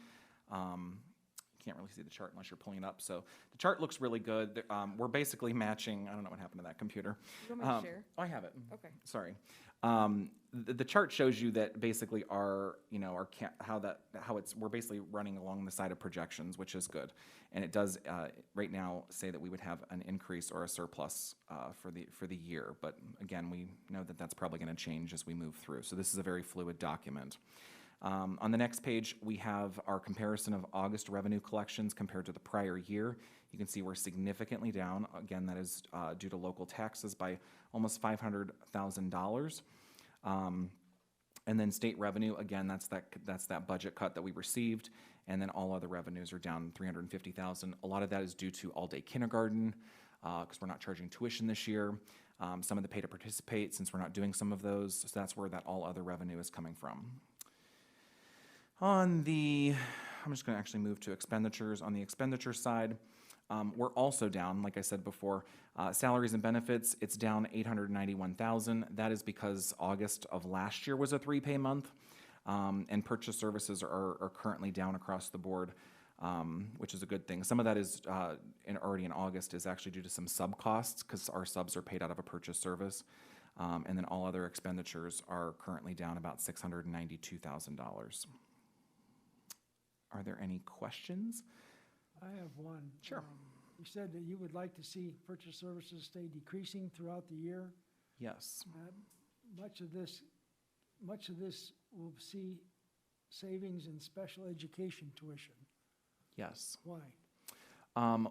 Speaker 2: Can't really see the chart unless you're pulling it up. So the chart looks really good. We're basically matching. I don't know what happened to that computer.
Speaker 8: You want me to share?
Speaker 2: Oh, I have it.
Speaker 8: Okay.
Speaker 2: Sorry. The chart shows you that basically we're basically running along the side of projections, which is good. And it does right now say that we would have an increase or a surplus for the year. But again, we know that that's probably going to change as we move through. So this is a very fluid document. On the next page, we have our comparison of August revenue collections compared to the prior year. You can see we're significantly down. Again, that is due to local taxes by almost $500,000. And then state revenue, again, that's that budget cut that we received. And then all other revenues are down $350,000. A lot of that is due to all-day kindergarten, because we're not charging tuition this year. Some of the pay to participate, since we're not doing some of those. So that's where that all other revenue is coming from. On the, I'm just going to actually move to expenditures. On the expenditure side, we're also down, like I said before. Salaries and benefits, it's down $891,000. That is because August of last year was a 3-pay month. And purchase services are currently down across the board, which is a good thing. Some of that is already in August is actually due to some sub costs because our subs are paid out of a purchase service. And then all other expenditures are currently down about $692,000. Are there any questions?
Speaker 10: I have one.
Speaker 2: Sure.
Speaker 10: You said that you would like to see purchase services stay decreasing throughout the year.
Speaker 2: Yes.
Speaker 10: Much of this will see savings in special education tuition.
Speaker 2: Yes.
Speaker 10: Why?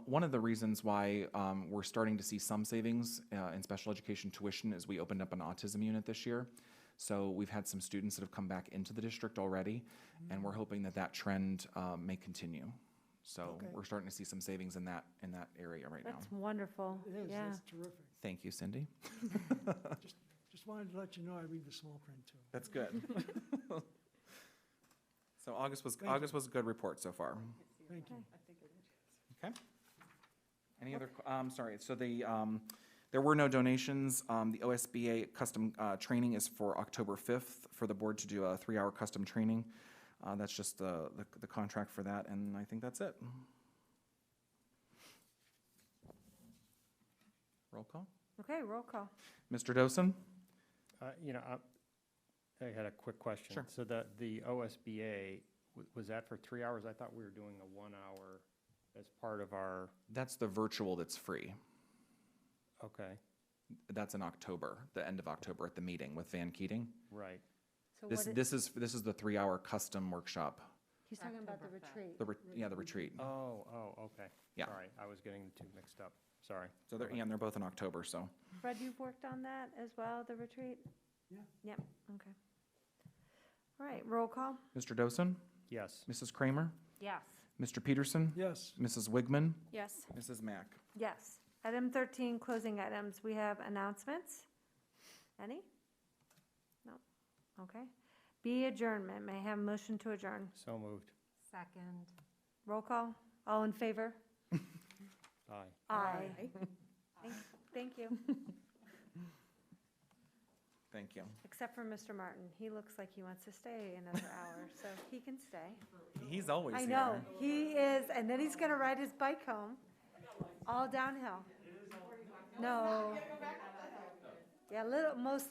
Speaker 2: One of the reasons why we're starting to see some savings in special education tuition is we opened up an autism unit this year. So we've had some students that have come back into the district already, and we're hoping that that trend may continue. So
Speaker 10: Okay.
Speaker 2: we're starting to see some savings in that area right now.
Speaker 1: That's wonderful.
Speaker 10: It is,
Speaker 1: Yeah.
Speaker 10: that's terrific.
Speaker 2: Thank you, Cindy.
Speaker 10: Just wanted to let you know I read the small print too.
Speaker 2: That's good. So August was
Speaker 10: Thank you.
Speaker 2: a good report so far.
Speaker 10: Thank you.
Speaker 2: Okay. Any other, sorry, so there were no donations. The OSBA custom training is for October 5th for the board to do a 3-hour custom training. That's just the contract for that, and I think that's it. Roll call.
Speaker 1: Okay, roll call.
Speaker 2: Mr. Dosen?
Speaker 3: You know, I had a quick question.
Speaker 2: Sure.
Speaker 3: So the OSBA, was that for 3 hours? I thought we were doing a 1 hour as part of our,
Speaker 2: That's the virtual that's free.
Speaker 3: okay,
Speaker 2: That's in October, the end of October at the meeting with Van Keating.
Speaker 3: right.
Speaker 1: So
Speaker 2: This is the 3-hour custom workshop.
Speaker 1: He's talking about the retreat.
Speaker 2: The retreat.
Speaker 3: Oh, okay.
Speaker 2: Yeah.
Speaker 3: Sorry, I was getting the two mixed up. Sorry.
Speaker 2: So they're both in October, so.
Speaker 1: Fred, you've worked on that as well, the retreat?
Speaker 10: Yeah.
Speaker 1: Yep, okay. All right, roll call?
Speaker 2: Mr. Dosen?
Speaker 3: Yes.
Speaker 2: Mrs. Kramer?
Speaker 4: Yes.
Speaker 2: Mr. Peterson?
Speaker 10: Yes.
Speaker 2: Mrs. Wigman?
Speaker 8: Yes.
Speaker 2: Mrs. Mack?
Speaker 1: Yes. Item 13, closing items. We have announcements. Any? No. Okay. B, adjournment. May I have a motion to adjourn?
Speaker 3: So moved.
Speaker 4: Second.
Speaker 1: Roll call? All in favor?
Speaker 3: Aye.
Speaker 1: Aye. Thank you.
Speaker 2: Thank you.
Speaker 1: Except for Mr. Martin. He looks like he wants to stay another hour, so he can stay.
Speaker 2: He's always
Speaker 1: I
Speaker 2: here.
Speaker 1: know, he is, and then he's gonna ride his bike home, all downhill. No. Yeah, most